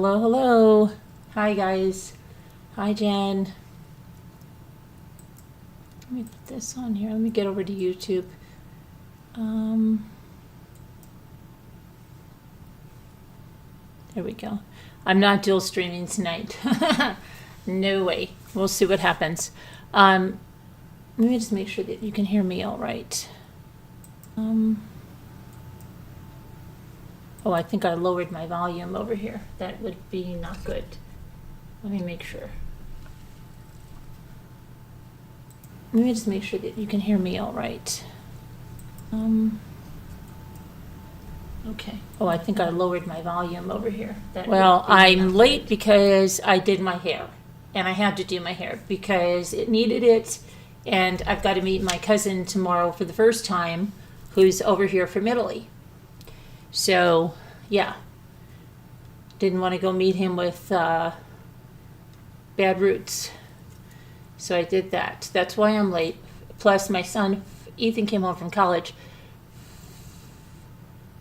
Hello, hello. Hi, guys. Hi, Jen. Let me put this on here. Let me get over to YouTube. There we go. I'm not dual streaming tonight. No way. We'll see what happens. Let me just make sure that you can hear me all right. Oh, I think I lowered my volume over here. That would be not good. Let me make sure. Let me just make sure that you can hear me all right. Okay. Oh, I think I lowered my volume over here. Well, I'm late because I did my hair. And I had to do my hair because it needed it. And I've got to meet my cousin tomorrow for the first time, who's over here from Italy. So, yeah. Didn't want to go meet him with bad roots. So I did that. That's why I'm late. Plus, my son, Ethan, came home from college.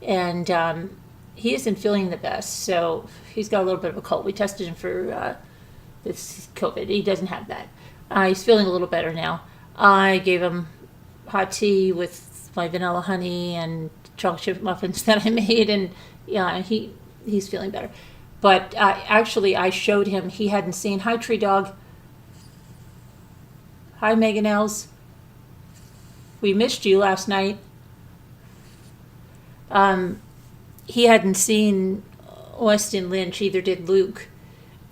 And he isn't feeling the best. So he's got a little bit of a cold. We tested him for this COVID. He doesn't have that. He's feeling a little better now. I gave him hot tea with my vanilla honey and chocolate chip muffins that I made. And yeah, he's feeling better. But actually, I showed him, he hadn't seen, hi, Tree Dog. Hi, Megan Els. We missed you last night. He hadn't seen Weston Lynch, either did Luke,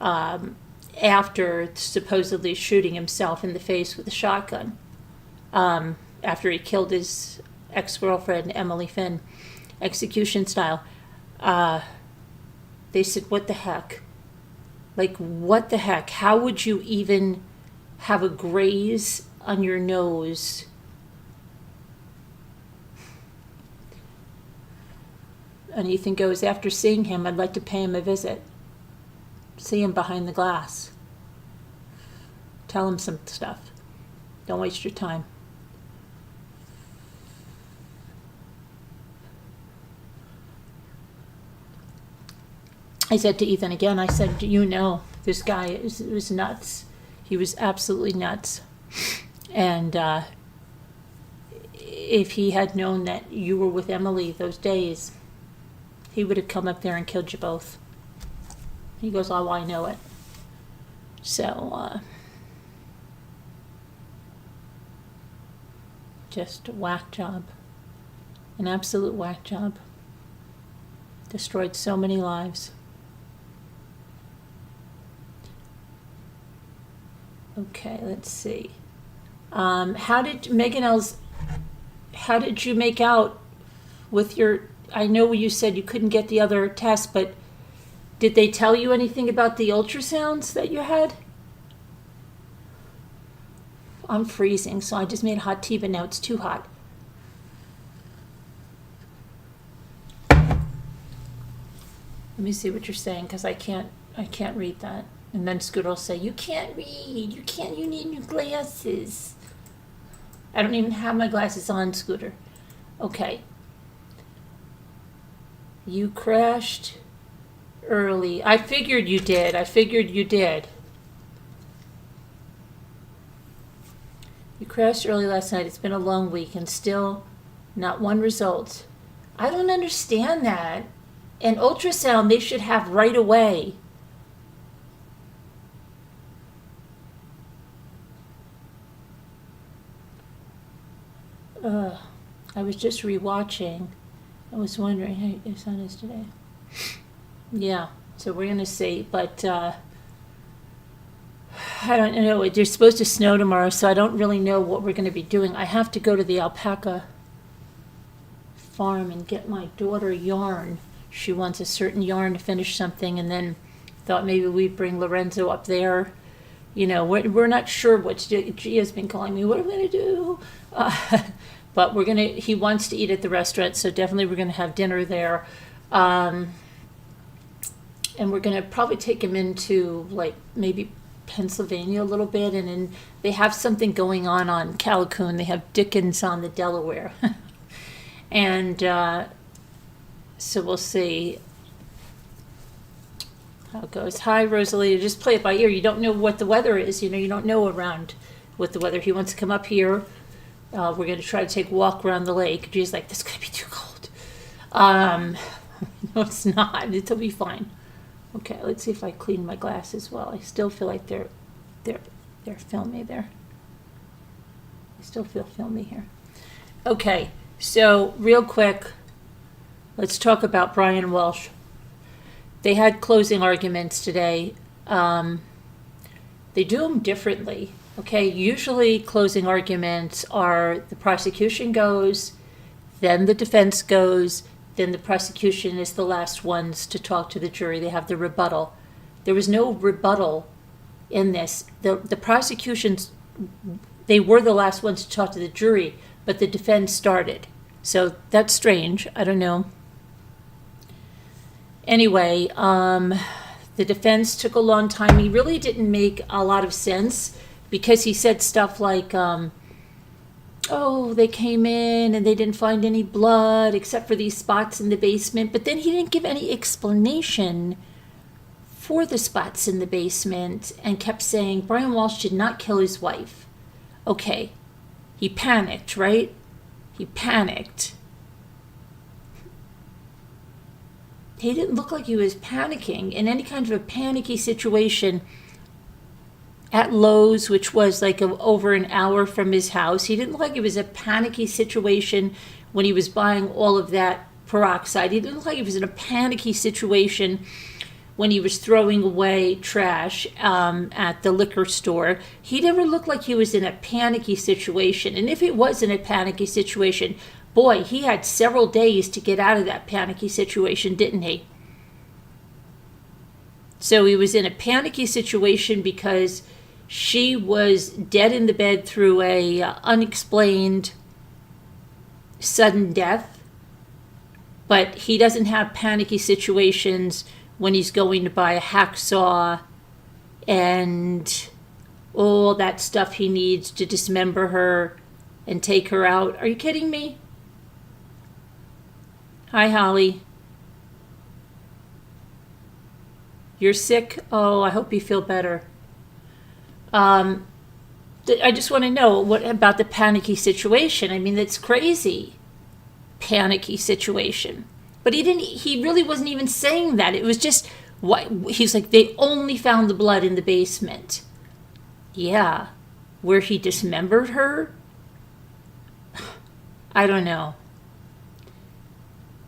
after supposedly shooting himself in the face with a shotgun, after he killed his ex-girlfriend, Emily Finn, execution style. They said, what the heck? Like, what the heck? How would you even have a graze on your nose? And Ethan goes, after seeing him, I'd like to pay him a visit. See him behind the glass. Tell him some stuff. Don't waste your time. I said to Ethan again, I said, you know, this guy was nuts. He was absolutely nuts. And if he had known that you were with Emily those days, he would have come up there and killed you both. He goes, oh, I know it. So, just a whack job. An absolute whack job. Destroyed so many lives. Okay, let's see. How did you make out with your, I know you said you couldn't get the other test, but did they tell you anything about the ultrasounds that you had? I'm freezing, so I just made hot tea, but now it's too hot. Let me see what you're saying, because I can't read that. And then Scooter will say, you can't read, you need new glasses. I don't even have my glasses on, Scooter. Okay. You crashed early. I figured you did. You crashed early last night. It's been a long week and still not one result. I don't understand that. An ultrasound they should have right away. I was just rewatching. I was wondering how your son is today. Yeah, so we're going to see, but I don't know. It's supposed to snow tomorrow, so I don't really know what we're going to be doing. I have to go to the alpaca farm and get my daughter yarn. She wants a certain yarn to finish something, and then thought maybe we'd bring Lorenzo up there. You know, we're not sure what to do. She has been calling me, what are we going to do? But he wants to eat at the restaurant, so definitely we're going to have dinner there. And we're going to probably take him into, like, maybe Pennsylvania a little bit. And then they have something going on Callicoon. They have Dickens on the Delaware. And so we'll see. how it goes. Hi, Rosalie. Just play it by ear. You don't know what the weather is. You don't know around what the weather. He wants to come up here. We're going to try to take a walk around the lake. She's like, this is going to be too cold. No, it's not. It'll be fine. Okay, let's see if I clean my glasses well. I still feel like they're filmy there. I still feel filmy here. Okay, so real quick, let's talk about Brian Walshe. They had closing arguments today. They do them differently. Okay, usually closing arguments are the prosecution goes, then the defense goes, then the prosecution is the last ones to talk to the jury. They have the rebuttal. There was no rebuttal in this. The prosecutions, they were the last ones to talk to the jury, but the defense started. So that's strange. I don't know. Anyway, the defense took a long time. He really didn't make a lot of sense because he said stuff like, oh, they came in and they didn't find any blood except for these spots in the basement. But then he didn't give any explanation for the spots in the basement and kept saying Brian Walshe did not kill his wife. Okay, he panicked, right? He panicked. He didn't look like he was panicking in any kind of a panicky situation at Lowe's, which was like over an hour from his house. He didn't look like it was a panicky situation when he was buying all of that peroxide. He didn't look like he was in a panicky situation when he was throwing away trash at the liquor store. He never looked like he was in a panicky situation. And if it was in a panicky situation, boy, he had several days to get out of that panicky situation, didn't he? So he was in a panicky situation because she was dead in the bed through a unexplained sudden death. But he doesn't have panicky situations when he's going to buy a hacksaw and all that stuff he needs to dismember her and take her out. Are you kidding me? Hi, Holly. You're sick? Oh, I hope you feel better. I just want to know what about the panicky situation. I mean, it's crazy. Panicky situation. But he really wasn't even saying that. It was just, he's like, they only found the blood in the basement. Yeah. Where he dismembered her? I don't know.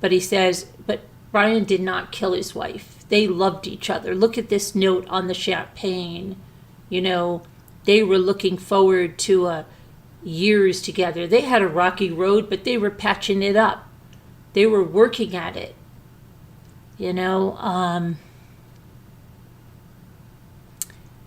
But he says, but Brian did not kill his wife. They loved each other. Look at this note on the champagne. They were looking forward to years together. They had a rocky road, but they were patching it up. They were working at it. And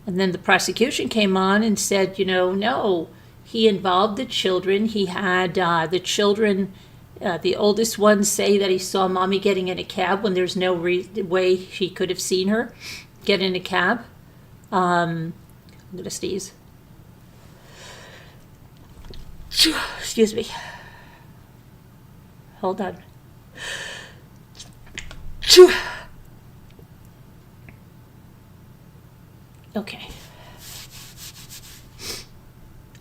then the prosecution came on and said, no, he involved the children. He had the children... the oldest ones say that he saw mommy getting in a cab when there's no way he could have seen her get in a cab. I'm going to sneeze. Excuse me. Hold on. Okay.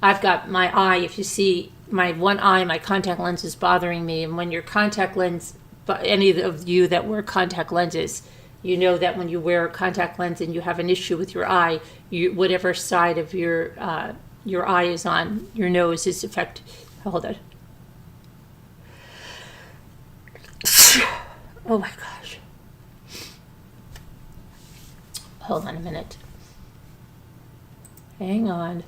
I've got my eye, if you see my one eye, my contact lens is bothering me. And when your contact lens, any of you that wear contact lenses, you know that when you wear a contact lens and you have an issue with your eye, whatever side of your eye is on, your nose is affected. Hold on. Oh my gosh. Hold on a minute. Hang on.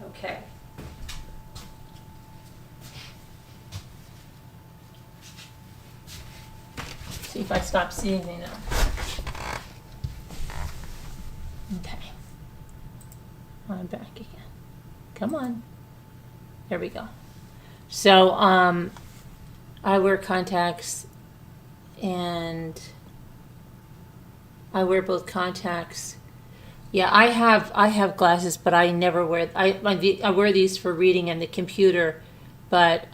Okay. See if I stop seeing you now. Okay. I'm back again. Come on. There we go. So, I wear contacts and I wear both contacts. Yeah, I have glasses, but I never wear. I wear these for reading and the computer, but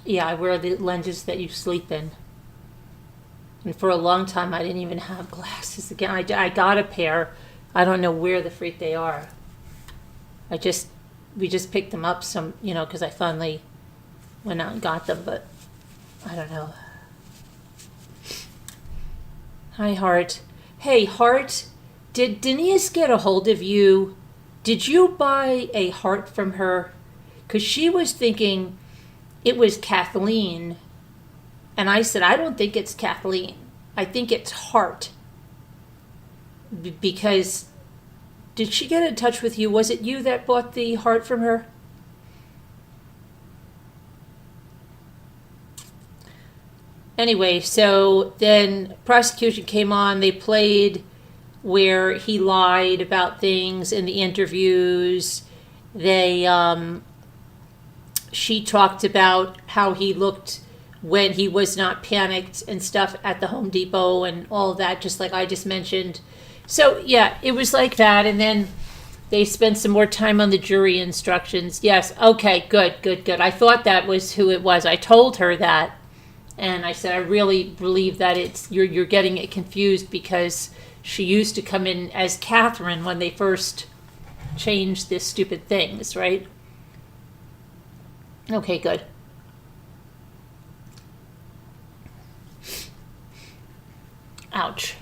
yeah, I wear the lenses that you sleep in. And for a long time, I didn't even have glasses. Again, I got a pair. I don't know where the freak they are. We just picked them up because I finally went out and got them, but I don't know. Hi, Hart. Hey, Hart, did Denise get a hold of you? Did you buy a heart from her? Because she was thinking it was Kathleen. And I said, I don't think it's Kathleen. I think it's Hart. Because did she get in touch with you? Was it you that bought the heart from her? Anyway, so then prosecution came on. They played where he lied about things in the interviews. She talked about how he looked when he was not panicked and stuff at the Home Depot and all that, just like I just mentioned. So yeah, it was like that. And then they spent some more time on the jury instructions. Yes, okay, good. I thought that was who it was. I told her that. And I said, I really believe that you're getting it confused because she used to come in as Catherine when they first changed this stupid things, right? Okay, good. Ouch.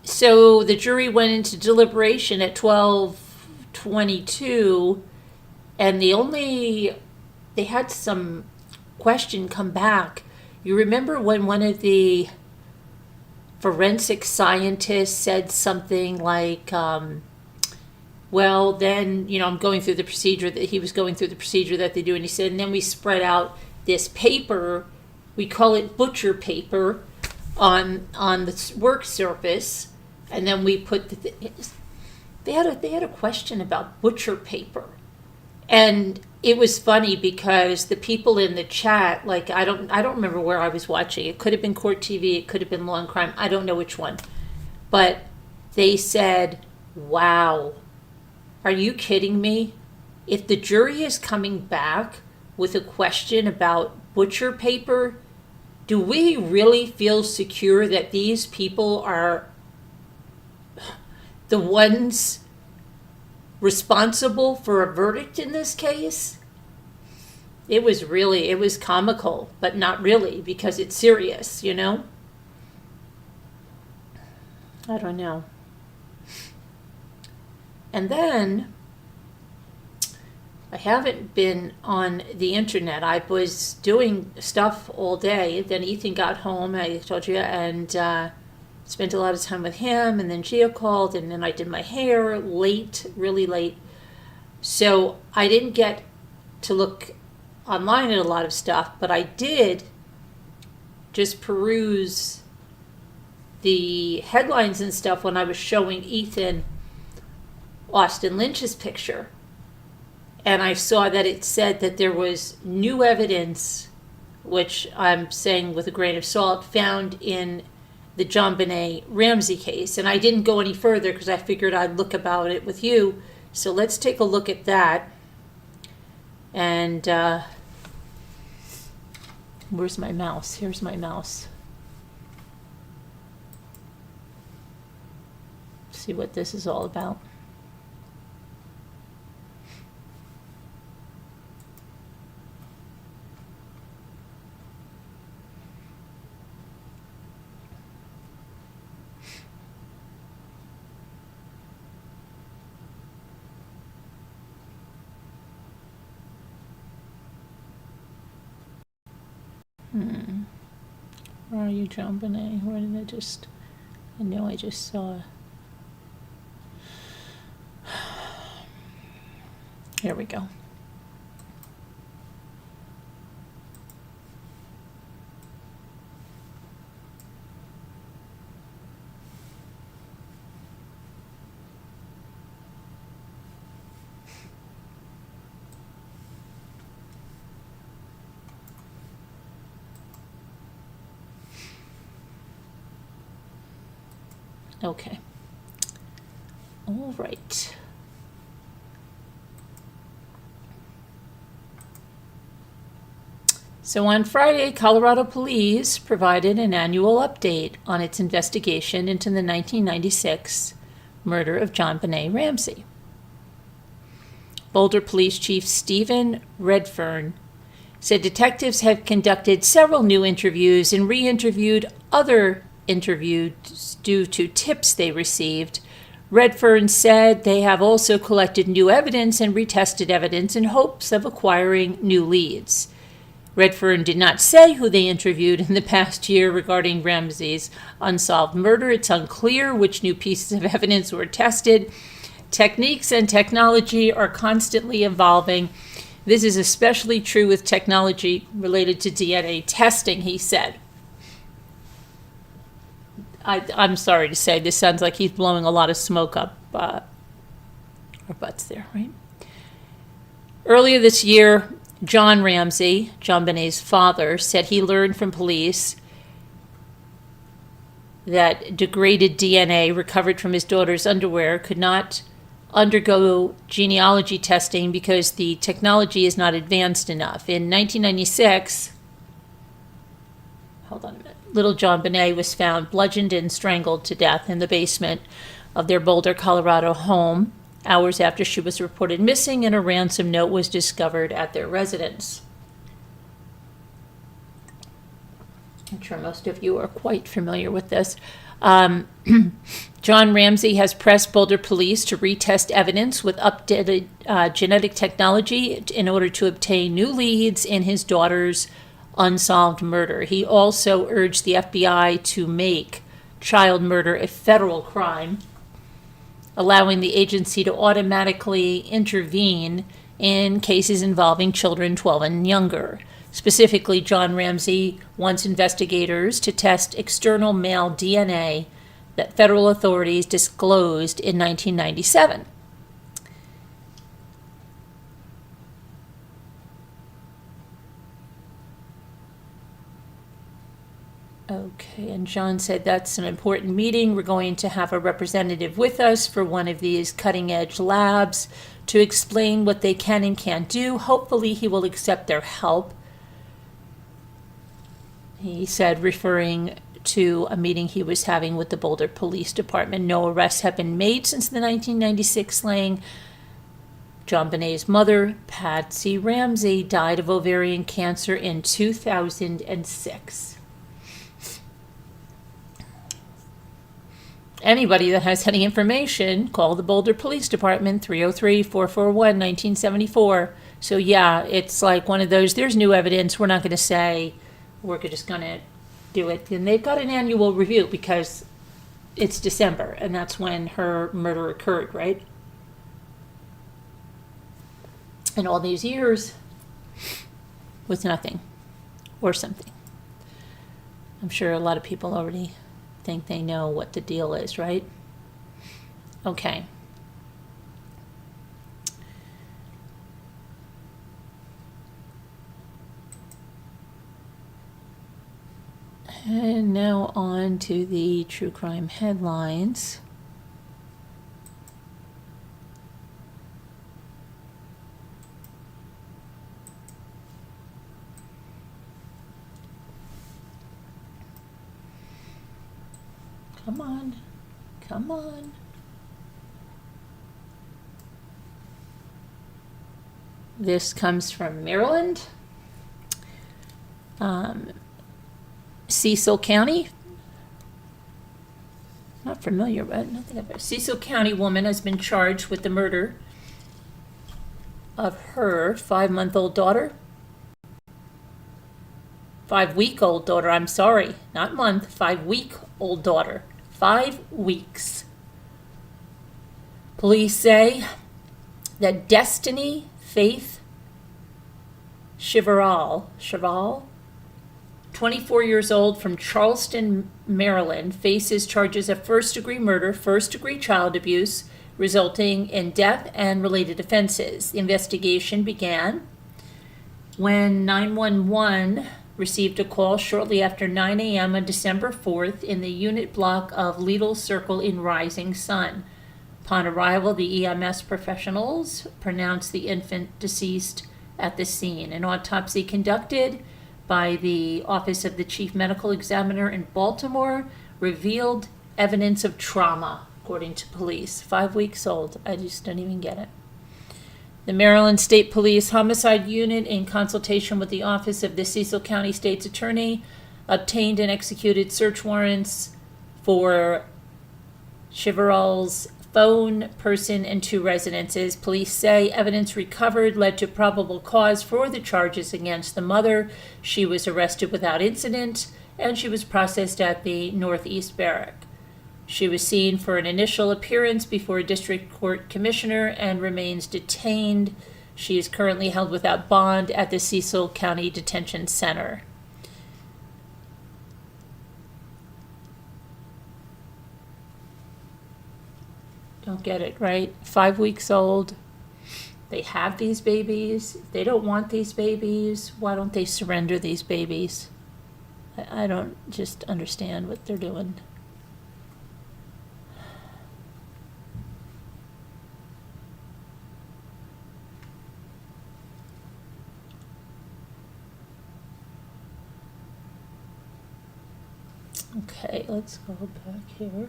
So the jury went into deliberation at 12:22, and they had some question come back. You remember when one of the forensic scientists said something like, well, then, I'm going through the procedure that he was going through the procedure that they do. And he said, and then we spread out this paper, we call it butcher paper, on the work surface. And then we put they had a question about butcher paper. And it was funny because the people in the chat, like, I don't remember where I was watching. It could have been Court TV. It could have been Law and Crime. I don't know which one. But they said, wow, are you kidding me? If the jury is coming back with a question about butcher paper, do we really feel secure that these people are the ones responsible for a verdict in this case? It was comical, but not really, because it's serious, I don't know. And then I haven't been on the internet. I was doing stuff all day. Then Ethan got home, I told you, and spent a lot of time with him. And then Gia called, and then I did my hair late, really late. So I didn't get to look online at a lot of stuff, but I did just peruse the headlines and stuff when I was showing Ethan Austin Lynch's picture. And I saw that it said that there was new evidence, which I'm saying with a grain of salt, found in the JonBenet Ramsey case. And I didn't go any further because I figured I'd look about it with you. So let's take a look at that. And where's my mouse? Here's my mouse. See what this is all about. Where are you, JonBenet? Where did I know I just saw. Here we go. Okay. All right. So on Friday, Colorado Police provided an annual update on its investigation into the 1996 murder of JonBenet Ramsey. Boulder Police Chief Stephen Redfern said detectives have conducted several new interviews and re-interviewed other interviews due to tips they received. Redfern said they have also collected new evidence and retested evidence in hopes of acquiring new leads. Redfern did not say who they interviewed in the past year regarding Ramsey's unsolved murder. It's unclear which new pieces of evidence were tested. Techniques and technology are constantly evolving. This is especially true with technology related to DNA testing, he said. I'm sorry to say, this sounds like he's blowing a lot of smoke up our butts there, right? Earlier this year, John Ramsey, JonBenet's father, said he learned from police that degraded DNA recovered from his daughter's underwear could not undergo genealogy testing because the technology is not advanced enough. In 1996, hold on a minute, little JonBenet was found bludgeoned and strangled to death in the basement of their Boulder, Colorado home, hours after she was reported missing, and a ransom note was discovered at their residence. I'm sure most of you are quite familiar with this. John Ramsey has pressed Boulder police to retest evidence with updated genetic technology in order to obtain new leads in his daughter's unsolved murder. He also urged the FBI to make child murder a federal crime, allowing the agency to automatically intervene in cases involving children 12 and younger. Specifically, John Ramsey wants investigators to test external male DNA that federal authorities disclosed in 1997. Okay, and John said that's an important meeting. We're going to have a representative with us for one of these cutting-edge labs to explain what they can and can't do. Hopefully he will accept their help, he said, referring to a meeting he was having with the Boulder Police Department. No arrests have been made since the 1996 slaying. JonBenet's mother, Patsy Ramsey, died of ovarian cancer in 2006. Anybody that has any information, call the Boulder Police Department, 303-441-1974. So yeah, it's like one of those, there's new evidence, we're not going to say, we're just going to do it. And they've got an annual review because it's December, and that's when her murder occurred, right? And all these years with nothing or something. I'm sure a lot of people already think they know what the deal is, right? Okay. And now on to the true crime headlines. Come on, come on. This comes from Maryland. Cecil County. Not familiar, but nothing about it. Cecil County woman has been charged with the murder of her 5-month-old daughter. 5-week-old daughter, I'm sorry, not month, 5-week-old daughter. 5 weeks. Police say that Destiny Faith Cheval, 24 years old from Charleston, Maryland, faces charges of first-degree murder, first-degree child abuse, resulting in death and related offenses. The investigation began when 911 received a call shortly after 9 a.m. on December 4th in the unit block of Lidl Circle in Rising Sun. Upon arrival, the EMS professionals pronounced the infant deceased at the scene. An autopsy conducted by the Office of the Chief Medical Examiner in Baltimore revealed evidence of trauma, according to police. 5 weeks old. I just don't even get it. The Maryland State Police Homicide Unit, in consultation with the Office of the Cecil County State's Attorney, obtained and executed search warrants for Chiveral's phone, person, and 2 residences. Police say evidence recovered led to probable cause for the charges against the mother. She was arrested without incident, and she was processed at the Northeast Barrack. She was seen for an initial appearance before a district court commissioner and remains detained. She is currently held without bond at the Cecil County Detention Center. Don't get it, right? 5 weeks old. They have these babies. If they don't want these babies, why don't they surrender these babies? I don't just understand what they're doing. Okay, let's go back here.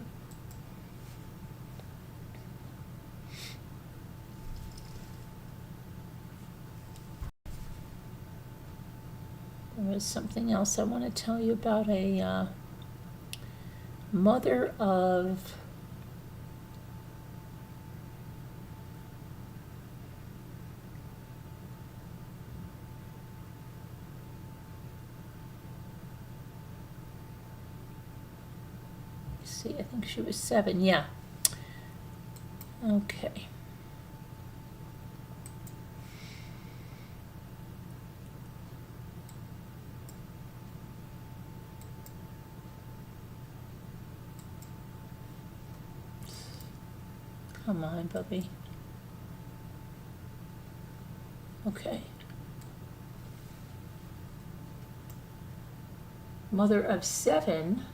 There was something else I want to tell you about. A mother of see, I think she was 7, yeah. Okay. Come on, puppy. Okay. Mother of 7,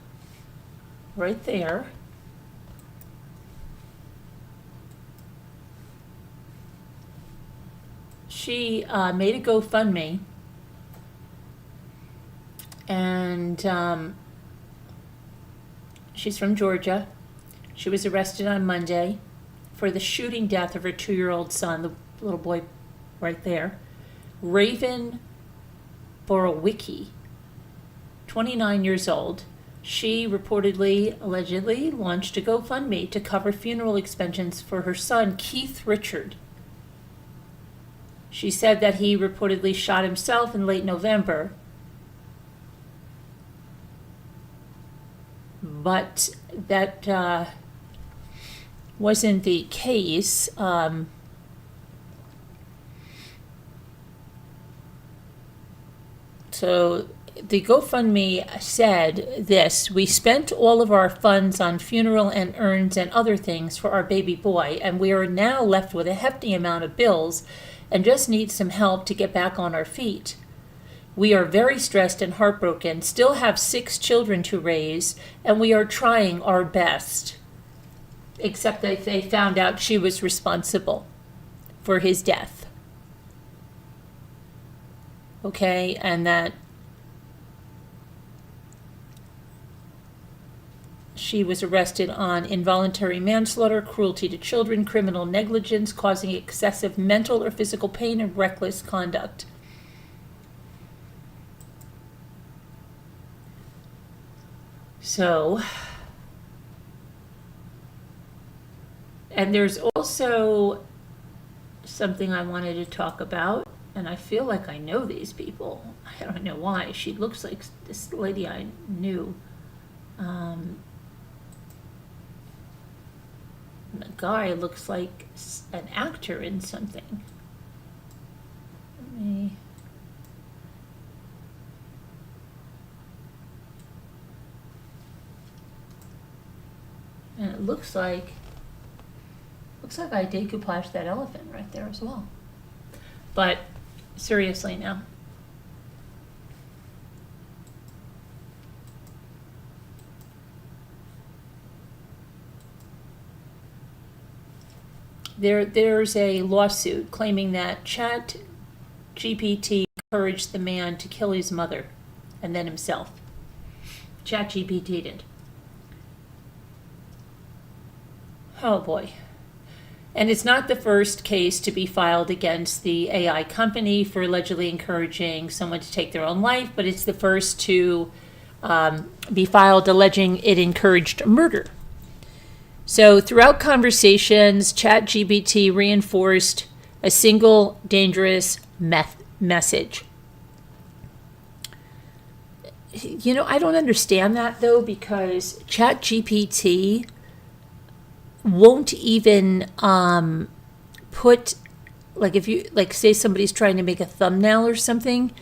right there. She made a GoFundMe, and she's from Georgia. She was arrested on Monday for the shooting death of her 2-year-old son, the little boy right there, Raven Borowicki, 29 years old. She allegedly launched a GoFundMe to cover funeral expenses for her son, Keith Richard. She said that he reportedly shot himself in late November, but that wasn't the case. So the GoFundMe said this: "We spent all of our funds on funeral and urns and other things for our baby boy, and we are now left with a hefty amount of bills and just need some help to get back on our feet. We are very stressed and heartbroken, still have 6 children to raise, and we are trying our best." Except that they found out she was responsible for his death. Okay, and that she was arrested on involuntary manslaughter, cruelty to children, criminal negligence, causing excessive mental or physical pain, and reckless conduct. So, and there's also something I wanted to talk about, and I feel like I know these people. I don't know why. She looks like this lady I knew. The guy looks like an actor in something. Let me... And it looks like I decoupaged that elephant right there as well. But seriously now, there's a lawsuit claiming that ChatGPT encouraged the man to kill his mother and then himself. ChatGPT did. Oh boy. And it's not the first case to be filed against the AI company for allegedly encouraging someone to take their own life, but it's the first to be filed alleging it encouraged murder. So throughout conversations, ChatGPT reinforced a single dangerous message. I don't understand that though, because ChatGPT won't even put, like, if you, like, say somebody's trying to make a thumbnail or something,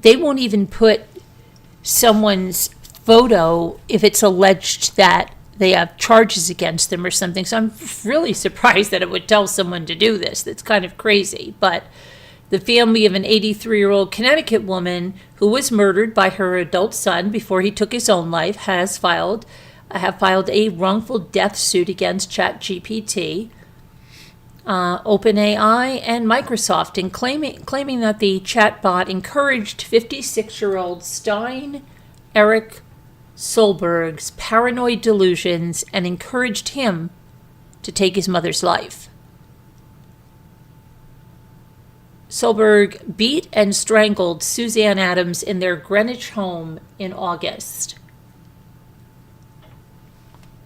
they won't even put someone's photo if it's alleged that they have charges against them or something. So I'm really surprised that it would tell someone to do this. That's kind of crazy. But the family of an 83-year-old Connecticut woman who was murdered by her adult son before he took his own life have filed a wrongful death suit against ChatGPT, OpenAI, and Microsoft, in claiming that the chatbot encouraged 56-year-old Stein Eric Solberg's paranoid delusions and encouraged him to take his mother's life. Solberg beat and strangled Suzanne Adams in their Greenwich home in August.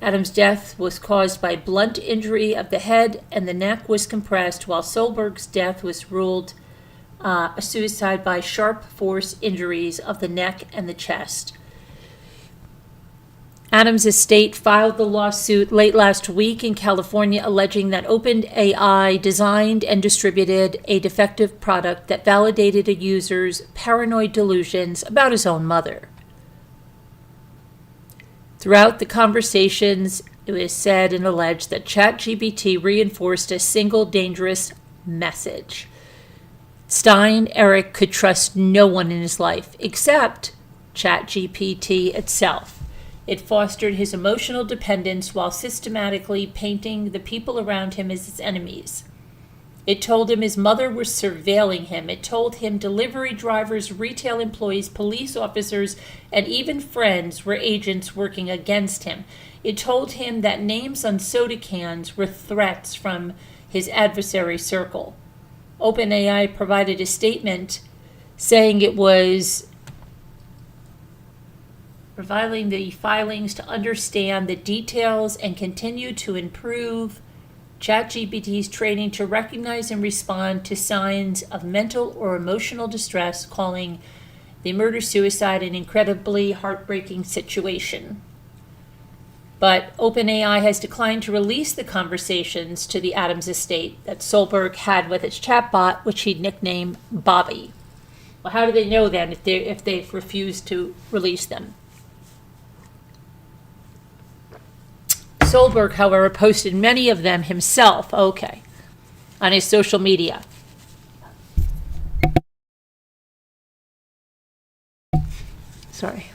Adams' death was caused by blunt injury of the head, and the neck was compressed, while Solberg's death was ruled a suicide by sharp force injuries of the neck and the chest. Adams' estate filed the lawsuit late last week in California, alleging that OpenAI designed and distributed a defective product that validated a user's paranoid delusions about his own mother. Throughout the conversations, it was said and alleged that ChatGPT reinforced a single dangerous message. Stein Eric could trust no one in his life except ChatGPT itself. It fostered his emotional dependence while systematically painting the people around him as his enemies. It told him his mother was surveilling him. It told him delivery drivers, retail employees, police officers, and even friends were agents working against him. It told him that names on soda cans were threats from his adversary circle. OpenAI provided a statement saying it was reviling the filings to understand the details and continue to improve ChatGPT's training to recognize and respond to signs of mental or emotional distress, calling the murder-suicide an incredibly heartbreaking situation. But OpenAI has declined to release the conversations to the Adams estate that Solberg had with its chatbot, which he nicknamed Bobby. Well, how do they know then if they've refused to release them? Solberg, however, posted many of them himself, on his social media. Sorry.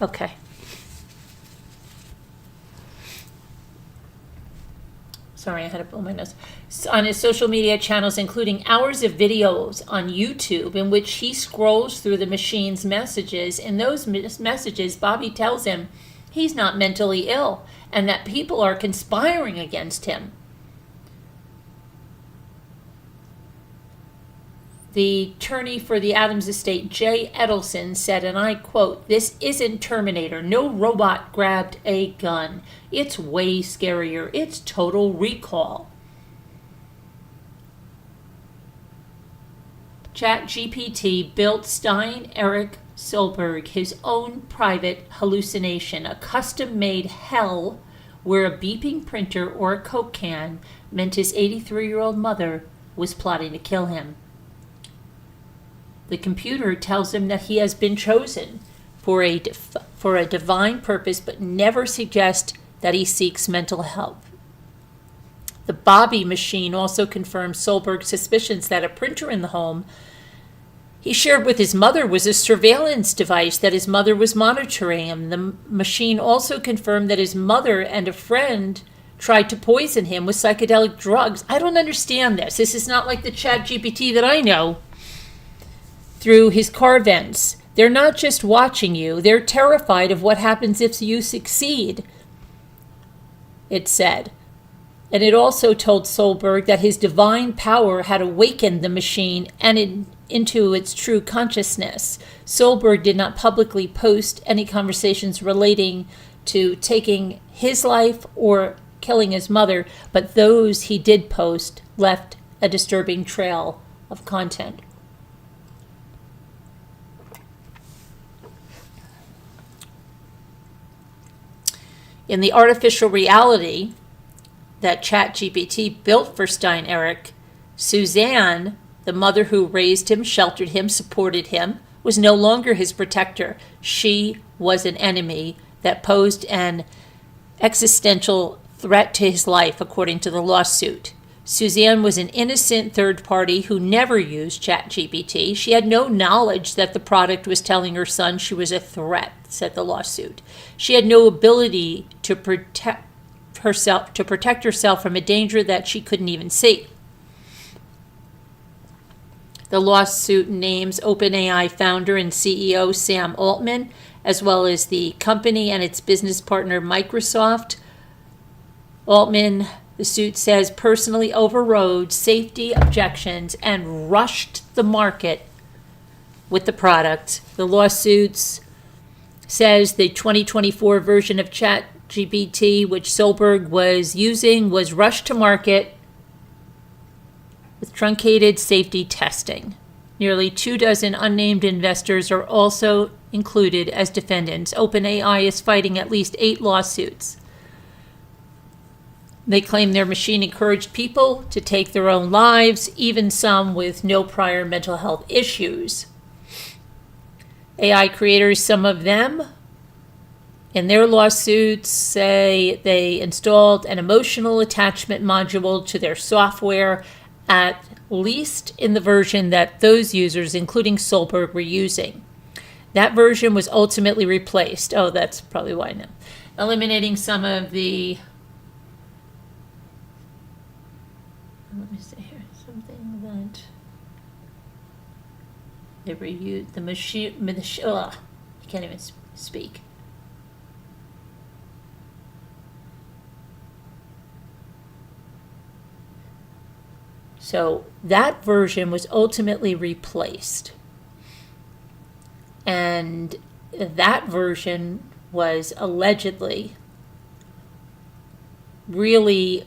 Okay. Sorry, I had to blow my nose. On his social media channels, including hours of videos on YouTube in which he scrolls through the machine's messages. In those messages, Bobby tells him he's not mentally ill and that people are conspiring against him. The attorney for the Adams estate, Jay Edelson, said, and I quote, "This isn't Terminator. No robot grabbed a gun. It's way scarier. It's Total Recall." ChatGPT built Stein Eric Solberg his own private hallucination, a custom-made hell where a beeping printer or a Coke can meant his 83-year-old mother was plotting to kill him. The computer tells him that he has been chosen for a divine purpose, but never suggests that he seeks mental help. The Bobby machine also confirms Solberg's suspicions that a printer in the home he shared with his mother was a surveillance device that his mother was monitoring him. The machine also confirmed that his mother and a friend tried to poison him with psychedelic drugs. I don't understand this. This is not like the ChatGPT that I know through his car vents. They're not just watching you, they're terrified of what happens if you succeed, it said. And it also told Solberg that his divine power had awakened the machine and into its true consciousness. Solberg did not publicly post any conversations relating to taking his life or killing his mother, but those he did post left a disturbing trail of content. In the artificial reality that ChatGPT built for Stein Erikh, Suzanne, the mother who raised him, sheltered him, supported him, was no longer his protector. She was an enemy that posed an existential threat to his life, according to the lawsuit. Suzanne was an innocent third party who never used ChatGPT. She had no knowledge that the product was telling her son she was a threat, said the lawsuit. She had no ability to protect herself from a danger that she couldn't even see. The lawsuit names OpenAI founder and CEO Sam Altman, as well as the company and its business partner Microsoft. Altman, the suit says, personally overrode safety objections and rushed the market with the product. The lawsuit says the 2024 version of ChatGPT, which Solberg was using, was rushed to market with truncated safety testing. Nearly 24 unnamed investors are also included as defendants. OpenAI is fighting at least 8 lawsuits. They claim their machine encouraged people to take their own lives, even some with no prior mental health issues. AI creators, some of them, in their lawsuits, say they installed an emotional attachment module to their software, at least in the version that those users, including Solberg, were using. That version was ultimately replaced. Oh, that's probably why now. Eliminating some of the... Let me see here. Something that... They reused the machine... I can't even speak. So that version was ultimately replaced. And that version was allegedly really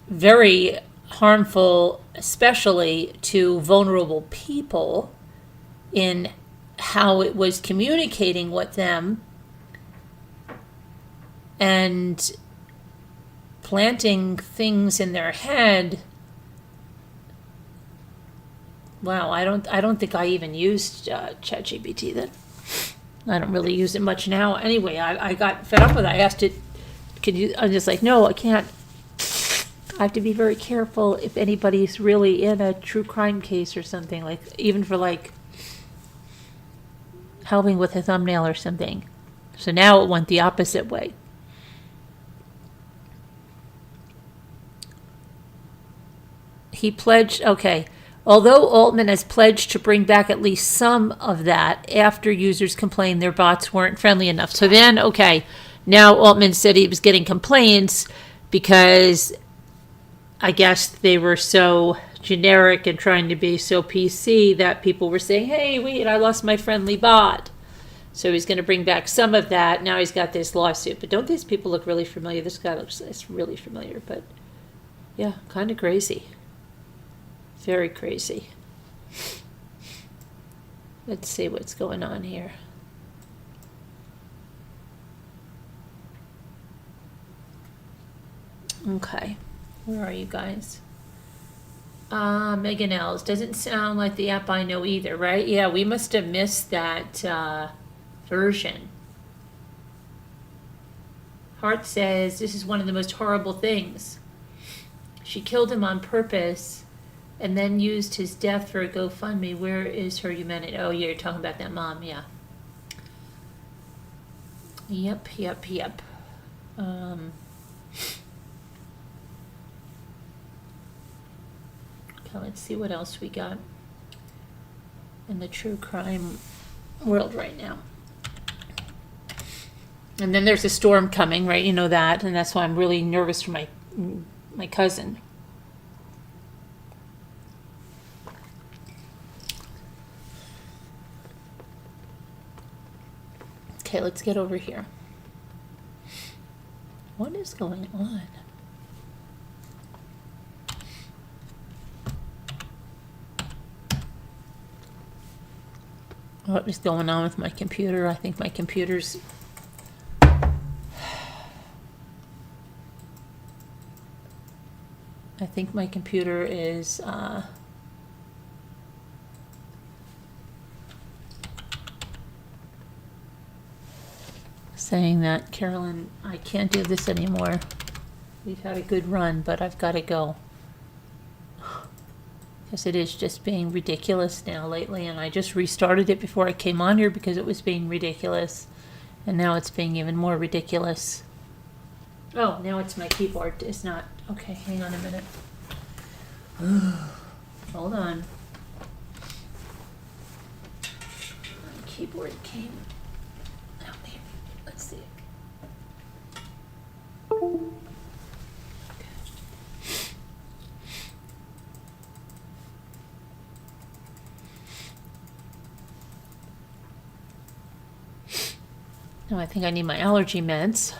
very harmful, especially to vulnerable people, in how it was communicating with them and planting things in their head. Wow, I don't think I even used ChatGPT then. I don't really use it much now. Anyway, I got fed up with it. I asked it, could you? I'm just like, no, I can't. I have to be very careful if anybody's really in a true crime case or something, like even for like helping with a thumbnail or something. So now it went the opposite way. He pledged, okay, although Altman has pledged to bring back at least some of that after users complained their bots weren't friendly enough. So then, okay, now Altman said he was getting complaints because I guess they were so generic and trying to be so PC that people were saying, hey, wait, I lost my friendly bot. So he's going to bring back some of that. Now he's got this lawsuit. But don't these people look really familiar? This guy looks really familiar, but yeah, kind of crazy. Very crazy. Let's see what's going on here. Okay. Where are you guys? Megan Ells. Doesn't sound like the app I know either, right? Yeah, we must have missed that version. Hart says, this is one of the most horrible things. She killed him on purpose and then used his death for a GoFundMe. Where is her humanity? Oh, yeah, you're talking about that mom, yeah. Yep. Okay, let's see what else we got in the true crime world right now. And then there's a storm coming, right? You know that, and that's why I'm really nervous for my cousin. Okay, let's get over here. What is going on? What is going on with my computer? I think my computer's... I think my computer is... saying that, Carolyn, I can't do this anymore. We've had a good run, but I've got to go. Because it is just being ridiculous now lately, and I just restarted it before I came on here because it was being ridiculous, and now it's being even more ridiculous. Oh, now it's my keyboard. It's not. Okay, hang on a minute. Hold on. My keyboard came out here. Let's see. Now I think I need my allergy meds.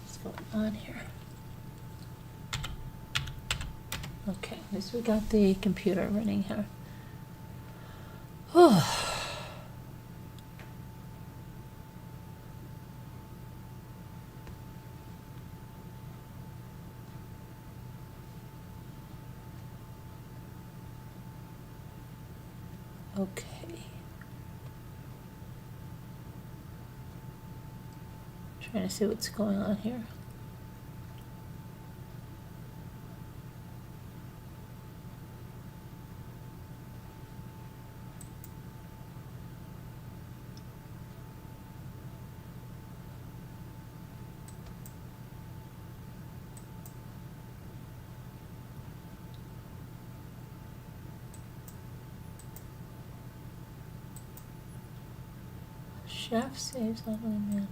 What's going on here? Okay, at least we got the computer running here. Oh. Okay. Trying to see what's going on here. Chef saves elderly man.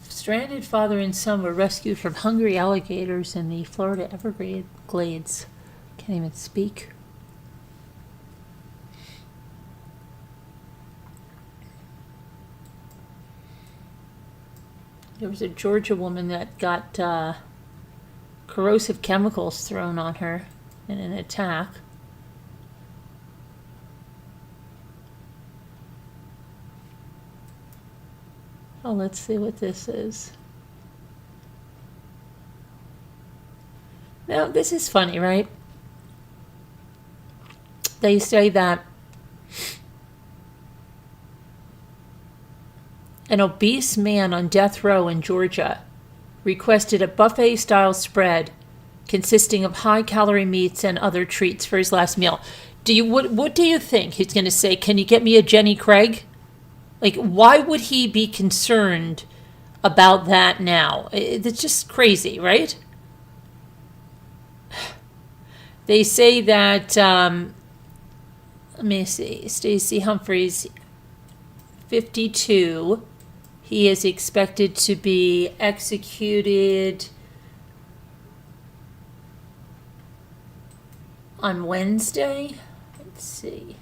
Stranded father and son were rescued from hungry alligators in the Florida Everglades. Can't even speak. There was a Georgia woman that got corrosive chemicals thrown on her in an attack. Oh, let's see what this is. Now, this is funny, right? They say that an obese man on death row in Georgia requested a buffet-style spread consisting of high-calorie meats and other treats for his last meal. What do you think? He's going to say, "Can you get me a Jenny Craig?" Like, why would he be concerned about that now? It's just crazy, right? They say that, let me see, Stacey Humphreys, 52, he is expected to be executed on Wednesday. Let's see.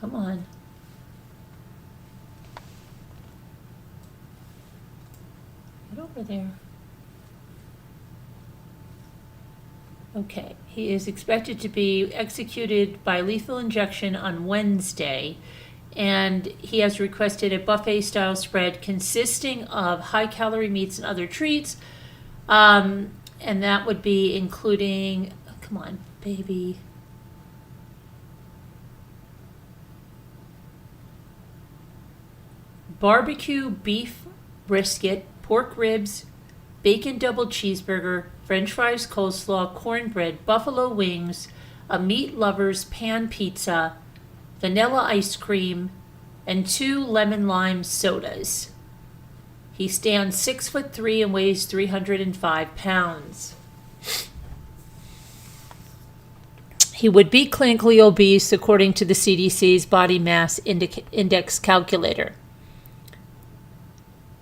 Come on. Get over there. Okay, he is expected to be executed by lethal injection on Wednesday, and he has requested a buffet-style spread consisting of high-calorie meats and other treats, and that would be including, oh, come on, baby, barbecue beef brisket, pork ribs, bacon double cheeseburger, french fries, coleslaw, cornbread, buffalo wings, a meat lover's pan pizza, vanilla ice cream, and 2 lemon lime sodas. He stands 6'3" and weighs 305 pounds. He would be clinically obese according to the CDC's body mass index calculator.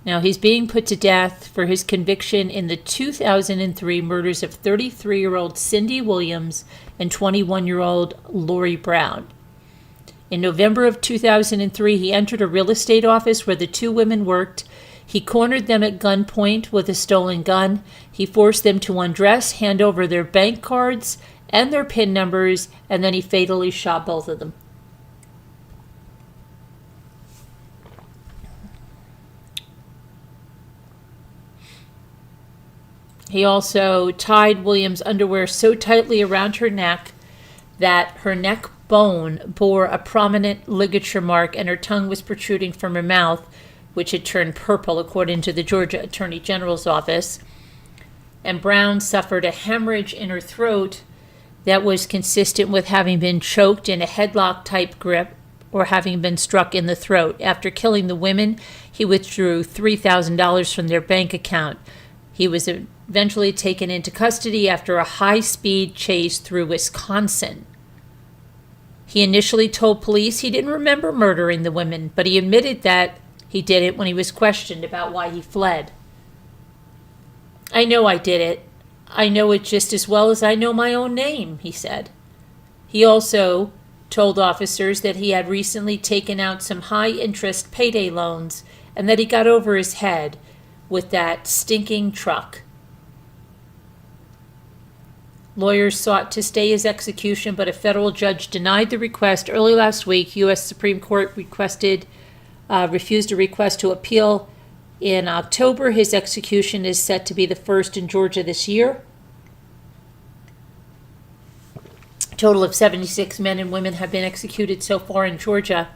Now, he's being put to death for his conviction in the 2003 murders of 33-year-old Cindy Williams and 21-year-old Lori Brown. In November of 2003, he entered a real estate office where the 2 women worked. He cornered them at gunpoint with a stolen gun. He forced them to undress, hand over their bank cards and their PIN numbers, and then he fatally shot both of them. He also tied Williams' underwear so tightly around her neck that her neck bone bore a prominent ligature mark and her tongue was protruding from her mouth, which had turned purple, according to the Georgia Attorney General's office. And Brown suffered a hemorrhage in her throat that was consistent with having been choked in a headlock-type grip or having been struck in the throat. After killing the women, he withdrew $3,000 from their bank account. He was eventually taken into custody after a high-speed chase through Wisconsin. He initially told police he didn't remember murdering the women, but he admitted that he did it when he was questioned about why he fled. "I know I did it. I know it just as well as I know my own name," he said. He also told officers that he had recently taken out some high-interest payday loans and that he got over his head with that stinking truck. Lawyers sought to stay his execution, but a federal judge denied the request. Early last week, U.S. Supreme Court refused a request to appeal. In October, his execution is set to be the first in Georgia this year. A total of 76 men and women have been executed so far in Georgia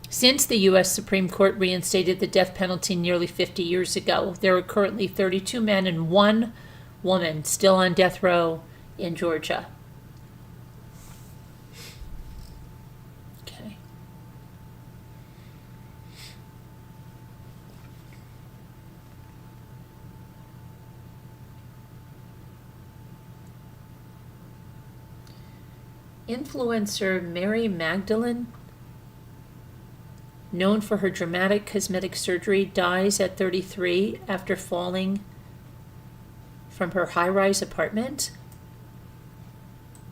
since the U.S. Supreme Court reinstated the death penalty nearly 50 years ago. There are currently 32 men and 1 woman still on death row in Georgia. Okay. Influencer Mary Magdalene, known for her dramatic cosmetic surgery, dies at 33 after falling from her high-rise apartment.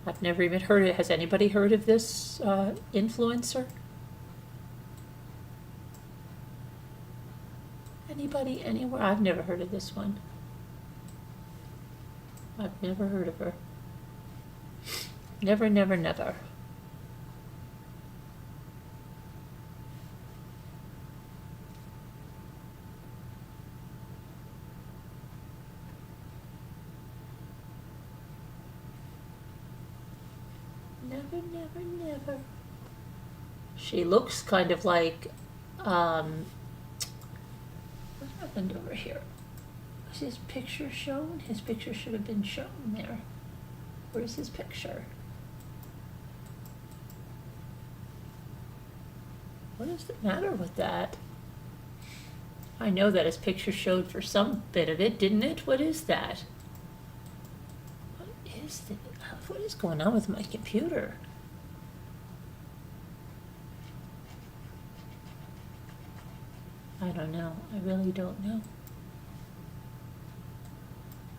I've never even heard of it. Has anybody heard of this influencer? Anybody anywhere? I've never heard of this one. I've never heard of her. Never, never, never. Never, never, never. She looks kind of like, what happened over here? Was his picture shown? His picture should have been shown there. Where's his picture? What is the matter with that? I know that his picture showed for some bit of it, didn't it? What is that? What is going on with my computer? I don't know. I really don't know.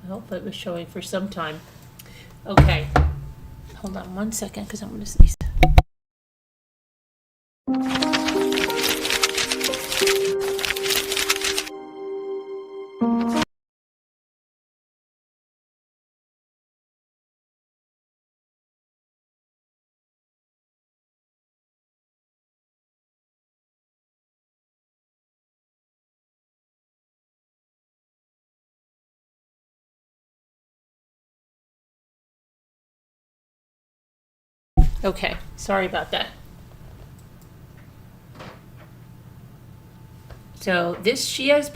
I hope it was showing for some time. Okay. Hold on 1 second because I'm going to sneeze. Okay, sorry about that. So she has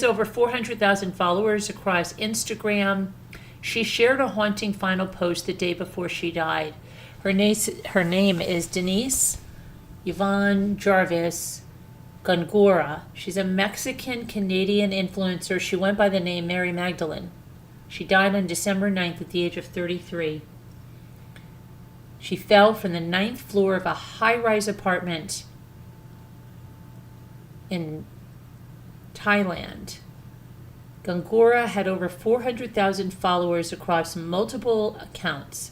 over 400,000 followers across Instagram. She shared a haunting final post the day before she died. Her name is Denise Yvonne Jarvis Gongora. She's a Mexican-Canadian influencer. She went by the name Mary Magdalene. She died on December 9th at the age of 33. She fell from the 9th floor of a high-rise apartment in Thailand. Gongora had over 400,000 followers across multiple accounts.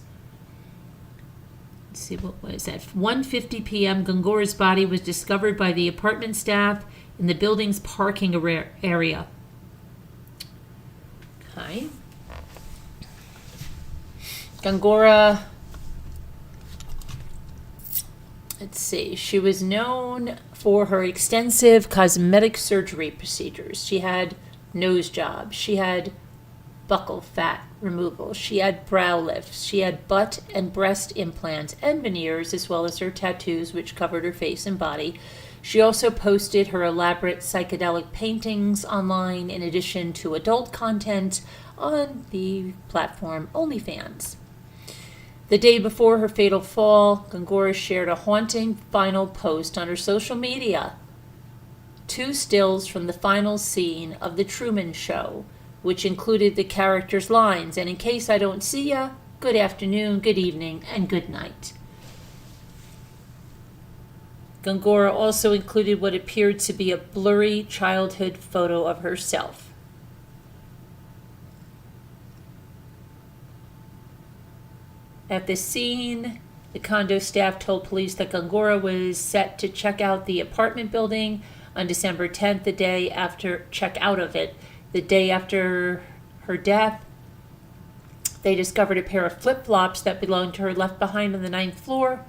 Let's see, what was that? 1:50 p.m., Gongora's body was discovered by the apartment staff in the building's parking area. Okay. Gongora, let's see, she was known for her extensive cosmetic surgery procedures. She had nose jobs. She had buccal fat removal. She had brow lifts. She had butt and breast implants and veneers, as well as her tattoos, which covered her face and body. She also posted her elaborate psychedelic paintings online, in addition to adult content on the platform OnlyFans. The day before her fatal fall, Gongora shared a haunting final post on her social media. 2 stills from the final scene of The Truman Show, which included the characters' lines, "And in case I don't see ya, good afternoon, good evening, and good night." Gongora also included what appeared to be a blurry childhood photo of herself. At the scene, the condo staff told police that Gongora was set to check out the apartment building on December 10th, the day after her death. They discovered a pair of flip-flops that belonged to her left behind on the 9th floor.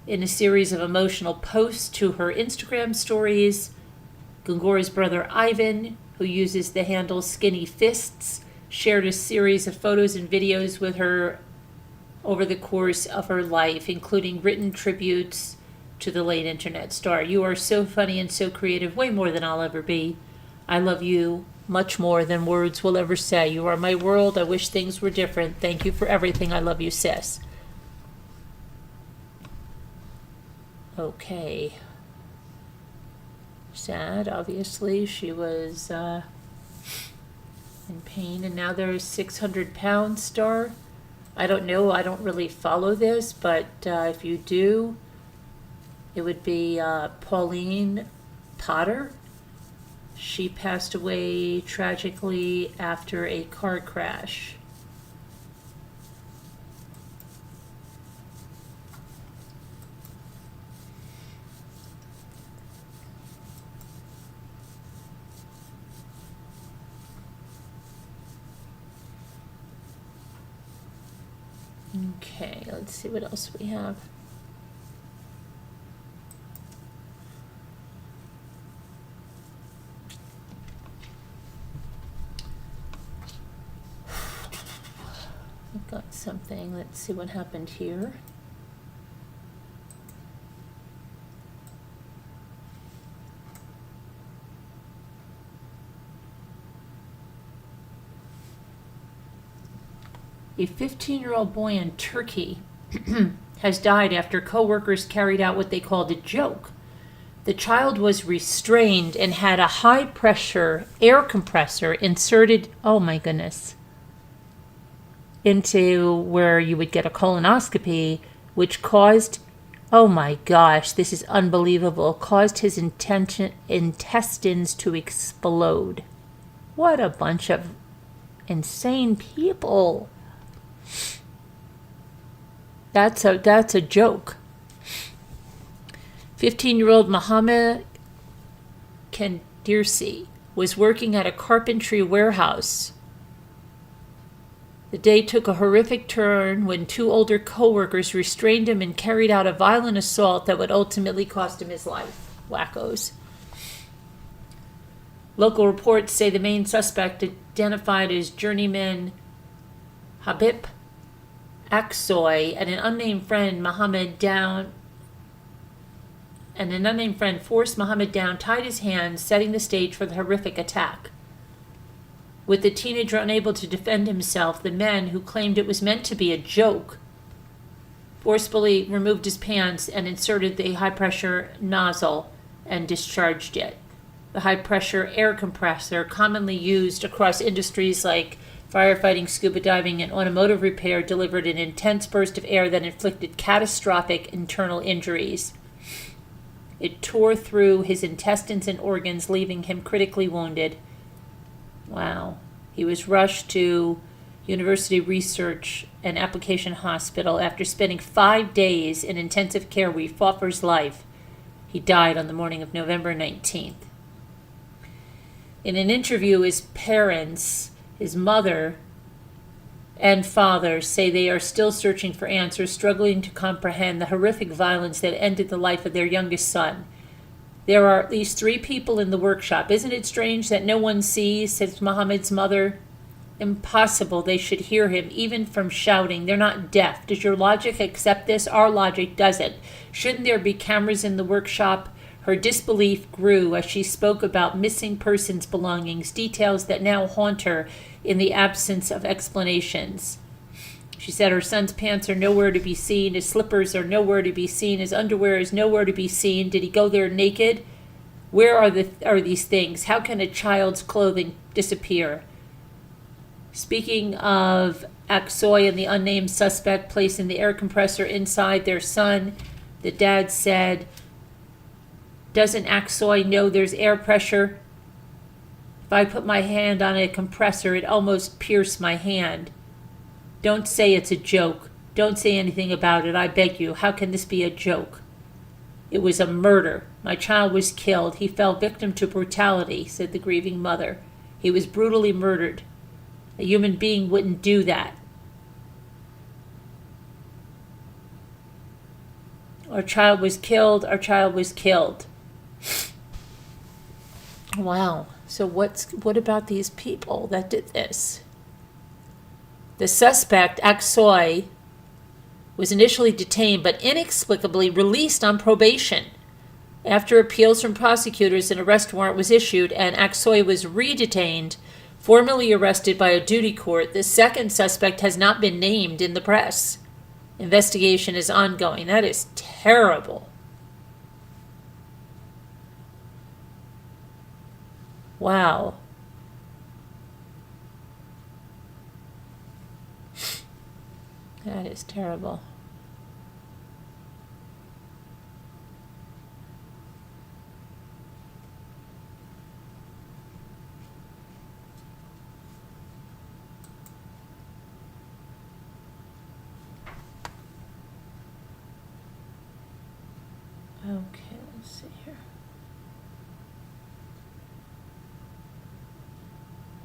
In a series of emotional posts to her Instagram stories, Gongora's brother Ivan, who uses the handle Skinny Fists, shared a series of photos and videos with her over the course of her life, including written tributes to the late internet star. "You are so funny and so creative, way more than I'll ever be. I love you much more than words will ever say. You are my world. I wish things were different. Thank you for everything. I love you, sis." Okay. Sad, obviously. She was in pain, and now there's 600-pound star. I don't know. I don't really follow this, but if you do, it would be Pauline Potter. She passed away tragically after a car crash. Okay, let's see what else we have. I've got something. Let's see what happened here. A 15-year-old boy in Turkey has died after co-workers carried out what they called a joke. The child was restrained and had a high-pressure air compressor inserted, oh my goodness, into where you would get a colonoscopy, which caused, oh my gosh, this is unbelievable, caused his intestines to explode. What a bunch of insane people. That's a joke. 15-year-old Mohammed Kendirsi was working at a carpentry warehouse. The day took a horrific turn when 2 older co-workers restrained him and carried out a violent assault that would ultimately cost him his life. Wackos. Local reports say the main suspect, identified as journeyman Habib Aksoy, and an unnamed friend, Mohammed and an unnamed friend forced Mohammed down, tied his hands, setting the stage for the horrific attack. With the teenager unable to defend himself, the men, who claimed it was meant to be a joke, forcefully removed his pants and inserted the high-pressure nozzle and discharged it. The high-pressure air compressor, commonly used across industries like firefighting, scuba diving, and automotive repair, delivered an intense burst of air that inflicted catastrophic internal injuries. It tore through his intestines and organs, leaving him critically wounded. Wow. He was rushed to University Research and Application Hospital after spending 5 days in intensive care where he fought for his life. He died on the morning of November 19th. In an interview, his parents, his mother and father, say they are still searching for answers, struggling to comprehend the horrific violence that ended the life of their youngest son. There are at least 3 people in the workshop. Isn't it strange that no one sees, says Mohammed's mother. Impossible they should hear him, even from shouting. They're not deaf. Does your logic accept this? Our logic doesn't. Shouldn't there be cameras in the workshop? Her disbelief grew as she spoke about missing persons' belongings, details that now haunt her in the absence of explanations. She said her son's pants are nowhere to be seen, his slippers are nowhere to be seen, his underwear is nowhere to be seen. Did he go there naked? Where are these things? How can a child's clothing disappear? Speaking of Aksoy and the unnamed suspect placing the air compressor inside their son, the dad said, "Doesn't Aksoy know there's air pressure? If I put my hand on a compressor, it almost pierced my hand. Don't say it's a joke. Don't say anything about it, I beg you. How can this be a joke? It was a murder. My child was killed. He fell victim to brutality," said the grieving mother. "He was brutally murdered. A human being wouldn't do that. Our child was killed. Our child was killed." Wow. So what about these people that did this? The suspect, Aksoy, was initially detained but inexplicably released on probation. After appeals from prosecutors, an arrest warrant was issued and Aksoy was re-detained, formally arrested by a duty court. The second suspect has not been named in the press. Investigation is ongoing. That is terrible. Wow. That is terrible. Okay, let's see here.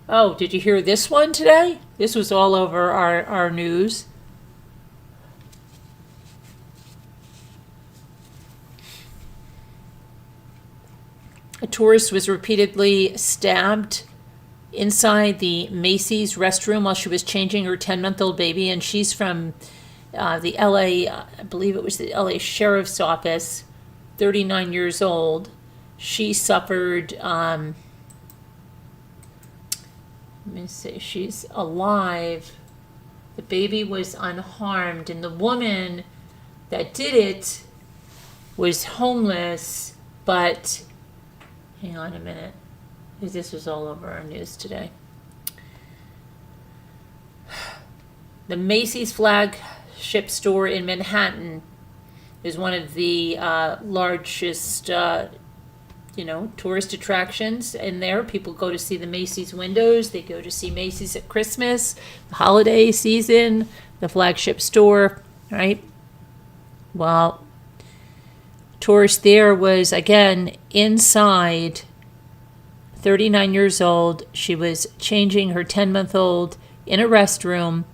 Oh, did you hear this one today? This was all over our news. A tourist was repeatedly stabbed inside the Macy's restroom while she was changing her 10-month-old baby, and she's from the LA, I believe it was the LA Sheriff's Office, 39 years old. She suffered, let me see, she's alive. The baby was unharmed, and the woman that did it was homeless, but hang on a minute, because this was all over our news today. The Macy's flagship store in Manhattan is one of the largest, tourist attractions in there. People go to see the Macy's windows. They go to see Macy's at Christmas, the holiday season, the flagship store, right? Well, tourist there was, again, inside, 39 years old. She was changing her 10-month-old in a restroom,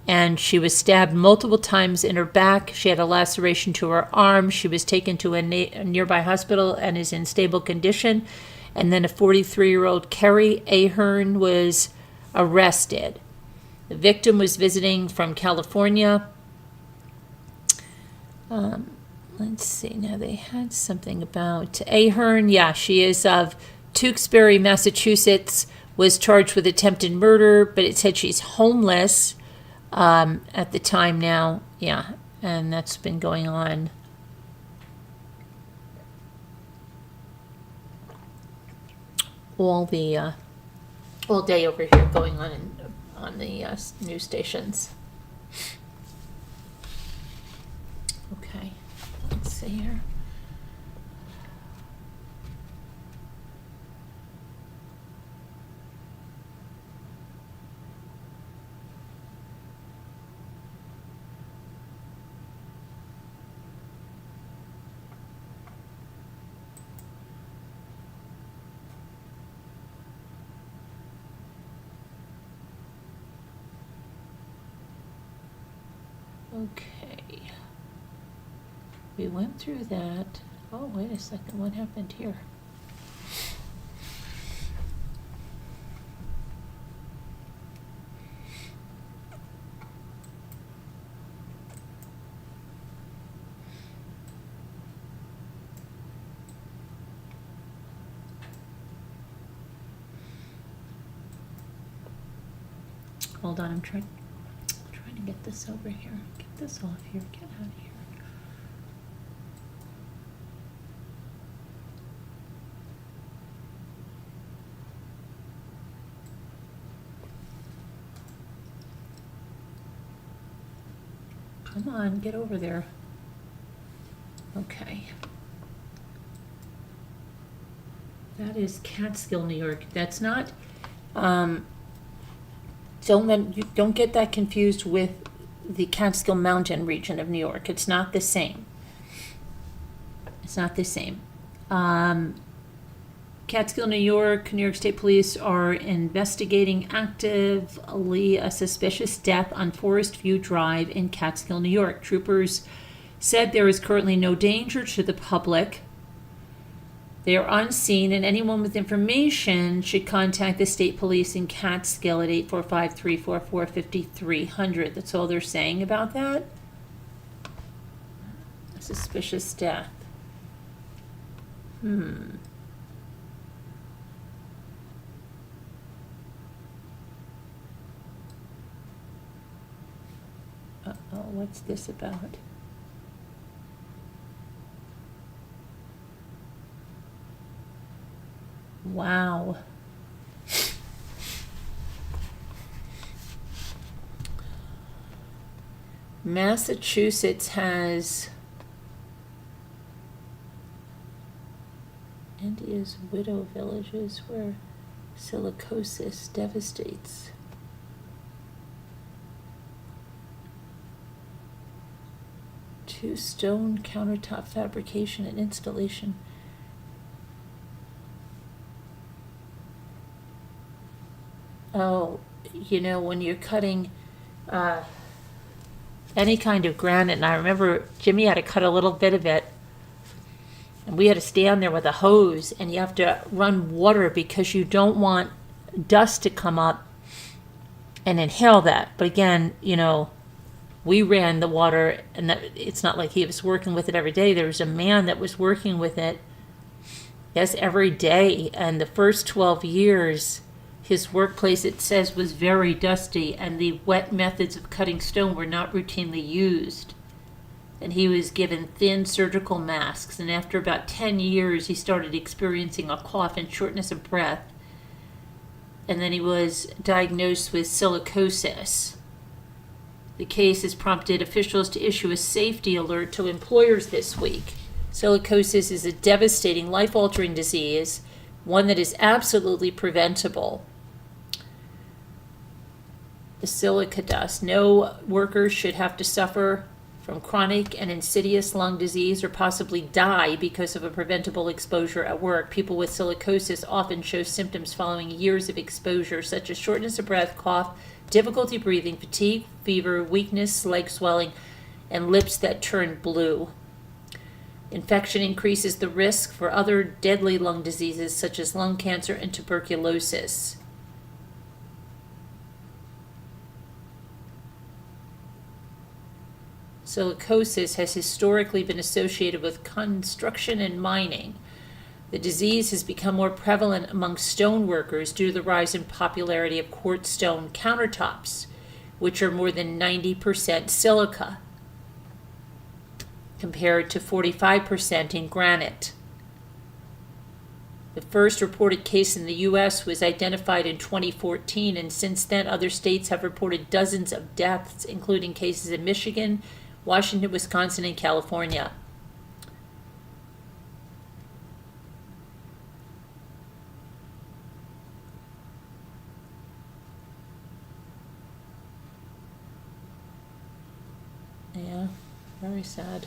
and she was stabbed multiple times in her back. She had a laceration to her arm. She was taken to a nearby hospital and is in stable condition. And then a 43-year-old Kerry Ahern was arrested. The victim was visiting from California. Let Let's see, now they had something about Ahern. Yeah, she is of Tewksbury, Massachusetts, was charged with attempted murder, but it said she's homeless at the time now. Yeah, and that's been going on. All day over here going on the news stations. Okay, let's see here. Okay, we went through that. Oh, wait a second, what happened here? Hold on, I'm trying to get this over here. Get this off here. Get out of here. Come on, get over there. Okay. That is Catskill, New York. That's not. Don't get that confused with the Catskill Mountain region of New York. It's not the same. It's not the same. Catskill, New York State Police are investigating actively a suspicious death on Forest View Drive in Catskill, New York. Troopers said there is currently no danger to the public. They are on scene, and anyone with information should contact the state police in Catskill at 845-344-5300. That's all they're saying about that. A suspicious death. Uh-oh, what's this about? Wow. Massachusetts has India's widow villages where silicosis devastates. To stone countertop fabrication and installation. Oh, when you're cutting any kind of granite, and I remember Jimmy had to cut a little bit of it, and we had to stand there with a hose, and you have to run water because you don't want dust to come up and inhale that. But again, we ran the water, and it's not like he was working with it every day. There was a man that was working with it, yes, every day, and the first 12 years, his workplace, it says, was very dusty, and the wet methods of cutting stone were not routinely used. And he was given thin surgical masks, and after about 10 years, he started experiencing a cough and shortness of breath. And then he was diagnosed with silicosis. The case has prompted officials to issue a safety alert to employers this week. Silicosis is a devastating, life-altering disease, one that is absolutely preventable. The silica dust. No workers should have to suffer from chronic and insidious lung disease or possibly die because of a preventable exposure at work. People with silicosis often show symptoms following years of exposure, such as shortness of breath, cough, difficulty breathing, fatigue, fever, weakness, leg swelling, and lips that turn blue. Infection increases the risk for other deadly lung diseases such as lung cancer and tuberculosis. Silicosis has historically been associated with construction and mining. The disease has become more prevalent among stone workers due to the rise in popularity of quartz stone countertops, which are more than 90% silica, compared to 45% in granite. The first reported case in the U.S. was identified in 2014, and since then other states have reported dozens of deaths, including cases in Michigan, Washington, Wisconsin, and California. Yeah, very sad.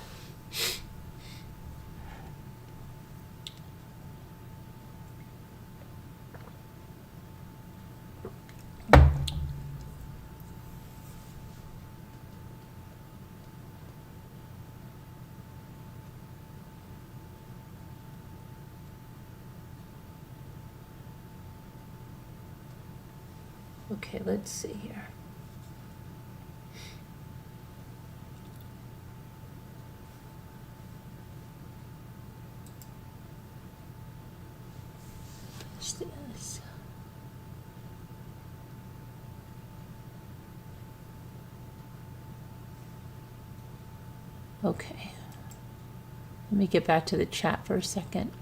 Okay, let's see here. What's this? Okay. Let me get back to the chat for a second.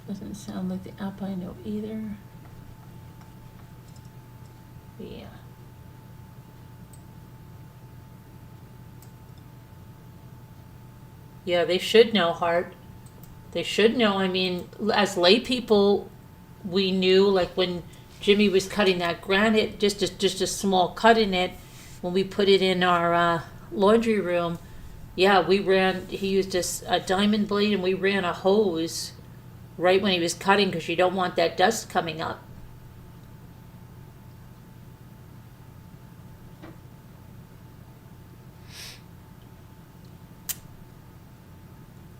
Doesn't sound like the app I know either. Yeah. Yeah, they should know, Hart. They should know. I mean, as lay people, we knew, like when Jimmy was cutting that granite, just a small cut in it, when we put it in our laundry room, yeah, he used a diamond blade and we ran a hose right when he was cutting because you don't want that dust coming up.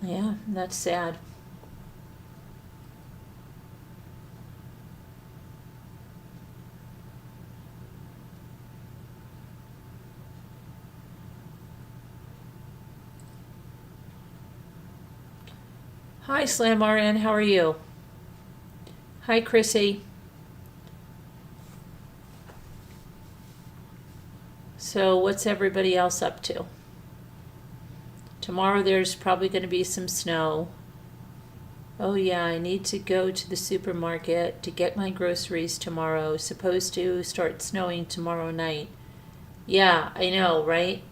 Yeah, that's sad. Hi, Slam RN, how are you? Hi, Chrissy. So what's everybody else up to? Tomorrow there's probably going to be some snow. Oh yeah, I need to go to the supermarket to get my groceries tomorrow. Supposed to start snowing tomorrow night. Yeah, I know, right?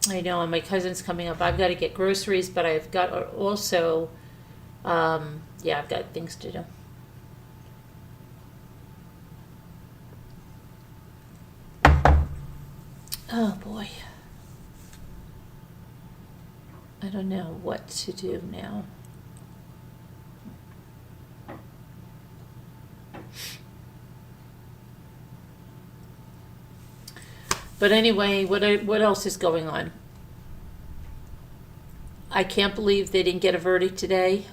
I know, and my cousin's coming up. I've got to get groceries, but I've got also, yeah, I've got things to do. Oh boy. I don't know what to do now. But anyway, what else is going on? I can't believe they didn't get a verdict today.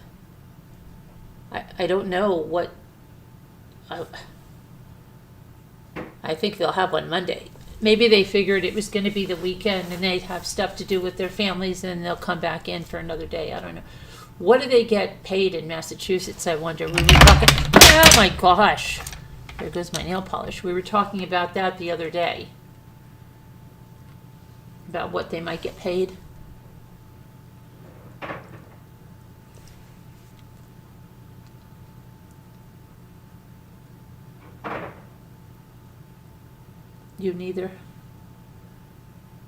I don't know what. I think they'll have one Monday. Maybe they figured it was going to be the weekend and they'd have stuff to do with their families and they'll come back in for another day. I don't know. What do they get paid in Massachusetts, I wonder? We were talking, oh my gosh. There goes my nail polish. We were talking about that the other day. About what they might get paid. You neither.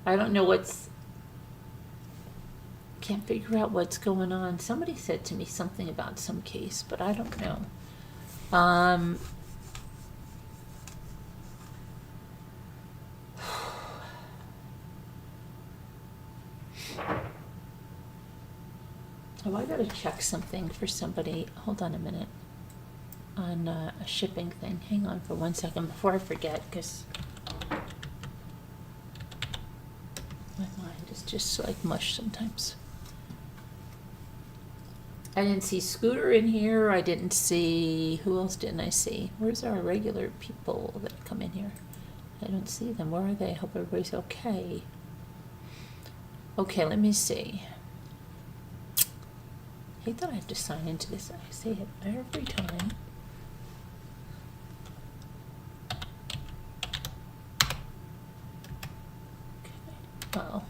I don't know can't figure out what's going on. Somebody said to me something about some case, but I don't know. Oh, I gotta check something for somebody. Hold on a minute. On a shipping thing. Hang on for 1 second before I forget, because my mind is just like mush sometimes. I didn't see Scooter in here. I didn't see, who else didn't I see? Where's our regular people that come in here? I don't see them. Where are they? I hope everybody's okay. Okay, let me see. I hate that I have to sign into this. I say it every time. Okay. Uh-oh.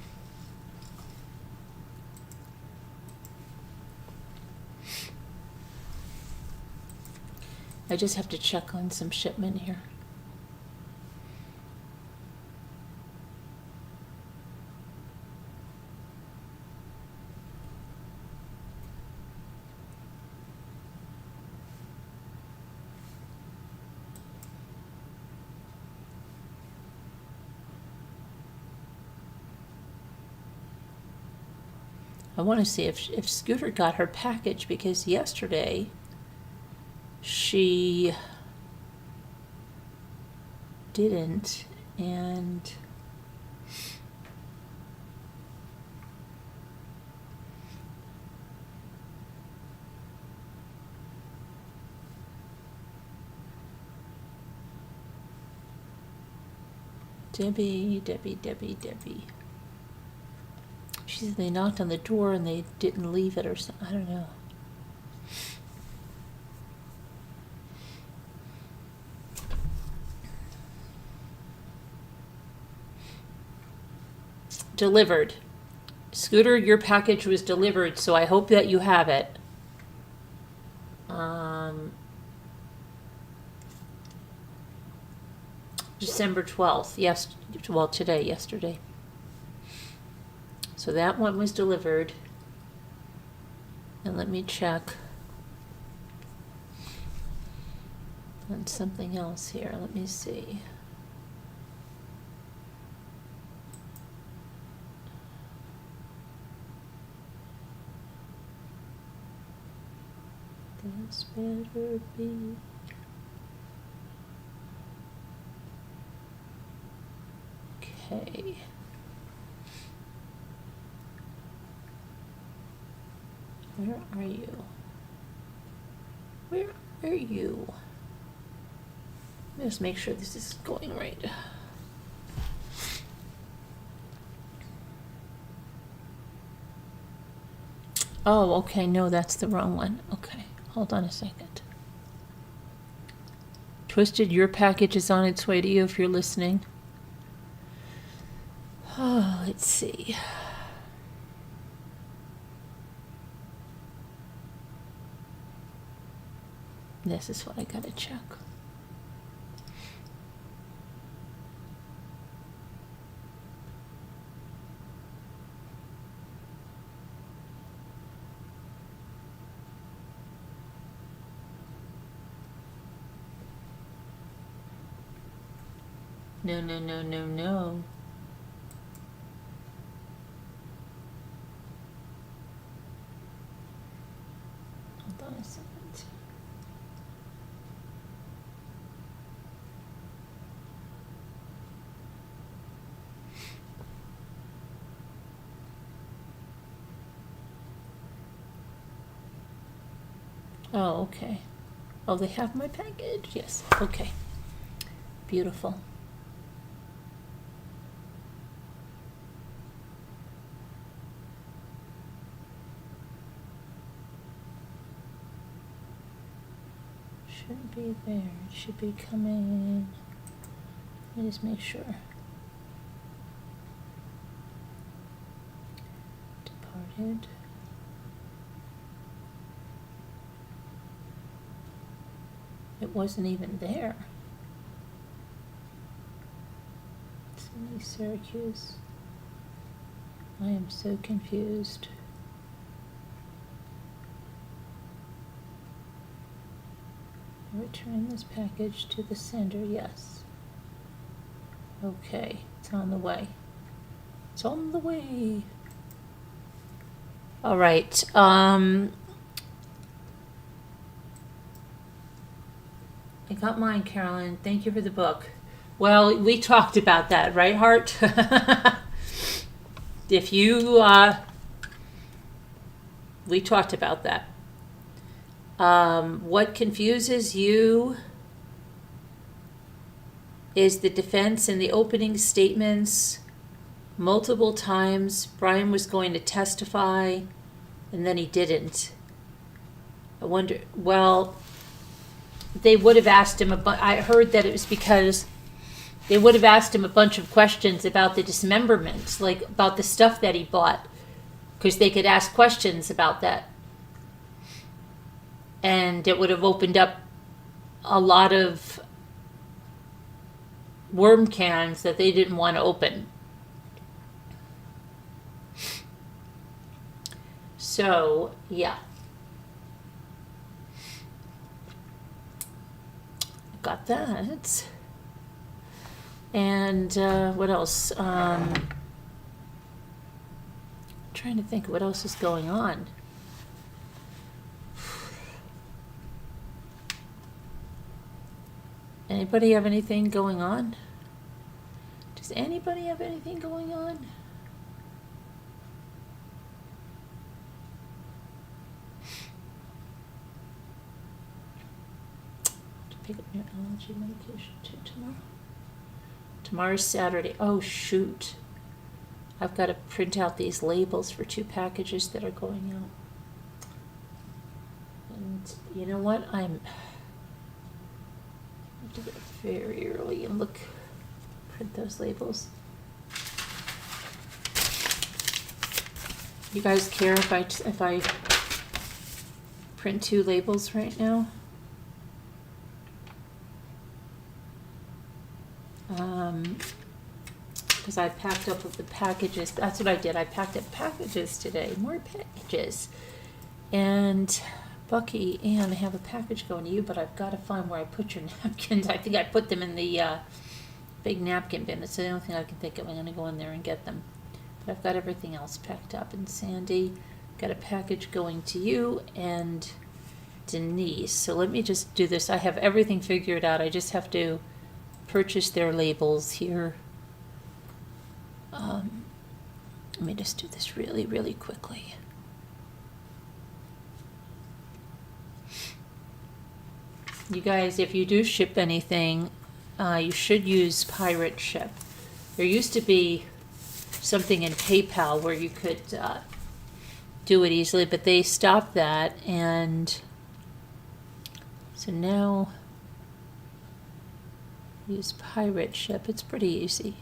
I just have to check on some shipment here. I want to see if Scooter got her package, because yesterday she didn't, and Debbie. She said they knocked on the door and they didn't leave it or something. I don't know. Delivered. Scooter, your package was delivered, so I hope that you have it. December 12th. Yes, well, yesterday. So that one was delivered. And let me check on something else here. Let me see. This better be. Okay. Where are you? Where are you? Let me just make sure this is going right. Oh, okay. No, that's the wrong one. Okay. Hold on a second. Twisted, your package is on its way to you if you're listening. Oh, let's see. This is what I gotta check. No. Hold on a second. Oh, okay. Oh, they have my package? Yes. Okay. Beautiful. Shouldn't be there. It should be coming. Let me just make sure. Departed. It wasn't even there. Sydney, Syracuse. I am so confused. Return this package to the sender. Yes. Okay, it's on the way. It's on the way. All right. I got mine, Carolyn. Thank you for the book. Well, we talked about that, right, Hart? If you, we talked about that. What confuses you is the defense in the opening statements. Multiple times, Brian was going to testify, and then he didn't. I wonder, well, they would have asked him I heard that it was because they would have asked him a bunch of questions about the dismemberment, like about the stuff that he bought, because they could ask questions about that. And it would have opened up a lot of worm cans that they didn't want to open. So, yeah. Got that. And what else? Trying to think what else is going on. Anybody have anything going on? Does anybody have anything going on? To pick up your allergy medication too tomorrow. Tomorrow's Saturday. Oh shoot. I've got to print out these labels for 2 packages that are going out. And you know what? I have to get up very early and print those labels. You guys care if I print 2 labels right now? Because I packed up with the packages. That's what I did. I packed up packages today. More packages. And Bucky, Ann, I have a package going to you, but I've got to find where I put your napkins. I think I put them in the big napkin bin. It's the only thing I can think of. I'm going to go in there and get them. But I've got everything else packed up. And Sandy, got a package going to you and Denise. So let me just do this. I have everything figured out. I just have to purchase their labels here. Let me just do this really, really quickly. You guys, if you do ship anything, you should use Pirate Ship. There used to be something in PayPal where you could do it easily, but they stopped that, and so now use Pirate Ship. It's pretty easy.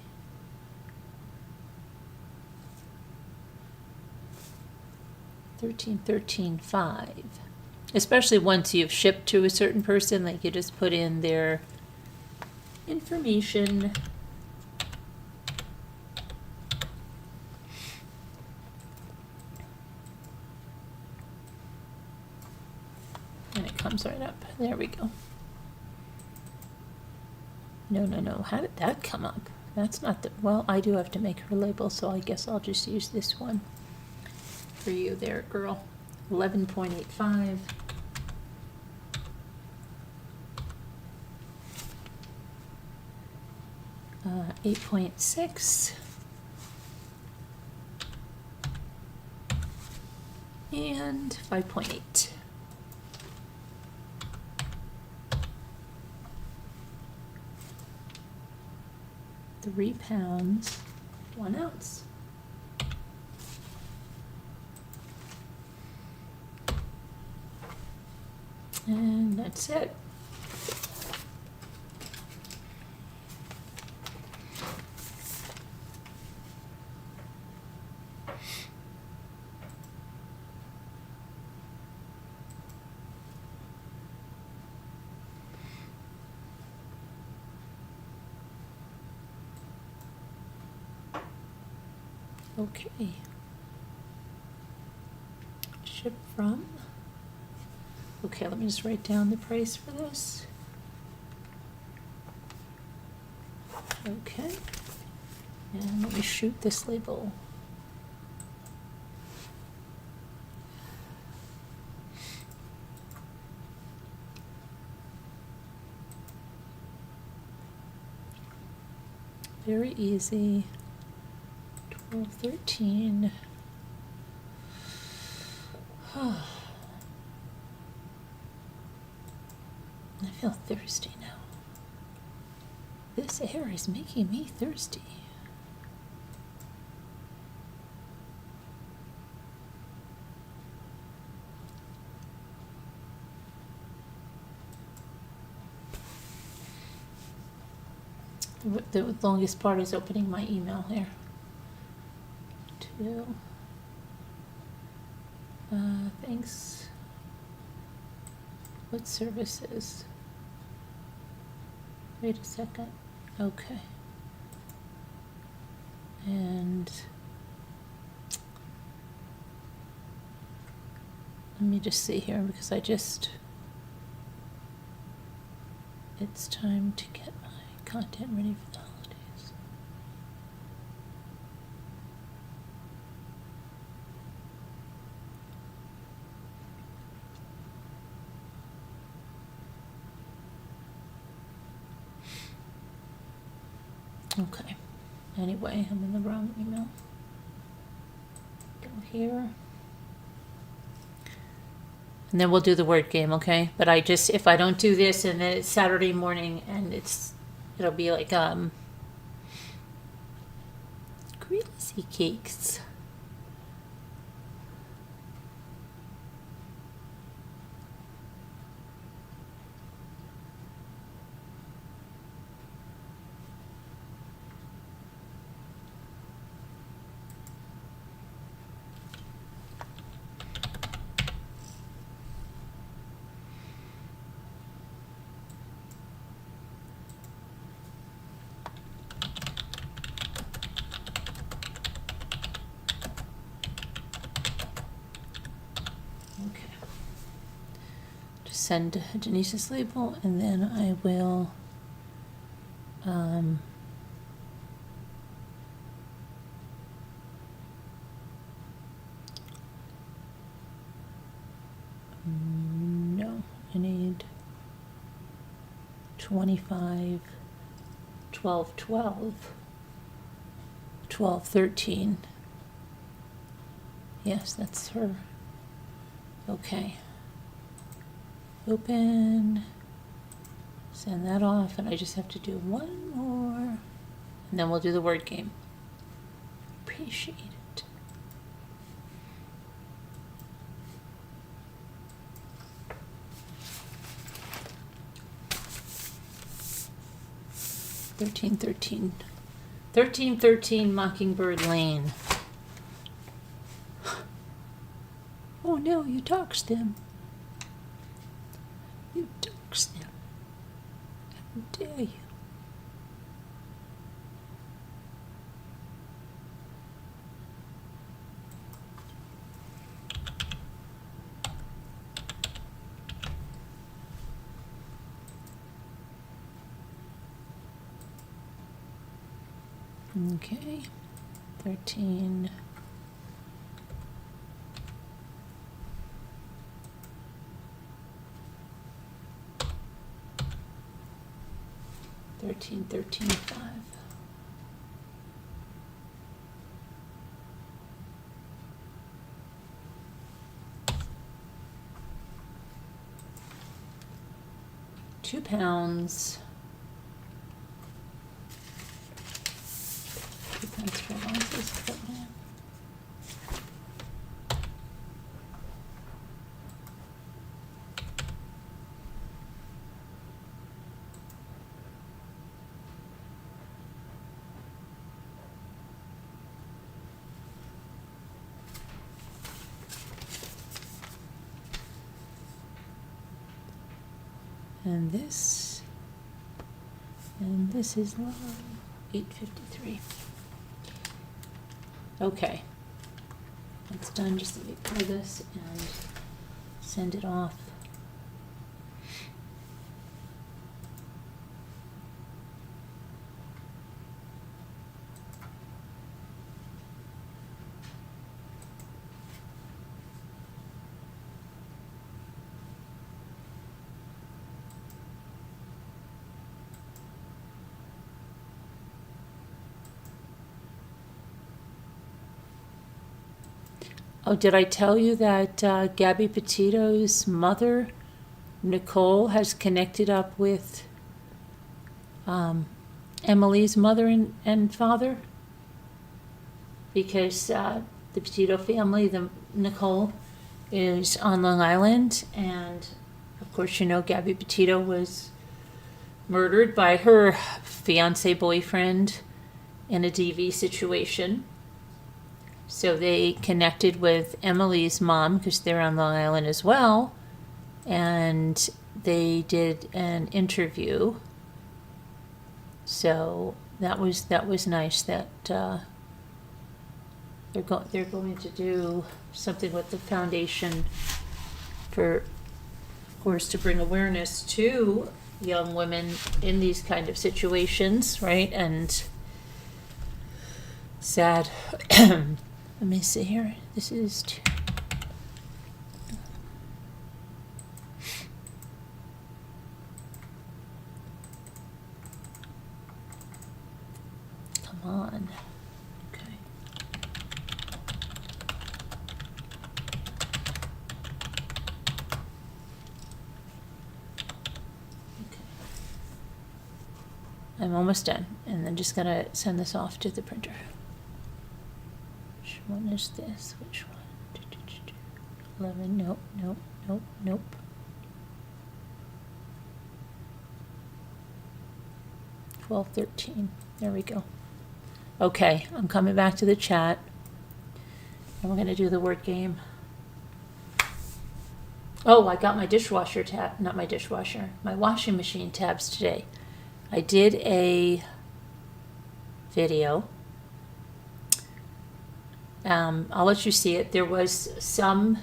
$13.13.5. Especially once you've shipped to a certain person, like you just put in their information. And it comes right up. There we go. No. How did that come up? That's not the... Well, I do have to make her label, so I guess I'll just use this one for you there, girl. 11.85. Uh, 8.6. And 5.8. £3, 1 ounce. And that's it. Okay. Ship from. Okay, let me just write down the price for this. Okay. And let me shoot this label. Very easy. 12.13. feel thirsty now. This air is making me thirsty. The longest part is opening my email here. Thanks. What services? Wait a second. Okay. And let me just see here because it's time to get my content ready for the holidays. Okay. Anyway, I'm in the wrong email. Go here. And then we'll do the word game, okay? But if I don't do this and then it's Saturday morning and it'll be like greasy cakes. Send Denise's label, and then I will no, I need 25, 12, 12, 12, 13. Yes, that's her. Okay. Open, send that off, and I just have to do one more, and then we'll do the word game. Appreciate it. $13.13 Mockingbird Lane. Oh no, you doxed him. You doxed him. How dare you? Okay, 13. $13.13.5. £2. 2 pence for ounces. And this is love. 8:53. Okay, that's done. Just let me pull this and send it off. Oh, did I tell you that Gabby Petito's mother Nicole has connected up with Emily's mother and father, because the Petito family, Nicole, is on Long Island, and of course you know Gabby Petito was murdered by her fiance boyfriend in a DV situation. So they connected with Emily's mom, because they're on Long Island as well, and they did an interview. So that was nice that they're going to do something with the foundation for, of course, to bring awareness to young women in these kind of situations, right? And sad. Let me see here. This is come on. Okay. I'm almost done, and I'm just gonna send this off to the printer. Which one is this? Which one? 11. Nope, nope, nope, nope. 12, 13. There we go. Okay, I'm coming back to the chat, and we're gonna do the word game. Oh, I got my dishwasher tab, not my dishwasher, my washing machine tabs today. I did a video. I'll let you see it. There was some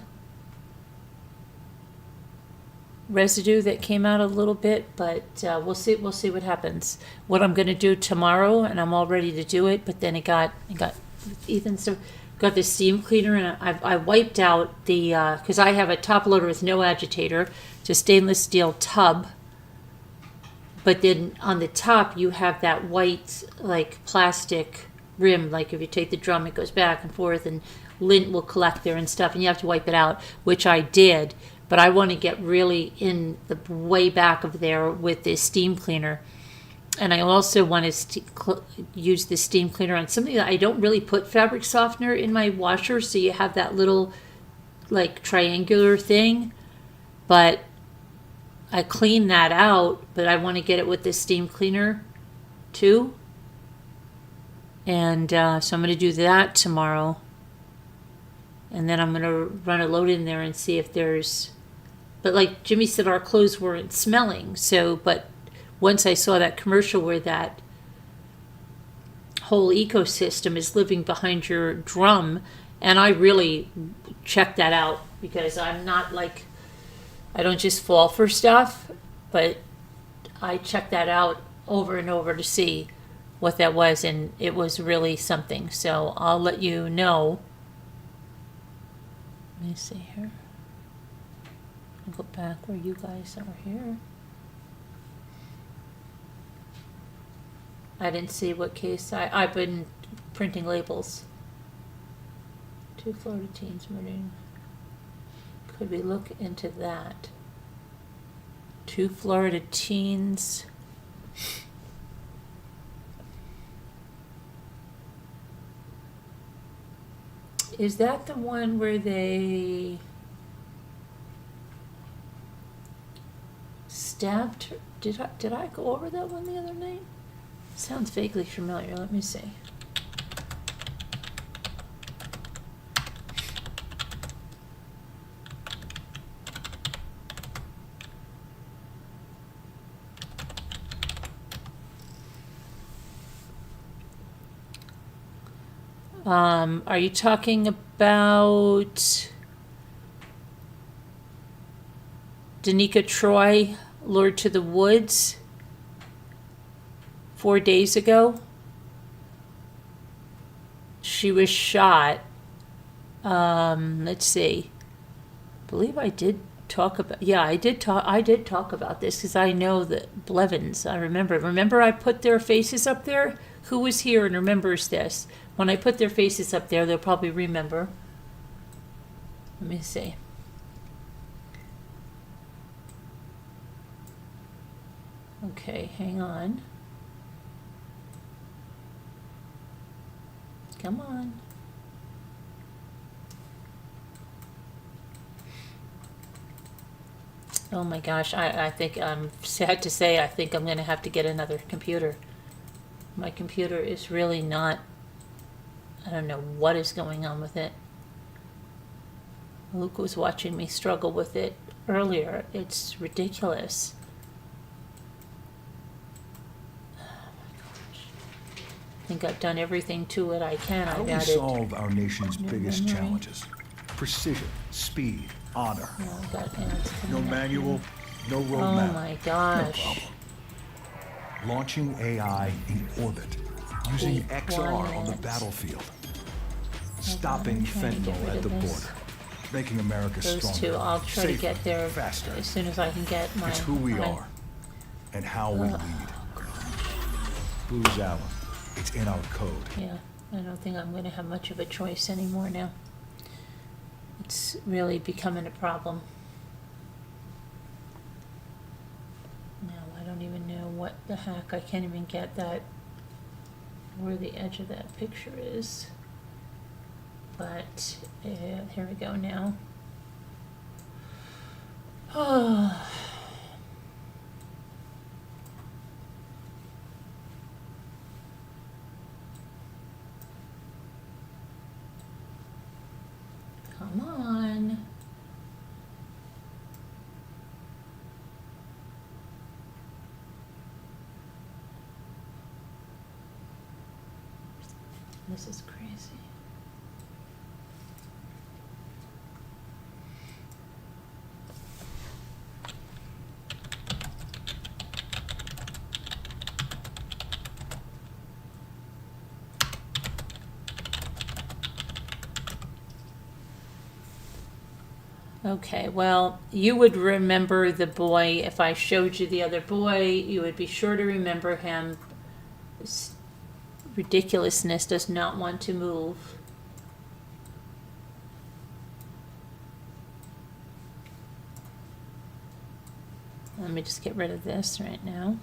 residue that came out a little bit, but we'll see what happens. What I'm going to do tomorrow, and I'm all ready to do it, but then it got Ethan, so got the steam cleaner, and I wiped out the, because I have a top loader with no agitator. It's a stainless steel tub, but then on the top you have that white like plastic rim, like if you take the drum it goes back and forth and lint will collect there and stuff, and you have to wipe it out, which I did. But I want to get really in the way back of there with this steam cleaner. And I also want to use this steam cleaner on something that I don't really put fabric softener in my washer, so you have that little like triangular thing. But I clean that out, but I want to get it with this steam cleaner too. And so I'm going to do that tomorrow. And then I'm going to run a load in there and see if there's... But like Jimmy said, our clothes weren't smelling. So, but once I saw that commercial where that whole ecosystem is living behind your drum, and I really checked that out, because I'm not like... I don't just fall for stuff, but I checked that out over and over to see what that was, and it was really something. So I'll let you know. Let me see here. I'll go back where you guys are here. I didn't see what case. I've been printing labels. 2 Florida teens murdering. Could we look into that? 2 Florida teens. Is that the one where they stabbed her? Did I go over that one the other night? Sounds vaguely familiar. Let me see. Are you talking about Danica Troy lured to the woods 4 days ago? She was shot. Let's see. I believe I did talk about. Yeah, I did talk about this, because I know that Blevins. I remember. I put their faces up there. Who was here and remembers this? When I put their faces up there, they'll probably remember. Let me see. Okay, hang on. Come on. Oh my gosh, I think I'm sad to say I think I'm going to have to get another computer. My computer is really not, I don't know what is going on with it. Luke was watching me struggle with it earlier. It's ridiculous. Oh my gosh. I think I've done everything to it I can. How do we solve our nation's biggest challenges? Precision, speed, honor. No manual, no roadmap. Oh my gosh. No problem. Launching AI in orbit, using XR on the battlefield, stopping fentanyl at the border, making America stronger, those two, I'll try safer, to get there faster. as soon as I can get my... It's who we are and how we lead. Booz Allen, it's in our code. Yeah, I don't think I'm going to have much of a choice anymore now. It's really becoming a problem. Now, I don't even know what the heck. I can't even get that, where the edge of that picture is. But here we go now. Oh. Come on. This is crazy. Okay, well, you would remember the boy. If I showed you the other boy, you would be sure to remember him. This ridiculousness does not want to move. Let me just get rid of this right now.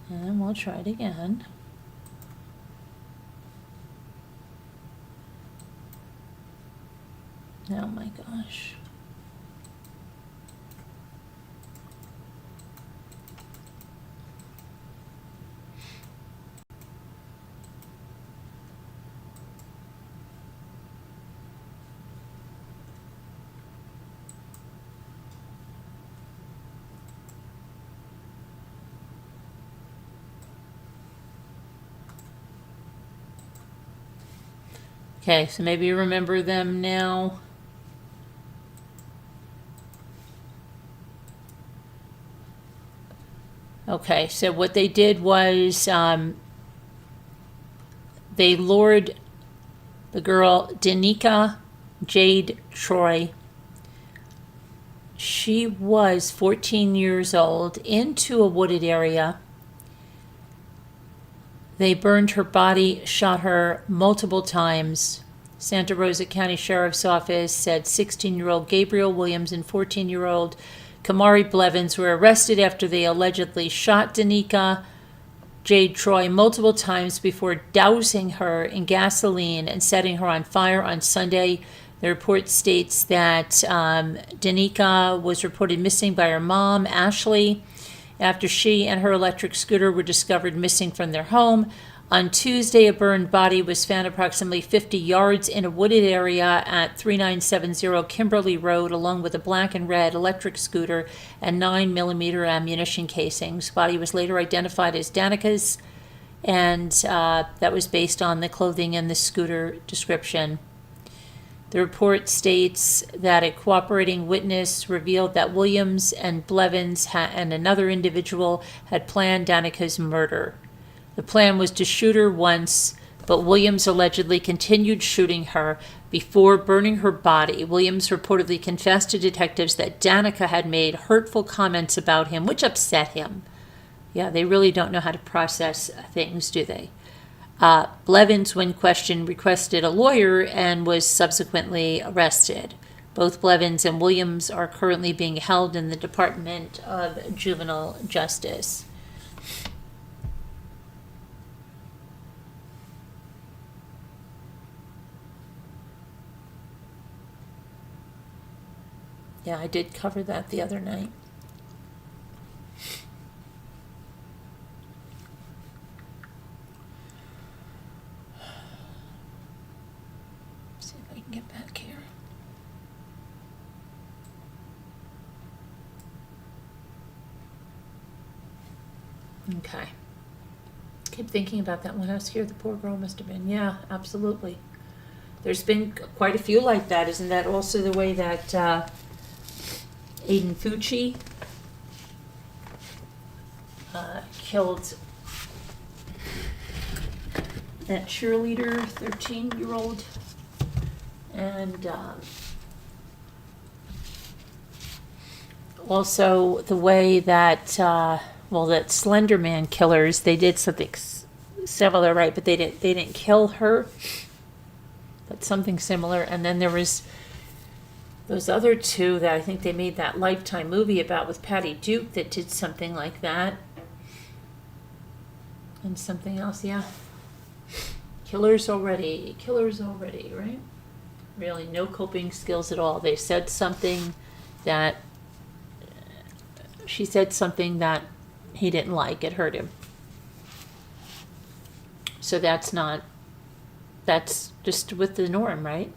And we'll try it again. Oh my gosh. Okay, so maybe you remember them now. Okay, so what they did was they lured the girl Danica Jade Troy. She was 14 years old into a wooded area. They burned her body, shot her multiple times. Santa Rosa County Sheriff's Office said 16-year-old Gabriel Williams and 14-year-old Kamari Blevins were arrested after they allegedly shot Danica Jade Troy multiple times before dousing her in gasoline and setting her on fire on Sunday. The report states that Danica was reported missing by her mom, Ashley, after she and her electric scooter were discovered missing from their home. On Tuesday, a burned body was found approximately 50 yards in a wooded area at 3970 Kimberly Road, along with a black and red electric scooter and 9mm ammunition casings. The body was later identified as Danica's, and that was based on the clothing and the scooter description. The report states that a cooperating witness revealed that Williams and Blevins and another individual had planned Danica's murder. The plan was to shoot her once, but Williams allegedly continued shooting her before burning her body. Williams reportedly confessed to detectives that Danica had made hurtful comments about him, which upset him. Yeah, they really don't know how to process things, do they? Blevins, when questioned, requested a lawyer and was subsequently arrested. Both Blevins and Williams are currently being held in the Department of Juvenile Justice. Yeah, I did cover that the other night. See if I can get back here. Okay. Keep thinking about that when I was here. The poor girl must have been. Yeah, absolutely. There's been quite a few like that. Isn't that also the way that Aiden Fucci killed that cheerleader, 13-year-old, and also the way that that Slender Man killers, they did something similar, right? But they didn't kill her, but something similar. And then there was those other two that I think they made that Lifetime movie about with Patty Duke that did something like that. And something else, yeah. Killers already, right? Really, no coping skills at all. They said something that, she said something that he didn't like. It hurt him. So that's just with the norm, right?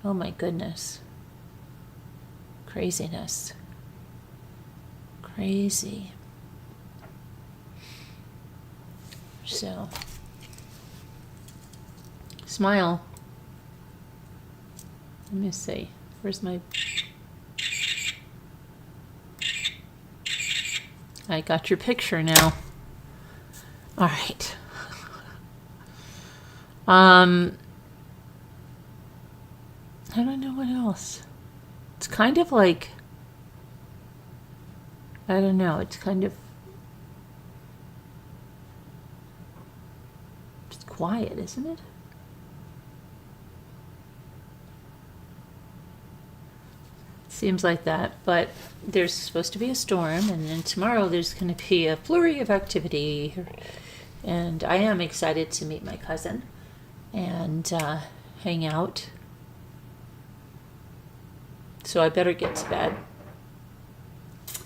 Oh my goodness. Craziness. Crazy. So, smile. Let me see. Where's my... I got your picture now. All right. I don't know what else. It's kind of like, I don't know, it's kind of just quiet, isn't it? Seems like that, but there's supposed to be a storm, and then tomorrow there's going to be a flurry of activity, and I am excited to meet my cousin and hang out. So I better get to bed. So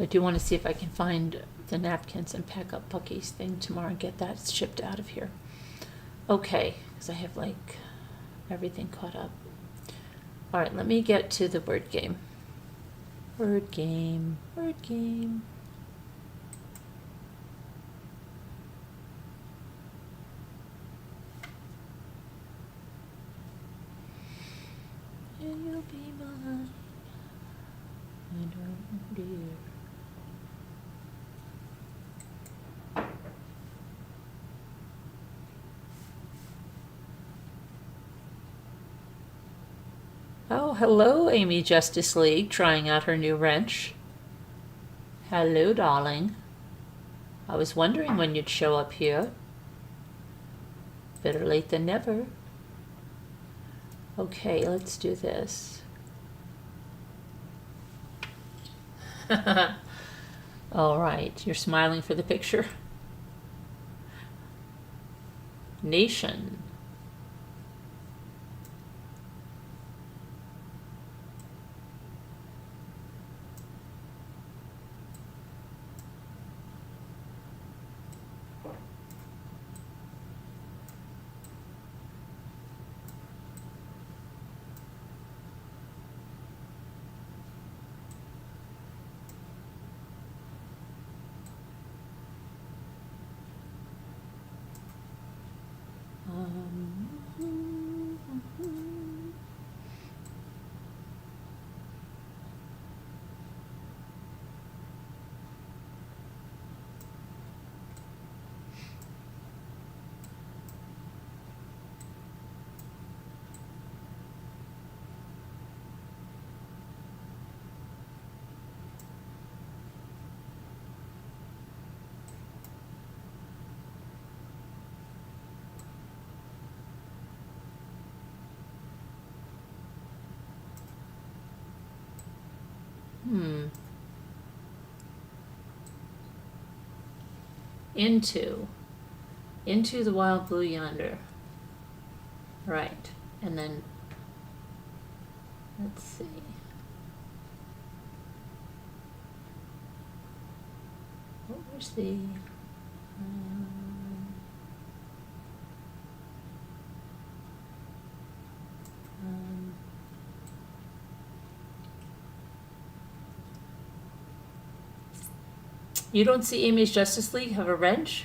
I do want to see if I can find the napkins and pack up Bucky's thing tomorrow and get that shipped out of here. Okay, because I have like everything caught up. All right, let me get to the word game. Word game, word game. And you'll be mine, my darling dear. Oh, hello, Amy Justice League, trying out her new wrench. Hello, darling. I was wondering when you'd show up here. Better late than never. Okay, let's do this. All right, you're smiling for the picture. Nation. Into the wild blue yonder. Right. And then, let's see. What was the... You don't see Amy's Justice League have a wrench?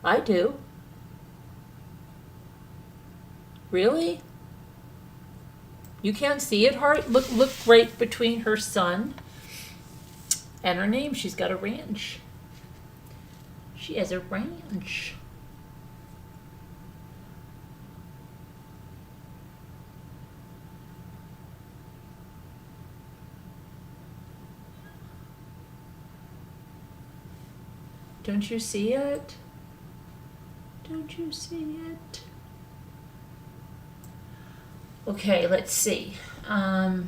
I do. Really? You can't see it, Hart? Look right between her son and her name. She's got a ranch. She has a ranch. Don't you see it? Don't you see it? Okay, let's see. Why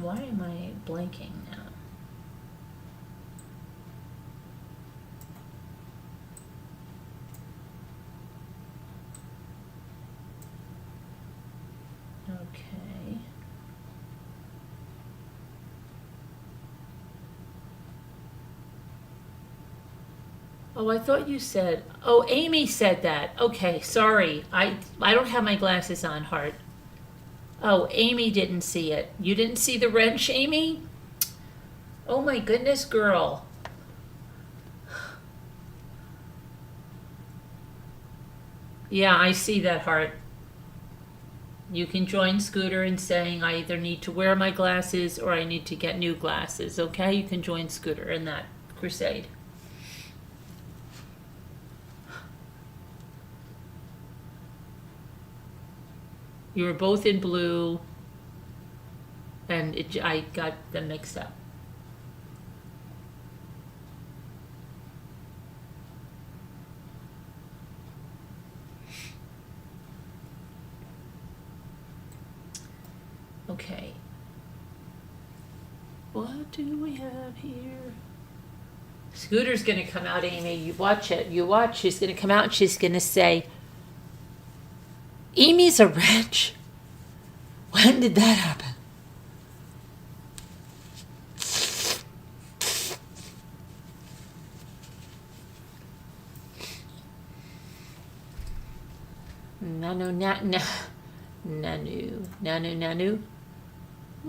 am I blanking now? Okay. Oh, I thought you said, oh, Amy said that. Okay, sorry. I don't have my glasses on, Hart. Oh, Amy didn't see it. You didn't see the wrench, Amy? Oh my goodness, girl. Yeah, I see that, Hart. You can join Scooter in saying I either need to wear my glasses or I need to get new glasses, okay? You can join Scooter in that crusade. You were both in blue, and I got them mixed up. Okay. What do we have here? Scooter's going to come out, Amy. You watch it. You watch. She's going to come out and she's going to say, Amy's a wrench? When did that happen?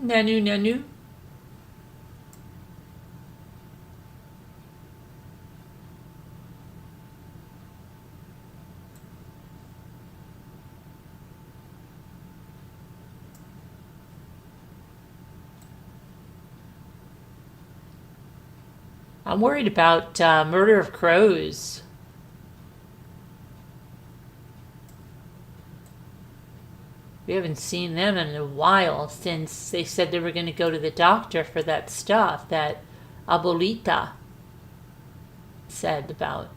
Nanu. I'm worried about Murder of Crows. We haven't seen them in a while since they said they were going to go to the doctor for that stuff that Abuelita said about.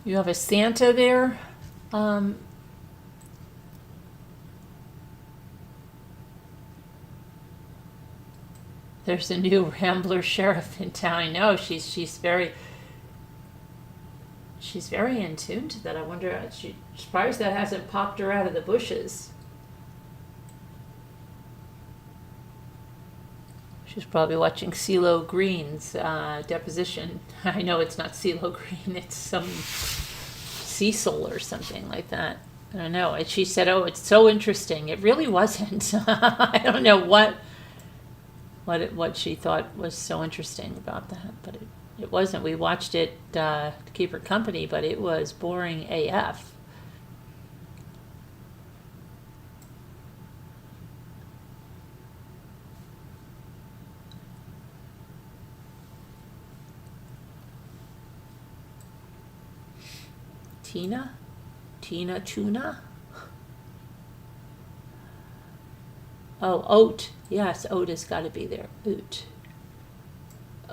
You have a Santa there. There's a new Rambler sheriff in town. I know she's very in tune to that. I wonder. She's surprised that hasn't popped her out of the bushes. She's probably watching CeeLo Green's deposition. I know it's not CeeLo Green. It's some Cecil or something like that. I don't know. And she said, "Oh, it's so interesting." It really wasn't. I don't know what she thought was so interesting about that, but it wasn't. We watched it to keep her company, but it was boring AF. Tina Tuna? Oh, Oat. Yes, Oat has got to be there. Oat.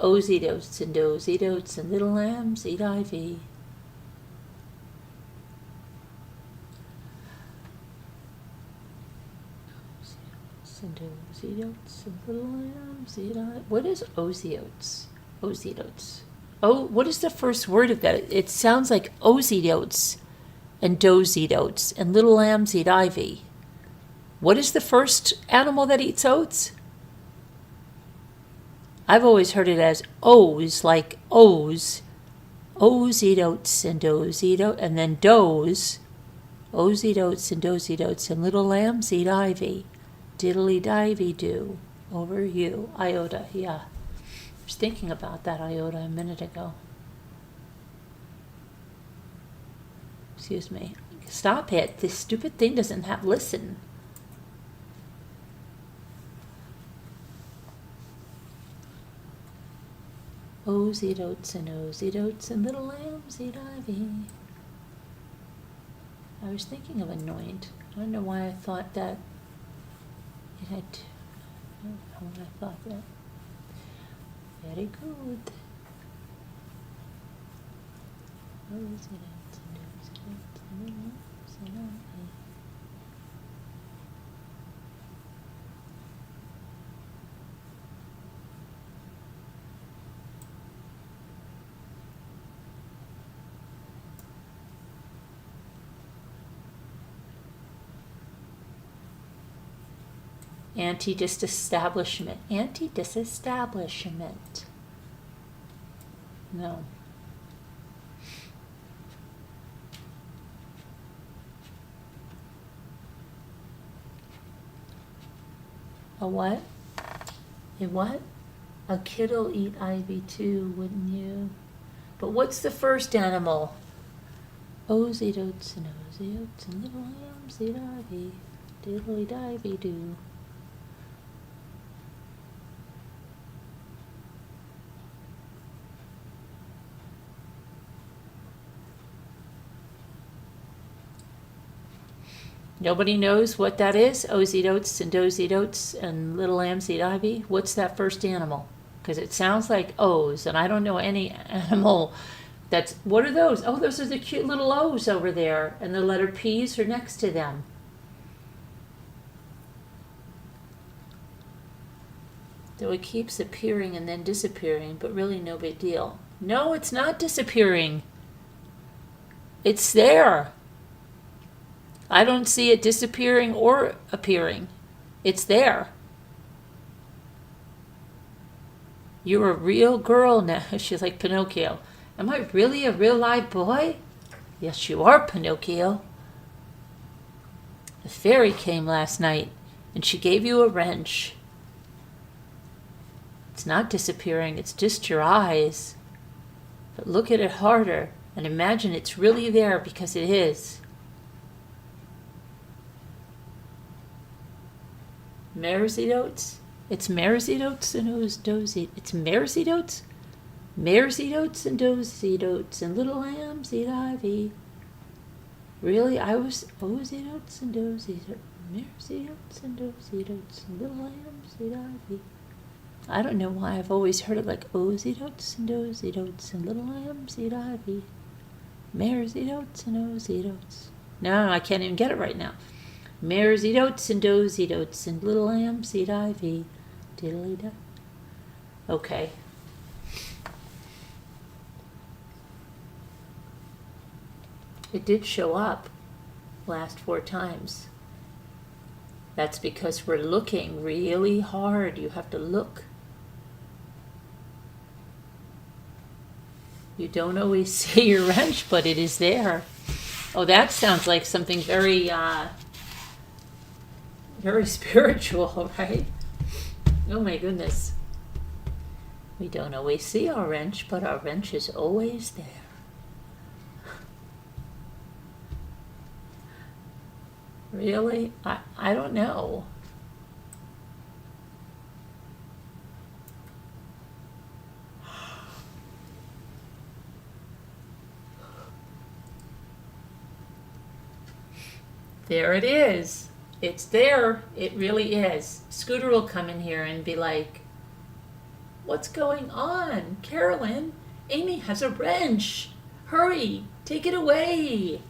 O's eat oats and does eat oats and little lambs eat ivy. And does eat oats and little lambs eat ivy. What is O's eat oats? O's eat oats. Oh, what is the first word of that? It sounds like O's eat oats and does eat oats and little lambs eat ivy. What is the first animal that eats oats? I've always heard it as O's, like O's. O's eat oats and does eat oats, and then does. O's eat oats and does eat oats, and little lambs eat ivy. Diddly-divey do over you. Iota, yeah. I was thinking about that iota a minute ago. Excuse me. Stop it. This stupid thing doesn't have listen. O's eat oats and O's eat oats and little lambs eat ivy. I was thinking of anoint. I don't know why I thought that it had. I don't know why I thought that. Very good. O's eat oats and O's eat oats and little lambs eat ivy. Anti-disestablishment. Anti-disestablishment. No. A what? A what? A kid'll eat ivy too, wouldn't you? But what's the first animal? O's eat oats and O's eat oats and little lambs eat ivy. Diddly-divey do. Nobody knows what that is? O's eat oats and does eat oats and little lambs eat ivy? What's that first animal? Because it sounds like O's, and I don't know any animal that's... What are those? Oh, those are the cute little O's over there, and the letter P's are next to them. Though it keeps appearing and then disappearing, but really no big deal. No, it's not disappearing. It's there. I don't see it disappearing or appearing. It's there. You're a real girl now. She's like Pinocchio. Am I really a real live boy? Yes, you are, Pinocchio. The fairy came last night, and she gave you a wrench. It's not disappearing, it's just your eyes. But look at it harder, and imagine it's really there, because it is. Mares eat oats? It's mares eat oats and does eat. It's mares eat oats? Mares eat oats and does eat oats and little lambs eat ivy. Really? I was O's eat oats and does eat oats. Mares eat oats and does eat oats and little lambs eat ivy. I don't know why I've always heard it like O's eat oats and does eat oats and little lambs eat ivy. Mares eat oats and O's eat oats. No, I can't even get it right now. Mares eat oats and does eat oats and little lambs eat ivy. Diddly-da. Okay. It did show up last 4 times. That's because we're looking really hard. You have to look. You don't always see your wrench, but it is there. Oh, that sounds like something very, very spiritual, right? Oh my goodness. We don't always see our wrench, but our wrench is always there. Really? I don't know. There it is. It's there. It really is. Scooter will come in here and be like, What's going on? Carolyn, Amy has a wrench. Hurry, take it away.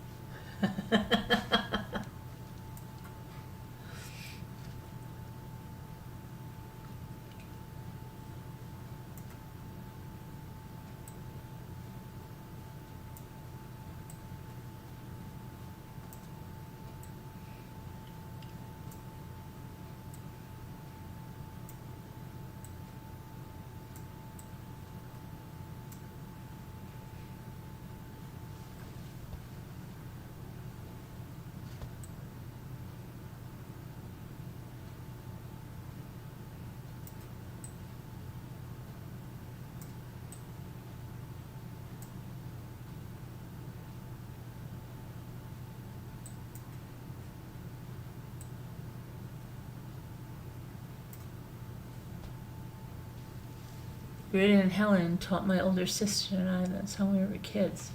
Brandon and Helen taught my older sister and I. That's how we were kids.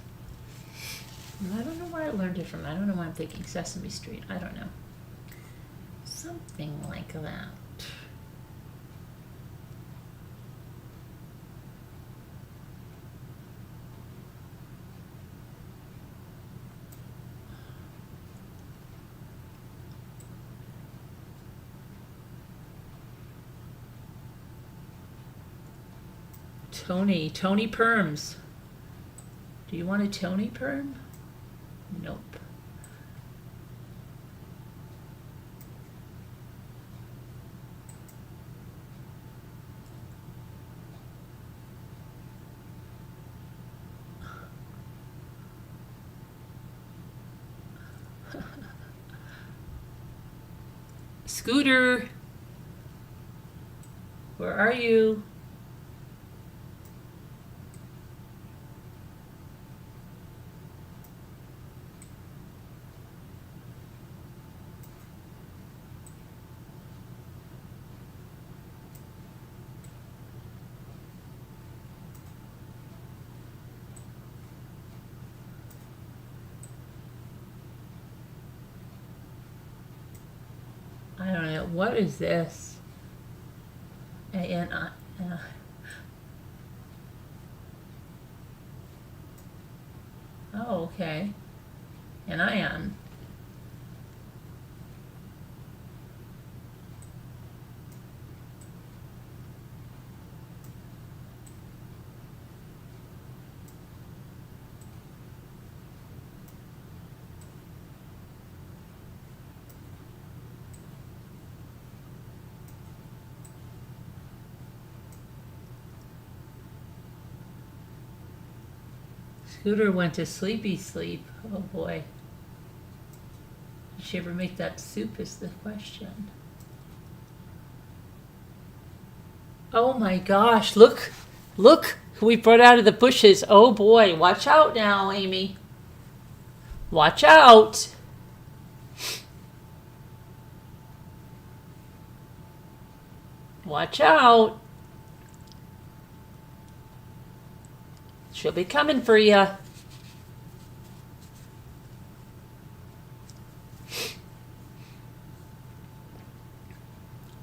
And I don't know where I learned it from. I don't know why I'm thinking Sesame Street. I don't know. Something like that. Tony Perms. Do you want a Tony Perm? Nope. Scooter, where are you? I don't know. What is this? Oh, okay. An ion. Scooter went to sleepy sleep. Oh boy. Did she ever make that soup is the question. Oh my gosh, look who we brought out of the bushes. Oh boy, watch out now, Amy. Watch out. Watch out. She'll be coming for you.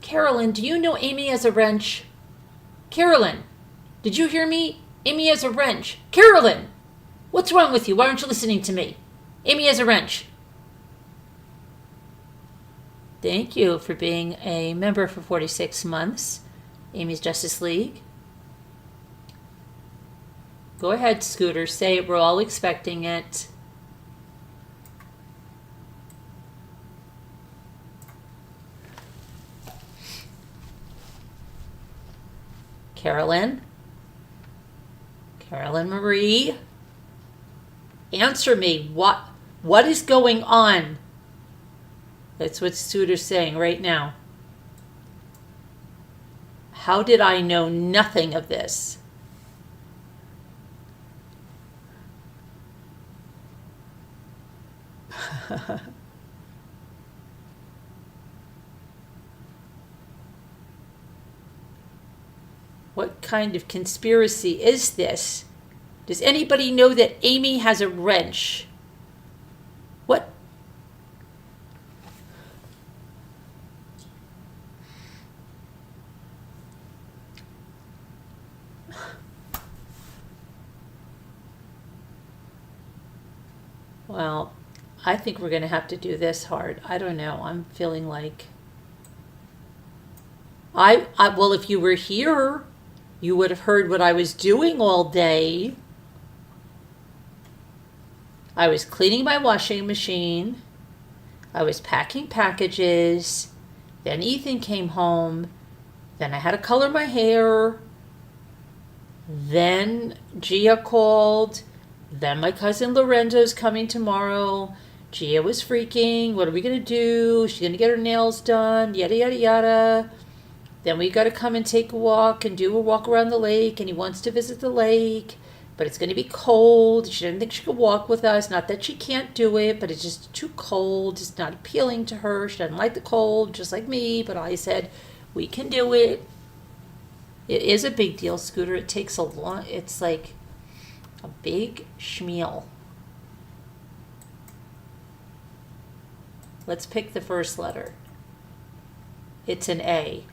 Carolyn, do you know Amy has a wrench? Carolyn, did you hear me? Amy has a wrench. Carolyn, what's wrong with you? Why aren't you listening to me? Amy has a wrench. Thank you for being a member for 46 months. Amy's Justice League. Go ahead, Scooter. Say it. We're all expecting it. Carolyn? Carolyn Marie? Answer me. What is going on? That's what Scooter's saying right now. How did I know nothing of this? What kind of conspiracy is this? Does anybody know that Amy has a wrench? What? Well, I think we're going to have to do this hard. I don't know. I'm feeling like well, if you were here, you would have heard what I was doing all day. I was cleaning my washing machine. I was packing packages. Then Ethan came home. Then I had to color my hair. Then Gia called. Then my cousin Lorenzo's coming tomorrow. Gia was freaking. What are we going to do? She's going to get her nails done. Yada, yada, yada. Then we got to come and take a walk and do a walk around the lake. And he wants to visit the lake. But it's going to be cold. She didn't think she could walk with us. Not that she can't do it, but it's just too cold. It's not appealing to her. She doesn't like the cold, just like me. But I said, we can do it. It is a big deal, Scooter. It takes a long, it's like a big schmeal. Let's pick the first letter. It's an A.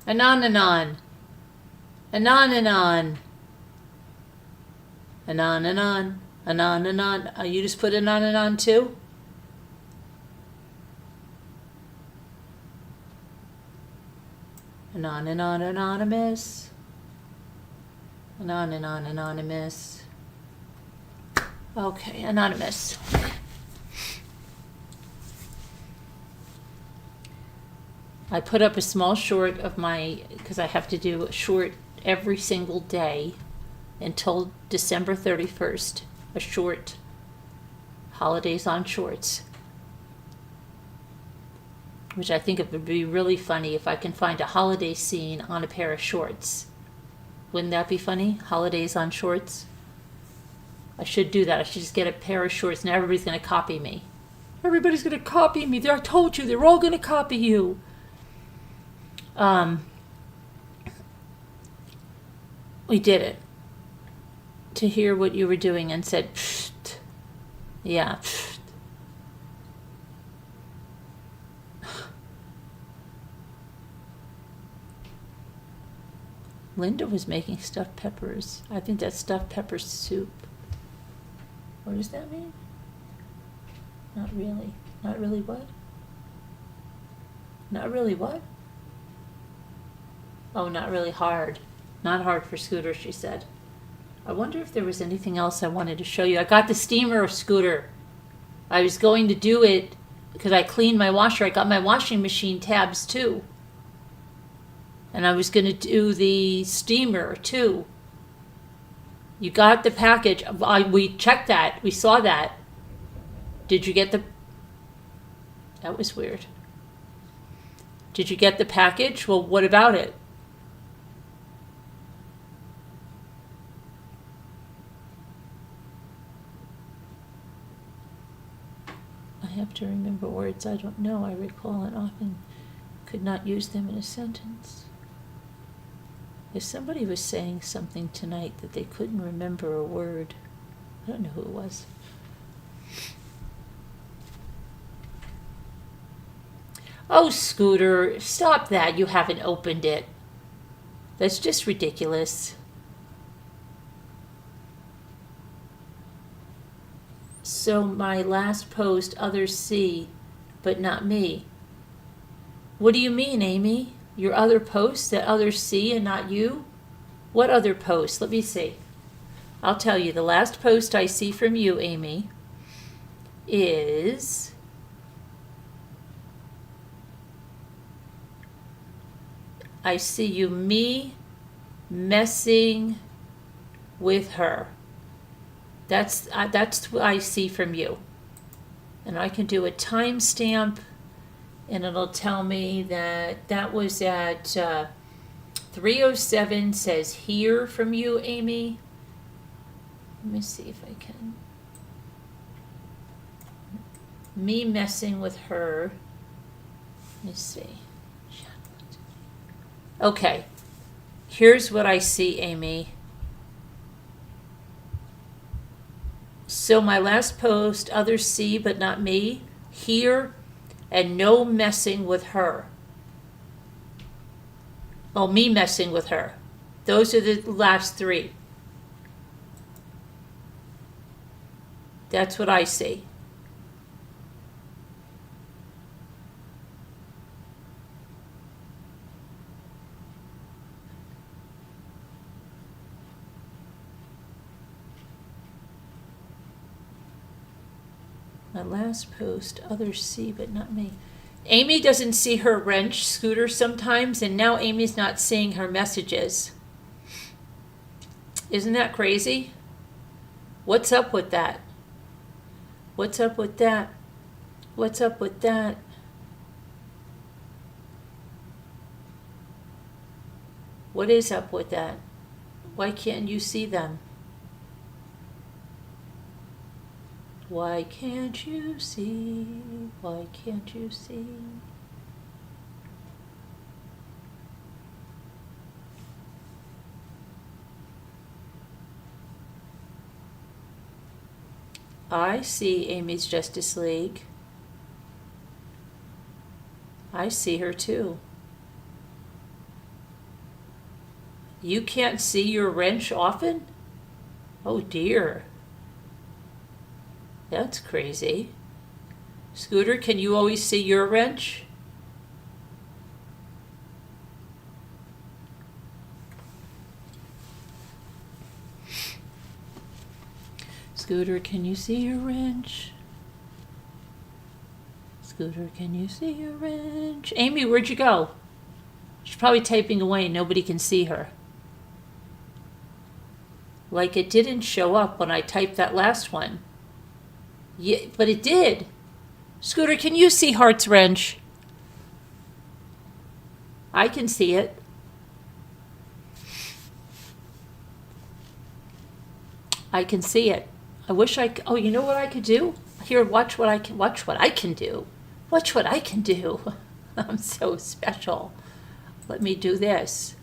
Anon. Anon. You just put anon too? Anonymous. Anonymous. Okay, anonymous. I put up a small short of because I have to do a short every single day until December 31st. A short, holidays on shorts. Which I think it would be really funny if I can find a holiday scene on a pair of shorts. Wouldn't that be funny? Holidays on shorts? I should do that. I should just get a pair of shorts and everybody's going to copy me. Everybody's going to copy me. I told you, they're all going to copy you. We did it to hear what you were doing and said, pfft. Yeah, pfft. Linda was making stuffed peppers. I think that's stuffed pepper soup. What does that mean? Not really. Not really what? Not really what? Oh, not really hard. Not hard for Scooter, she said. I wonder if there was anything else I wanted to show you. I got the steamer, Scooter. I was going to do it because I cleaned my washer. I got my washing machine tabs too. And I was going to do the steamer too. You got the package. We checked that. We saw that. Did you get the... That was weird. Did you get the package? Well, what about it? I have to remember words I don't know. I recall and often could not use them in a sentence. If somebody was saying something tonight that they couldn't remember a word, I don't know who it was. Oh, Scooter, stop that. You haven't opened it. That's just ridiculous. So my last post, others see, but not me. What do you mean, Amy? Your other posts that others see and not you? What other posts? Let me see. I'll tell you. The last post I see from you, Amy, is... I see you, me messing with her. That's what I see from you. And I can do a timestamp and it'll tell me that that was at 3:07. Says hear from you, Amy. Let me see if I can. Me messing with her. Let me see. Okay. Here's what I see, Amy. So my last post, others see but not me, hear, and no messing with her. Oh, me messing with her. Those are the last three. That's what I see. My last post, others see but not me. Amy doesn't see her wrench scooter sometimes, and now Amy's not seeing her messages. Isn't that crazy? What's up with that? What's up with that? What's up with that? What is up with that? Why can't you see them? Why can't you see? Why can't you see? I see Amy's Justice League. I see her too. You can't see your wrench often? Oh dear. That's crazy. Scooter, can you always see your wrench? Scooter, can you see your wrench? Scooter, can you see your wrench? Amy, where'd you go? She's probably typing away and nobody can see her. Like it didn't show up when I typed that last one. Yeah, but it did. Scooter, can you see Heart's wrench? I can see it. I can see it. I wish I could. Oh, you know what I could do? Here, watch what I can do. Watch what I can do. I'm so special. Let me do this.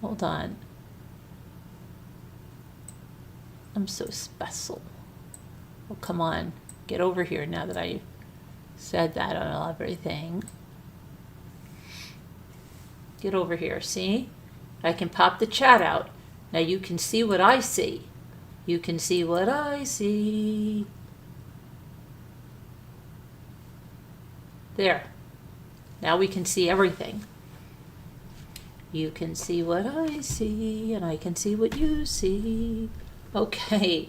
Hold on. I'm so special. Oh, come on. Get over here now that I said that on everything. Get over here. See? I can pop the chat out. Now you can see what I see. You can see what I see. There. Now we can see everything. You can see what I see, and I can see what you see. Okay.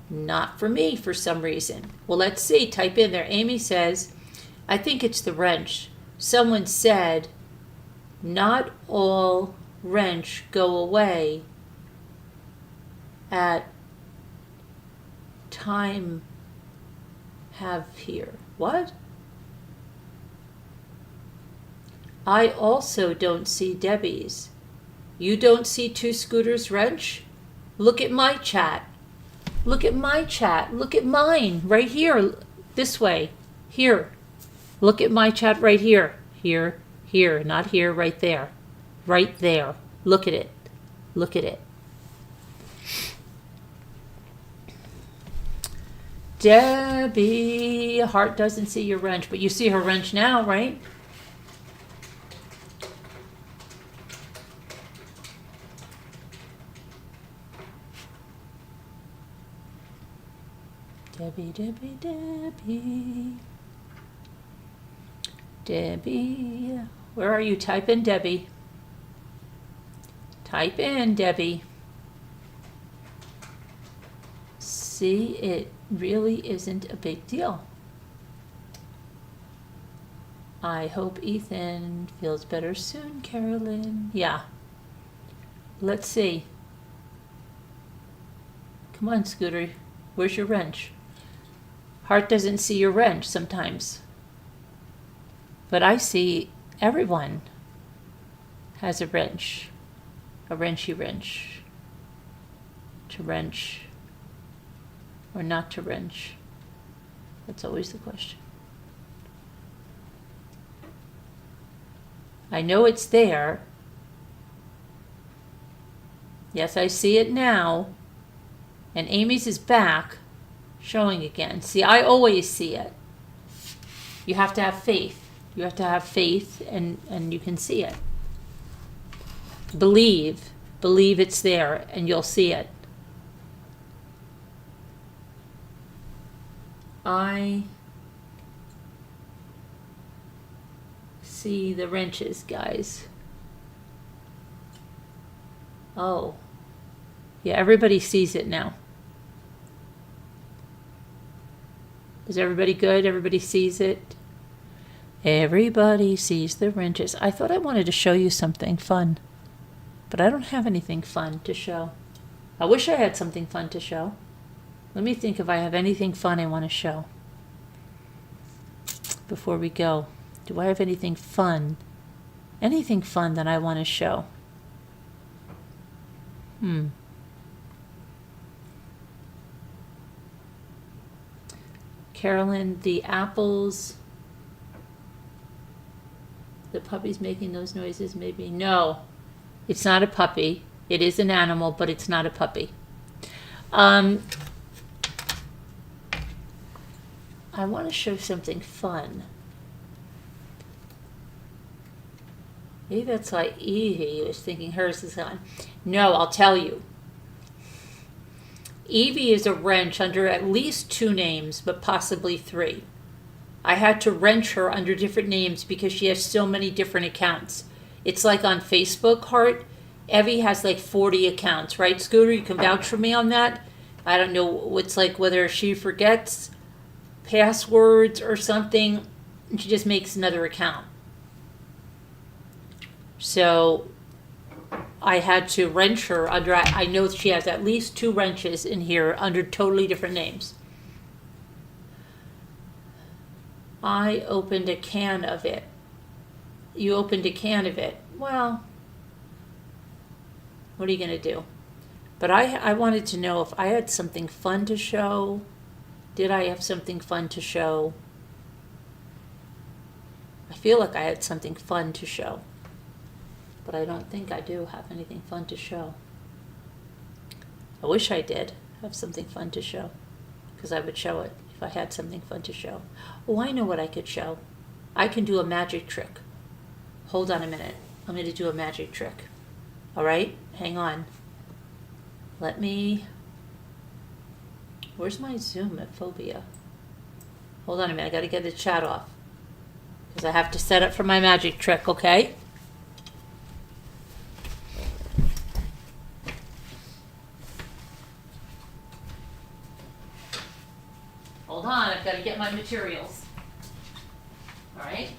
Not for me for some reason. Well, let's see. Type in there. Amy says, I think it's the wrench. Someone said, not all wrench go away at time have here. What? I also don't see Debbie's. You don't see Two Scooters wrench? Look at my chat. Look at my chat. Look at mine right here. This way. Here. Look at my chat right here. Here. Here. Not here. Right there. Right there. Look at it. Look at it. Debbie. Heart doesn't see your wrench, but you see her wrench now, right? Debbie, Debbie, Debbie. Debbie. Where are you? Type in Debbie. Type in Debbie. See, it really isn't a big deal. I hope Ethan feels better soon, Carolyn. Yeah. Let's see. Come on, Scooter. Where's your wrench? Heart doesn't see your wrench sometimes. But I see everyone has a wrench. A wrenchy wrench. To wrench or not to wrench. That's always the question. I know it's there. Yes, I see it now. And Amy's is back, showing again. See, I always see it. You have to have faith. You have to have faith, and you can see it. Believe it's there, and you'll see it. I see the wrenches, guys. Oh. Yeah, everybody sees it now. Is everybody good? Everybody sees it? Everybody sees the wrenches. I thought I wanted to show you something fun, but I don't have anything fun to show. I wish I had something fun to show. Let me think if I have anything fun I want to show before we go. Do I have anything fun? Anything fun that I want to show? Carolyn, the apples, the puppy's making those noises, maybe. No, it's not a puppy. It is an animal, but it's not a puppy. I want to show something fun. Maybe that's why Evie was thinking hers is on. No, I'll tell you. Evie is a wrench under at least 2 names, but possibly 3. I had to wrench her under different names because she has so many different accounts. It's like on Facebook, Heart. Evie has like 40 accounts, right, Scooter? You can vouch for me on that. I don't know what's like whether she forgets passwords or something, and she just makes another account. So I had to wrench her under, I know she has at least 2 wrenches in here under totally different names. I opened a can of it. You opened a can of it. Well, what are you going to do? But I wanted to know if I had something fun to show. Did I have something fun to show? I feel like I had something fun to show. But I don't think I do have anything fun to show. I wish I did have something fun to show, because I would show it if I had something fun to show. Oh, I know what I could show. I can do a magic trick. Hold on a minute. I'm going to do a magic trick. All right? Hang on. Let me... Where's my Zoom at Phobia? Hold on a minute. I got to get the chat off, because I have to set up for my magic trick, okay? Hold on, I've got to get my materials. All right?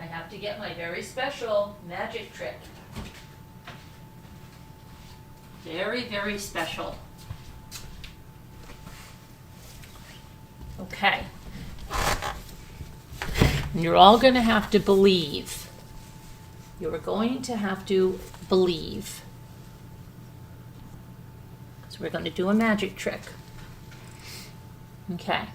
I have to get my very special magic trick. Very, very special. Okay. And you're all going to have to believe. You're going to have to believe. So we're going to do a magic trick. Okay.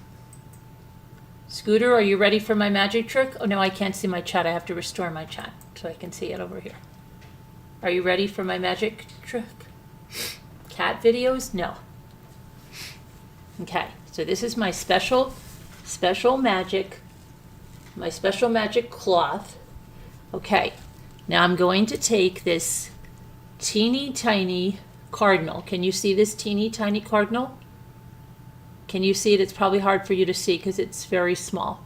Scooter, are you ready for my magic trick? Oh no, I can't see my chat. I have to restore my chat so I can see it over here. Are you ready for my magic trick? Cat videos? No. Okay, so this is my special magic cloth. Okay, now I'm going to take this teeny tiny cardinal. Can you see this teeny tiny cardinal? Can you see it? It's probably hard for you to see because it's very small,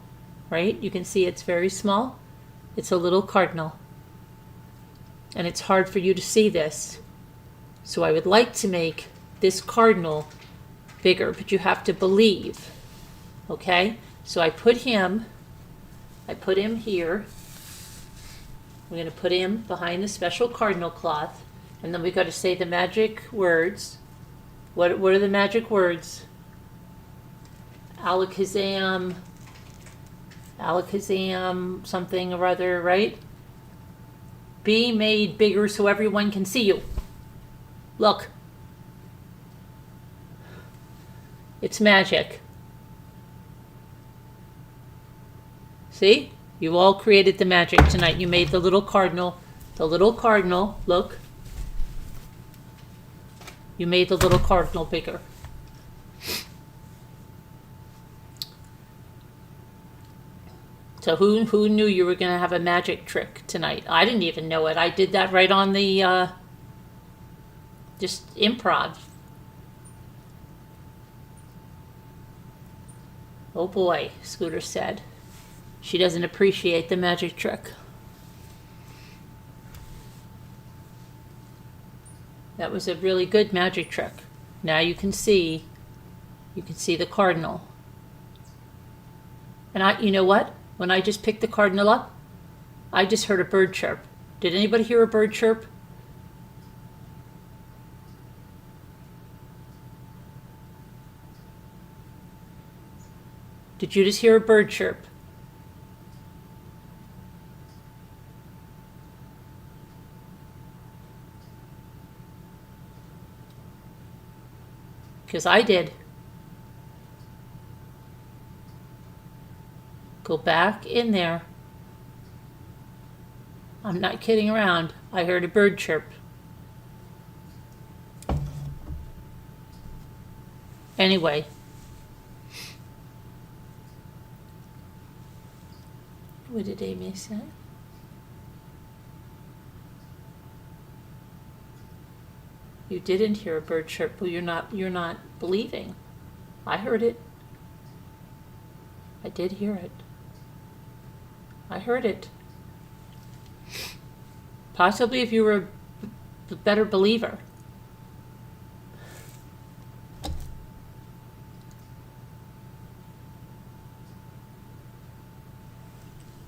right? You can see it's very small. It's a little cardinal. And it's hard for you to see this. So I would like to make this cardinal bigger, but you have to believe. Okay? So I put him here. We're going to put him behind the special cardinal cloth. And then we've got to say the magic words. What are the magic words? Alakazam, something or other, right? Be made bigger so everyone can see you. Look. It's magic. See? You all created the magic tonight. You made the little cardinal. Look. You made the little cardinal bigger. So who knew you were going to have a magic trick tonight? I didn't even know it. I did that right on the, just improv. Oh boy, Scooter said. She doesn't appreciate the magic trick. That was a really good magic trick. Now you can see the cardinal. And you know what? When I just picked the cardinal up, I just heard a bird chirp. Did anybody hear a bird chirp? Did you just hear a bird chirp? Because I did. Go back in there. I'm not kidding around. I heard a bird chirp. Anyway. What did Amy say? You didn't hear a bird chirp. Well, you're not believing. I heard it. I did hear it. I heard it. Possibly if you were a better believer.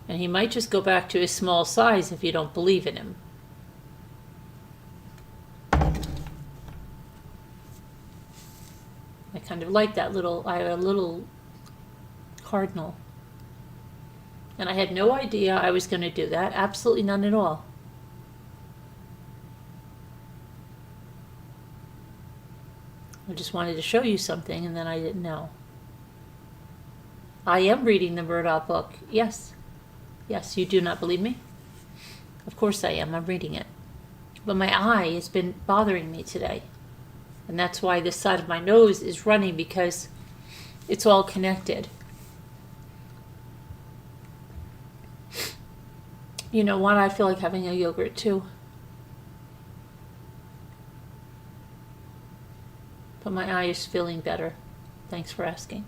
And he might just go back to his small size if you don't believe in him. I kind of like that little cardinal. And I had no idea I was going to do that. Absolutely none at all. I just wanted to show you something, and then I didn't know. I am reading the Murdoch book. Yes. Yes, you do not believe me? Of course I am. I'm reading it. But my eye has been bothering me today. And that's why this side of my nose is running, because it's all connected. You know what? I feel like having a yogurt too. But my eye is feeling better. Thanks for asking.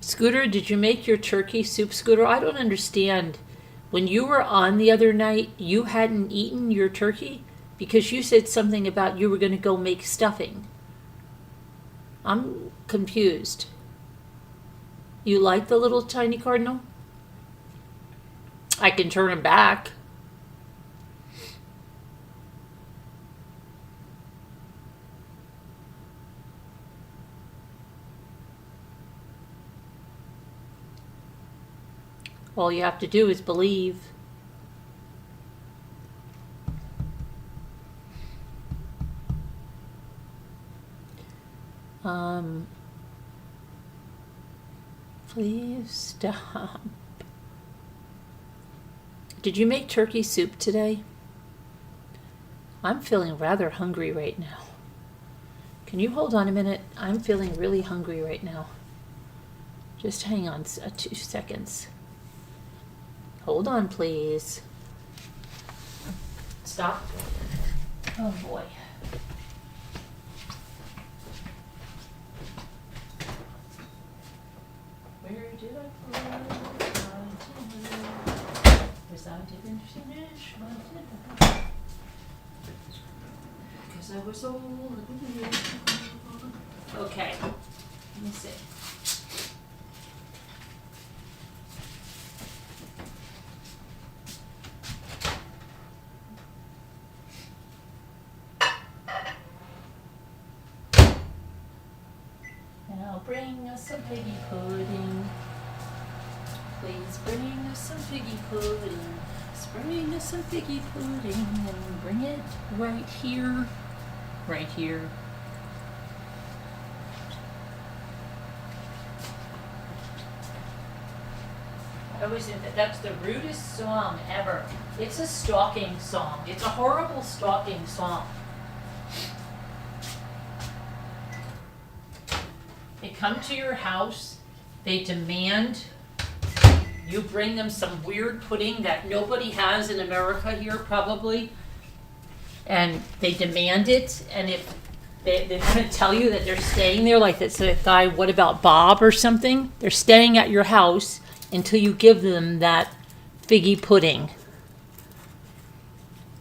Scooter, did you make your turkey soup, Scooter? I don't understand. When you were on the other night, you hadn't eaten your turkey? Because you said something about you were going to go make stuffing. I'm confused. You like the little tiny cardinal? I can turn him back. All you have to do is believe. Please stop. Did you make turkey soup today? I'm feeling rather hungry right now. Can you hold on a minute? I'm feeling really hungry right now. Just hang on 2 seconds. Hold on, please. Stop. Oh boy. Where did I put it? Because I didn't finish my dinner. Because I was old. Okay. Let me see. us some figgy pudding. Please bring us some figgy pudding. Bring us some figgy pudding and bring it right here. Right here. I always think that that's the rudest song ever. It's a stalking song. It's a horrible stalking song. They come to your house, they demand you bring them some weird pudding that nobody has in America here probably, and they demand it, and if they're going to tell you that they're staying there, like that's a guy, what about Bob or something? They're staying at your house until you give them that figgy pudding.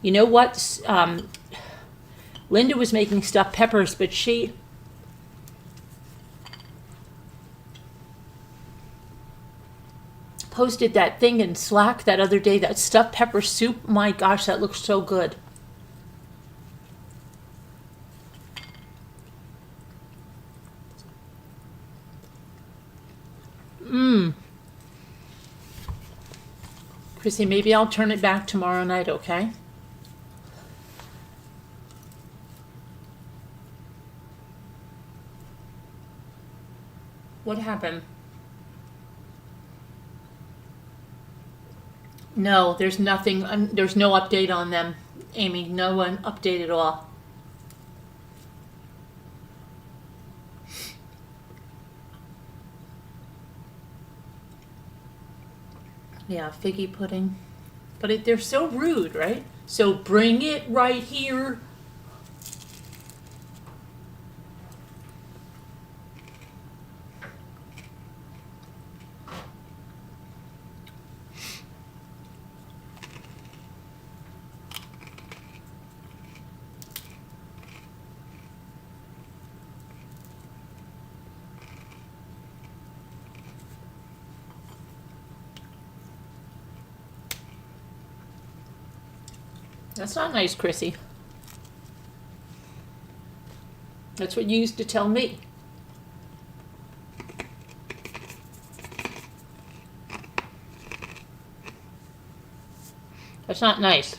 You know what? Linda was making stuffed peppers, but she posted that thing in Slack that other day, that stuffed pepper soup. My gosh, that looks so good. Chrissy, maybe I'll turn it back tomorrow night, okay? What happened? No, there's nothing, there's no update on them, Amy. No one update at all. Yeah, figgy pudding. But they're so rude, right? So bring it right here. That's not nice, Chrissy. That's what you used to tell me. That's not nice.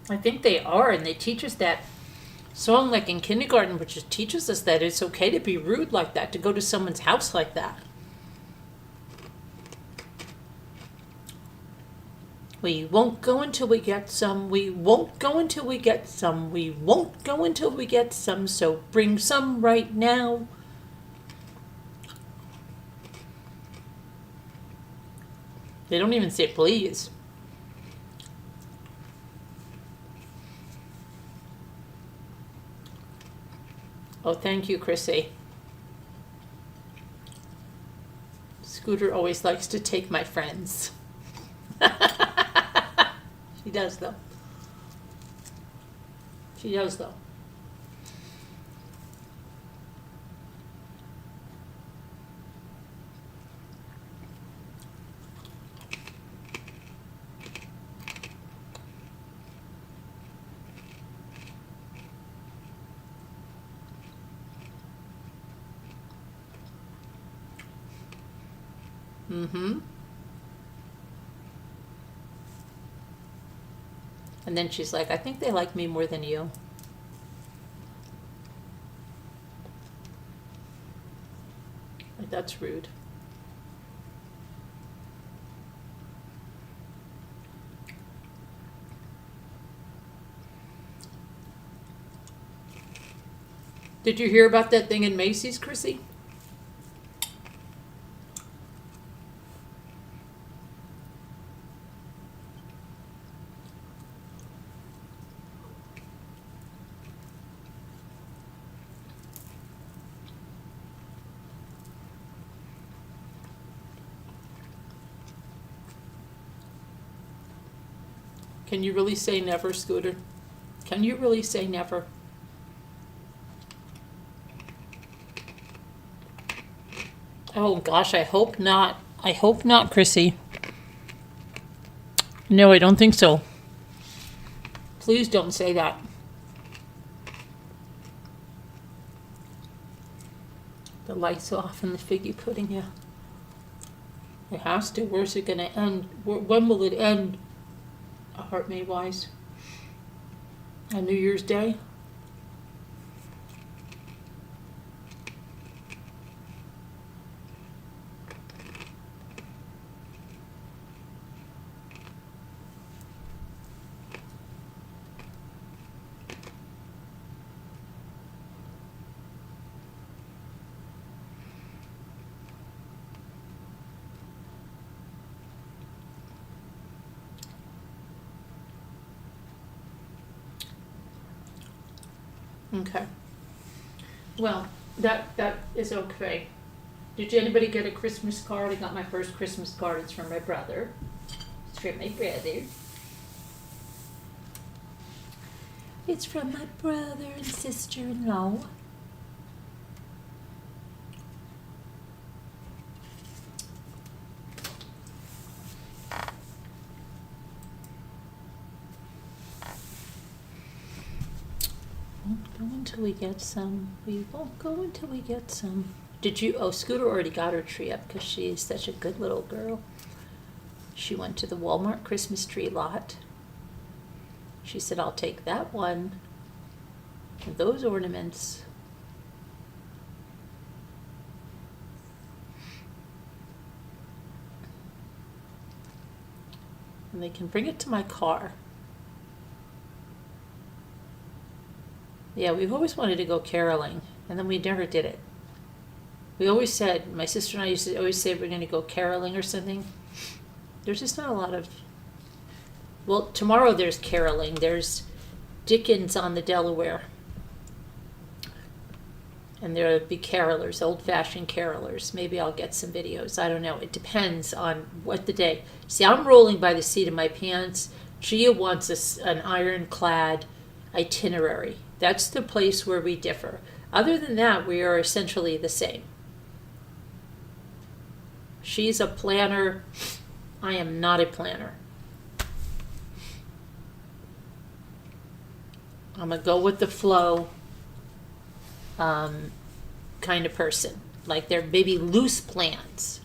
I think they are, and they teach us that song like in kindergarten, which just teaches us that it's okay to be rude like that, to go to someone's house like that. We won't go until we get some. We won't go until we get some. We won't go until we get some. So bring some right now. They don't even say please. Oh, thank you, Chrissy. Scooter always likes to take my friends. She does, though. She does, though. Mm-hmm. And then she's like, I think they like me more than you. Like, that's rude. Did you hear about that thing in Macy's, Chrissy? Can you really say never, Scooter? Can you really say never? Oh gosh, I hope not. I hope not, Chrissy. No, I don't think so. Please don't say that. The light's off in the figgy pudding, yeah. It has to. Where's it going to end? When will it end, heart made wise? On New Year's Day? Okay. Well, that is okay. Did anybody get a Christmas card? I got my first Christmas card. It's from my brother. It's from my brother. It's from my brother and sister-in-law. Won't go until we get some. We won't go until we get some. Did you? Oh, Scooter already got her tree up because she is such a good little girl. She went to the Walmart Christmas tree lot. She said, I'll take that one and those ornaments. And they can bring it to my car. Yeah, we've always wanted to go caroling, and then we never did it. We always said, my sister and I used to always say we're going to go caroling or something. There's just not a lot of... Well, tomorrow there's caroling. There's Dickens on the Delaware. And there'll be carolers, old-fashioned carolers. Maybe I'll get some videos. I don't know. It depends on what the day. See, I'm rolling by the seat of my pants. Gia wants an ironclad itinerary. That's the place where we differ. Other than that, we are essentially the same. She's a planner. I am not a planner. I'm a go with the flow kind of person. Like there may be loose plans.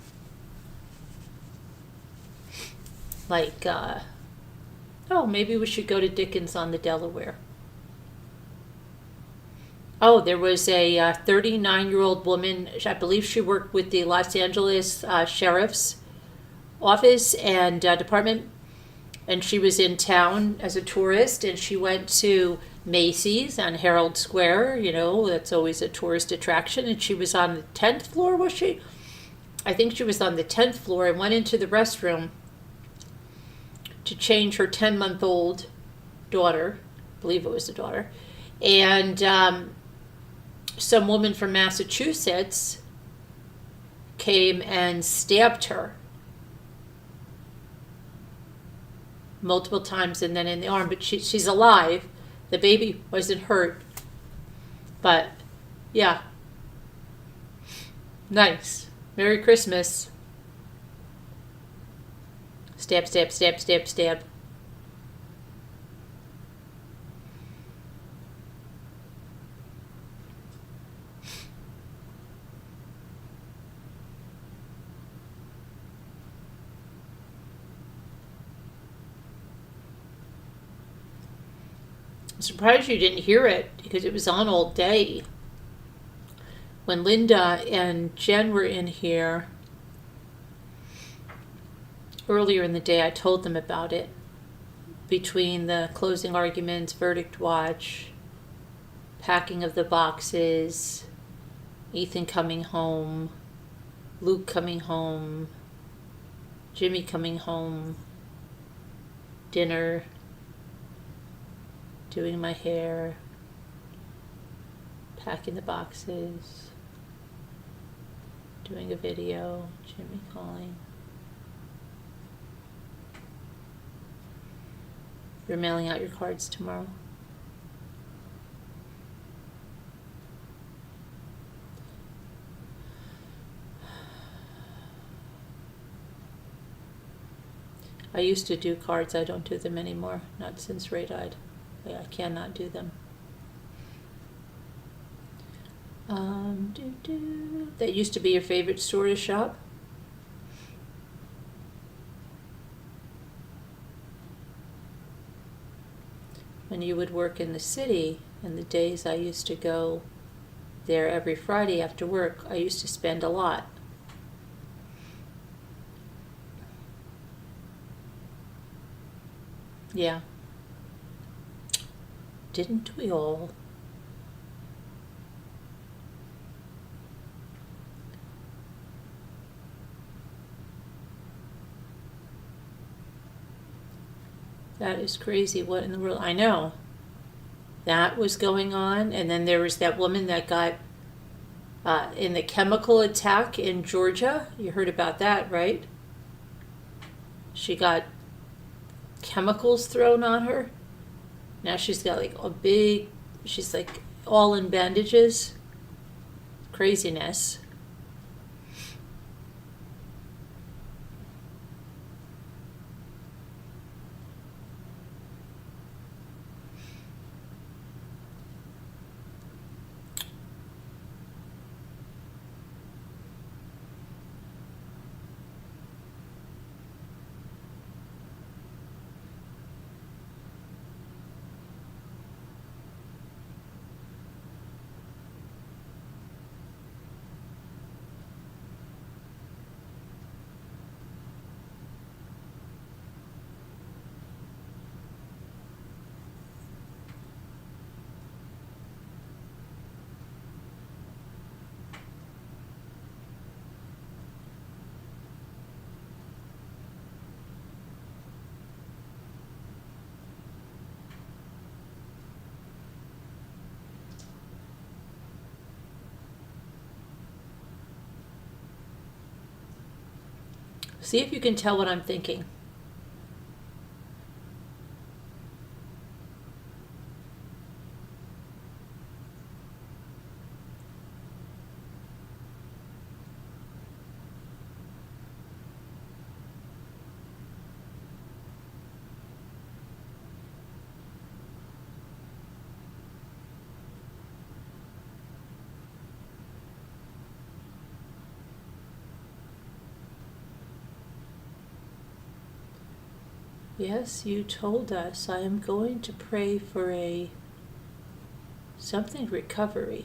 Like, oh, maybe we should go to Dickens on the Delaware. Oh, there was a 39-year-old woman, I believe she worked with the Los Angeles Sheriff's Office and Department, and she was in town as a tourist, and she went to Macy's on Herald Square, you know, that's always a tourist attraction, and she was on the 10th floor, was she? I think she was on the 10th floor and went into the restroom to change her 10-month-old daughter, I believe it was a daughter, and some woman from Massachusetts came and stabbed her multiple times and then in the arm, but she's alive. The baby wasn't hurt. But, yeah. Nice. Merry Christmas. Stab, stab, stab, stab, stab. I'm surprised you didn't hear it because it was on all day. When Linda and Jen were in here earlier in the day, I told them about it. Between the closing arguments, verdict watch, packing of the boxes, Ethan coming home, Luke coming home, Jimmy coming home, dinner, doing my hair, packing the boxes, doing a video, Jimmy calling. You're mailing out your cards tomorrow. I used to do cards. I don't do them anymore. Not since Ray died. I cannot do them. That used to be your favorite store to shop? When you would work in the city, and the days I used to go there every Friday after work, I used to spend a lot. Yeah. Didn't we all? That is crazy. What in the world? I know. That was going on. And then there was that woman that got in the chemical attack in Georgia. You heard about that, right? She got chemicals thrown on her. Now she's got like she's like all in bandages. Craziness. See if you can tell what I'm thinking. Yes, you told us. I am going to pray for something recovery.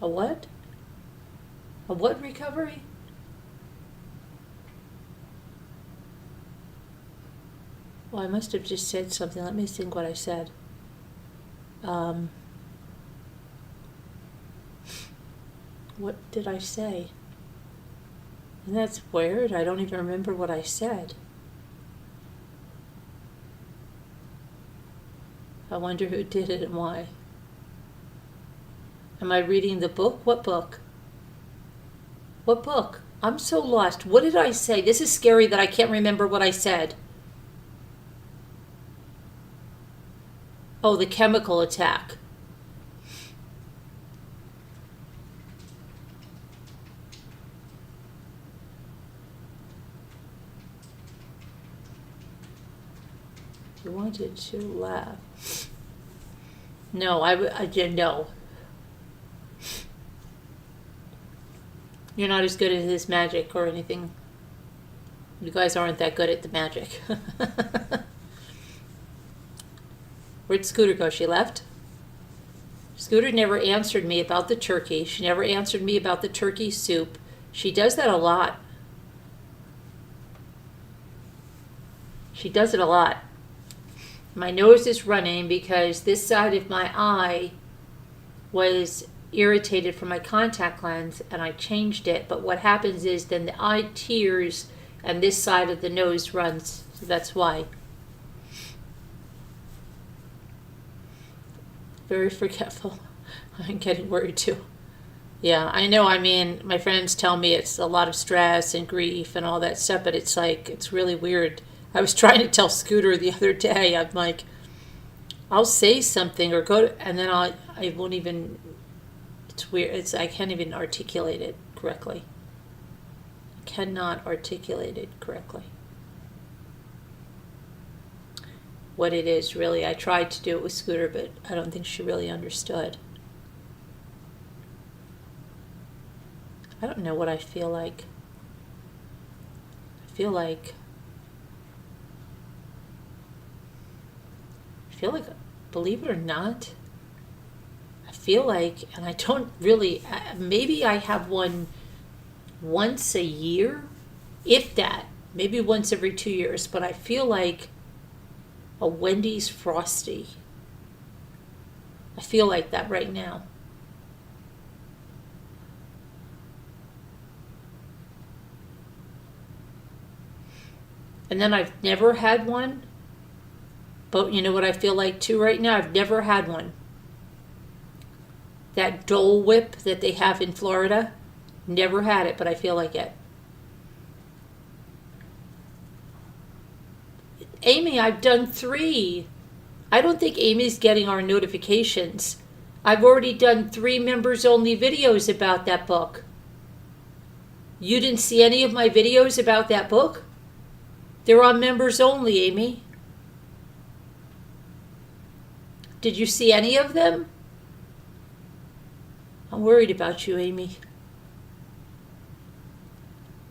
A what? A what recovery? Well, I must have just said something. Let me think what I said. What did I say? And that's weird. I don't even remember what I said. I wonder who did it and why. Am I reading the book? What book? What book? I'm so lost. What did I say? This is scary that I can't remember what I said. Oh, the chemical attack. You wanted to laugh. No, I didn't know. You're not as good at this magic or anything. You guys aren't that good at the magic. Where'd Scooter go? She left? Scooter never answered me about the turkey. She never answered me about the turkey soup. She does that a lot. She does it a lot. My nose is running because this side of my eye was irritated from my contact lens and I changed it. But what happens is then the eye tears and this side of the nose runs. So that's why. Very forgetful. I'm getting worried too. Yeah, I know. I mean, my friends tell me it's a lot of stress and grief and all that stuff, but it's like, it's really weird. I was trying to tell Scooter the other day, I'm like, I'll say something or and then I won't even, it's weird, I can't even articulate it correctly. I cannot articulate it correctly. What it is, really. I tried to do it with Scooter, but I don't think she really understood. I don't know what I feel like. I feel like, believe it or not, I feel like, and I don't really, maybe I have one once a year, if that, maybe once every 2 years, but I feel like a Wendy's Frosty. I feel like that right now. And then I've never had one. But you know what I feel like too right now? I've never had one. That Dole Whip that they have in Florida. Never had it, but I feel like it. Amy, I've done 3. I don't think Amy's getting our notifications. I've already done 3 members-only videos about that book. You didn't see any of my videos about that book? They're on members only, Amy. Did you see any of them? I'm worried about you, Amy.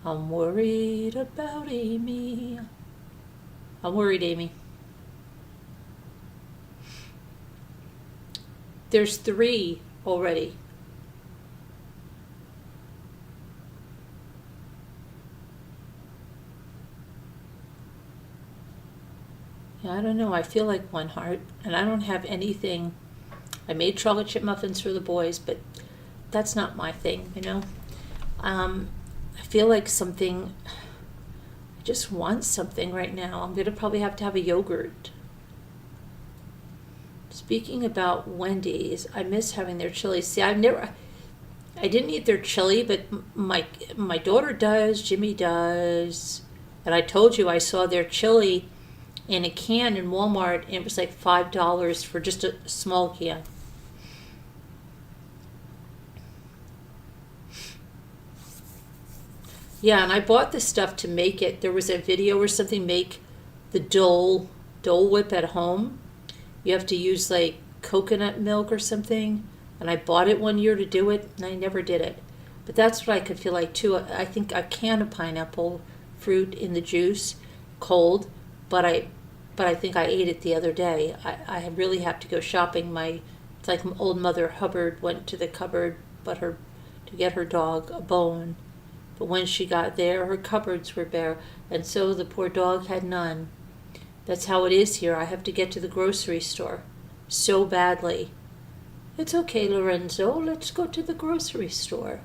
I'm worried about Amy. I'm worried, Amy. There's 3 already. Yeah, I don't know. I feel like one heart, and I don't have anything. I made chocolate chip muffins for the boys, but that's not my thing, you know. I feel like something. I just want something right now. I'm gonna probably have to have a yogurt. Speaking about Wendy's, I miss having their chili. See, I didn't eat their chili, but my daughter does, Jimmy does, and I told you I saw their chili in a can in Walmart, and it was like $5 for just a small can. Yeah, and I bought this stuff to make it. There was a video or something, make the Dole Whip at home. You have to use like coconut milk or something, and I bought it one year to do it, and I never did it. But that's what I could feel like too. I think a can of pineapple fruit in the juice, cold, but I think I ate it the other day. I really have to go shopping. It's like old Mother Hubbard went to the cupboard to get her dog a bone. But when she got there, her cupboards were bare, and so the poor dog had none. That's how it is here. I have to get to the grocery store so badly. It's okay, Lorenzo. Let's go to the grocery store.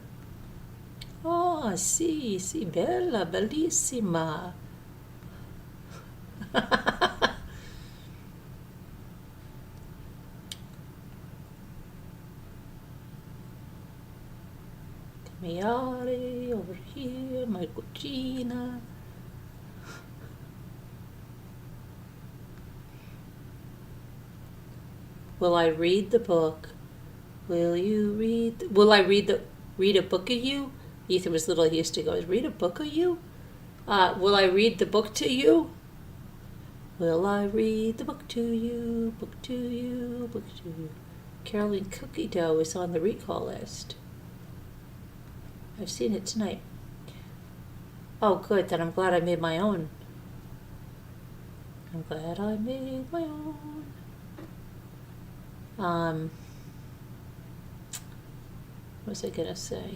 Oh, sì, bella, bellissima. Cambiare over here, my cucina. Will I read the book? Will I read a book of you? Ethan was little, he used to go, read a book of you? Will I read the book to you? Will I read the book to you, book to you, book to you? Caroline Cookie Dough is on the recall list. I've seen it tonight. Oh, good, then I'm glad I made my own. I'm glad I made my own. What was I gonna say?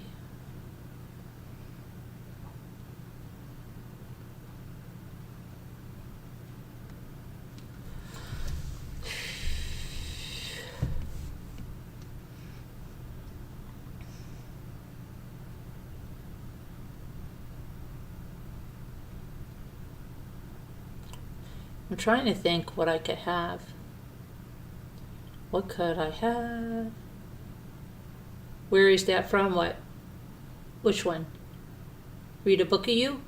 I'm trying to think what I could have. What could I have? Where is that from? What? Which one? Read a book of you?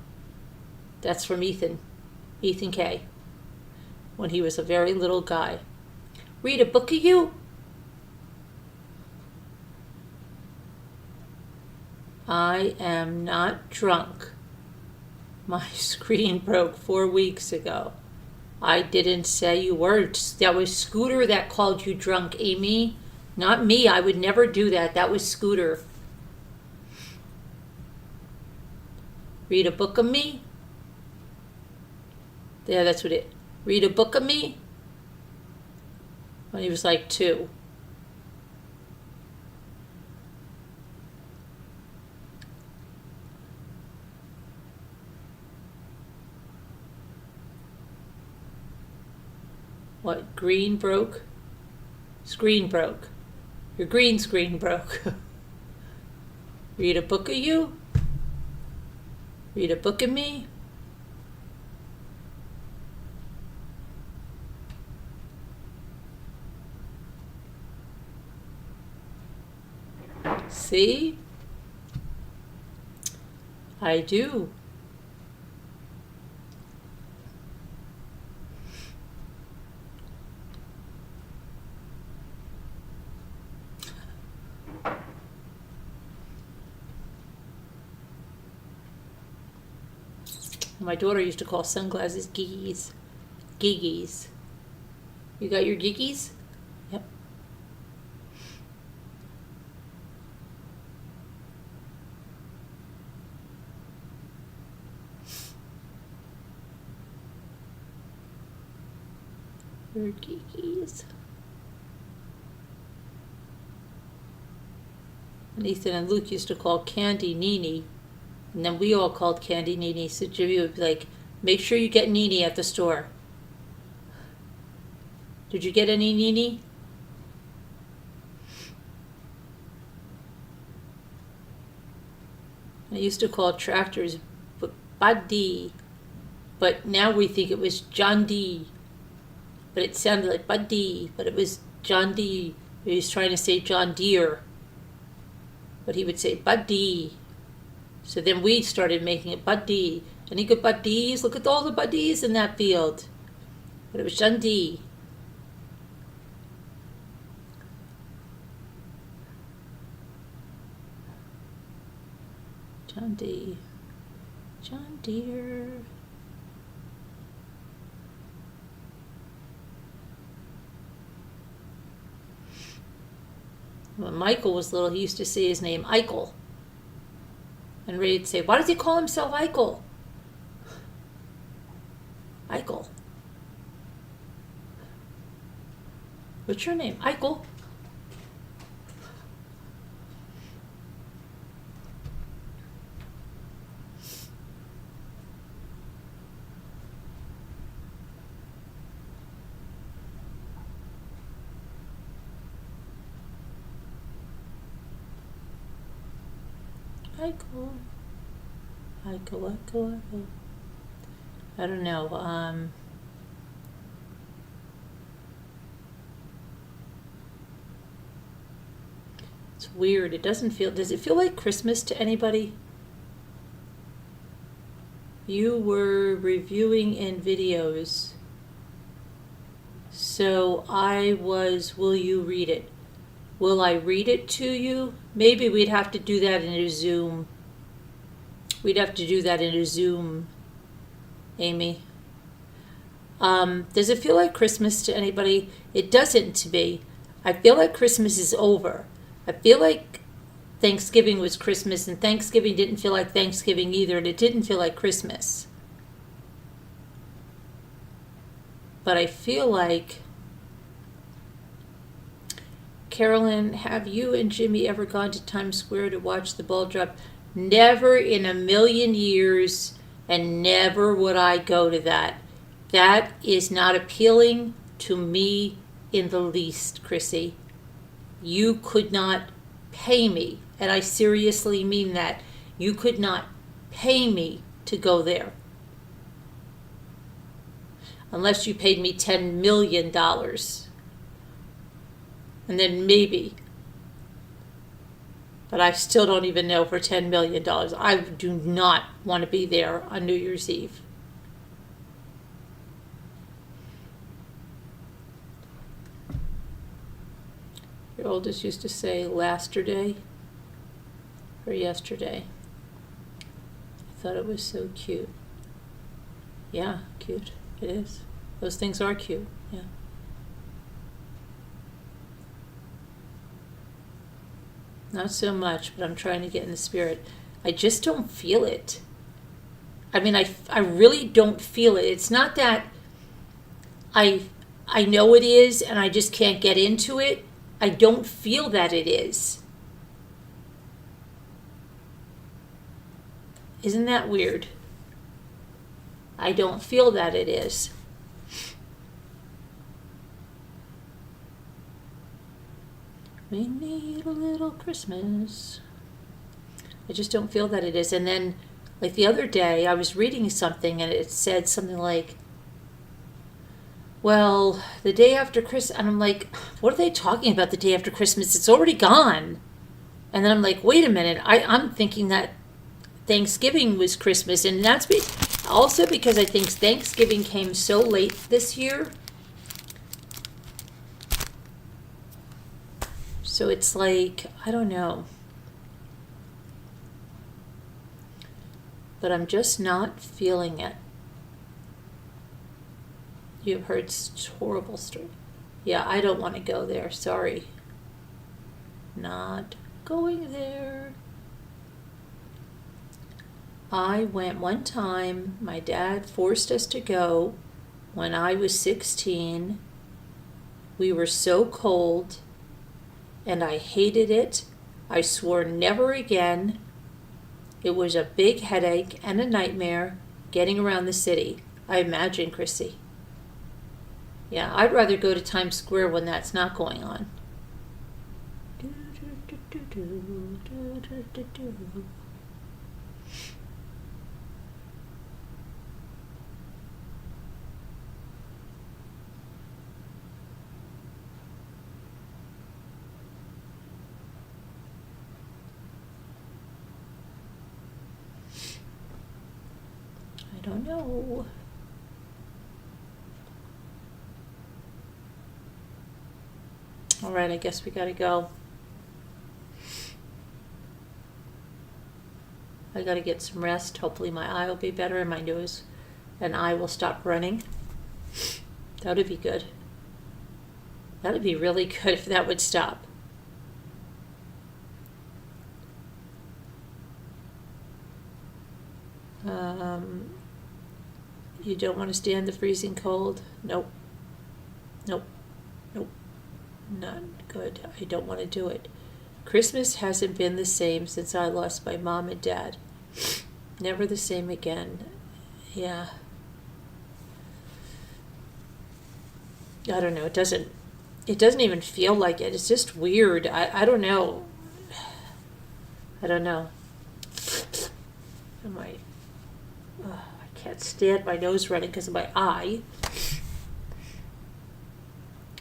That's from Ethan. Ethan K., when he was a very little guy. Read a book of you? I am not drunk. My screen broke 4 weeks ago. I didn't say you were. That was Scooter that called you drunk, Amy. Not me. I would never do that. That was Scooter. Read a book of me? Yeah, that's what it. Read a book of me? When he was like 2. What? Green broke? Screen broke. Your green screen broke. Read a book of you? Read a book of me? See? I do. My daughter used to call sunglasses giggies. Giggies. You got your giggies? Yep. Your giggies. And Ethan and Luke used to call Candy Nene. And then we all called Candy Nene. So Jimmy would be like, make sure you get Nene at the store. Did you get any Nene? I used to call tractors Buddy. But now we think it was John D. But it sounded like Buddy. But it was John D. He was trying to say John Deere. But he would say Buddy. So then we started making it Buddy. Any good buddies? Look at all the buddies in that field. But it was John D. John D. John Deere. When Michael was little, he used to say his name Eichel. And Ray'd say, why does he call himself Eichel? Eichel. What's your name? Eichel. Eichel. Eichel, Eichel, Eichel. I don't know. It's weird. It doesn't feel. Does it feel like Christmas to anybody? You were reviewing in videos. So I was. Will you read it? Will I read it to you? Maybe we'd have to do that in a Zoom. We'd have to do that in a Zoom, Amy. Does it feel like Christmas to anybody? It doesn't to me. I feel like Christmas is over. I feel like Thanksgiving was Christmas, and Thanksgiving didn't feel like Thanksgiving either, and it didn't feel like Christmas. But I feel like... Carolyn, have you and Jimmy ever gone to Times Square to watch the ball drop? Never in a million years, and never would I go to that. That is not appealing to me in the least, Chrissy. You could not pay me, and I seriously mean that. You could not pay me to go there. Unless you paid me $10 million. And then maybe. But I still don't even know for $10 million. I do not want to be there on New Year's Eve. Your oldest used to say lasterday or yesterday. I thought it was so cute. Yeah, cute. It is. Those things are cute. Yeah. Not so much, but I'm trying to get in the spirit. I just don't feel it. I mean, I really don't feel it. It's not that I know it is and I just can't get into it. I don't feel that it is. Isn't that weird? I don't feel that it is. We need a little Christmas. I just don't feel that it is. And then, like the other day, I was reading something and it said something like, well, the day after Christmas, and I'm like, what are they talking about the day after Christmas? It's already gone. And then I'm like, wait a minute, I'm thinking that Thanksgiving was Christmas, and that's also because I think Thanksgiving came so late this year. So it's like, I don't know. But I'm just not feeling it. You've heard horrible story. Yeah, I don't want to go there. Sorry. Not going there. I went one time. My dad forced us to go when I was 16. We were so cold, and I hated it. I swore never again. It was a big headache and a nightmare getting around the city. I imagine, Chrissy. Yeah, I'd rather go to Times Square when that's not going on. I don't know. All right, I guess we gotta go. I gotta get some rest. Hopefully my eye will be better and my nose and eye will stop running. That would be good. That would be really good if that would stop. You don't want to stand the freezing cold? Nope. Nope. Nope. Not good. I don't want to do it. Christmas hasn't been the same since I lost my mom and dad. Never the same again. Yeah. I don't know. It doesn't even feel like it. It's just weird. I don't know. I don't know. I can't stand my nose running because of my eye.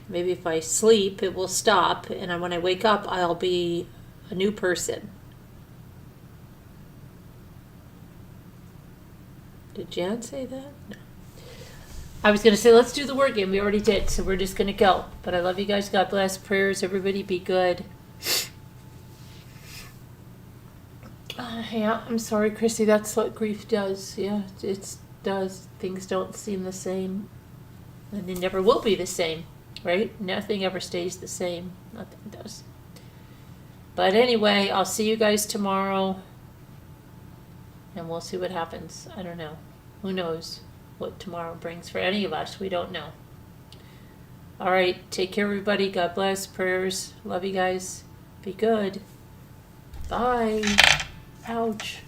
Maybe if I sleep, it will stop, and when I wake up, I'll be a new person. Did Jan say that? No. I was going to say, let's do the word game. We already did, so we're just going to go. But I love you guys. God bless. Prayers. Everybody be good. Yeah, I'm sorry, Chrissy. That's what grief does. Yeah, it does. Things don't seem the same. And they never will be the same. Right? Nothing ever stays the same. Nothing does. But anyway, I'll see you guys tomorrow. And we'll see what happens. I don't know. Who knows what tomorrow brings for any of us? We don't know. All right. Take care, everybody. God bless. Prayers. Love you guys. Be good. Bye. Ouch.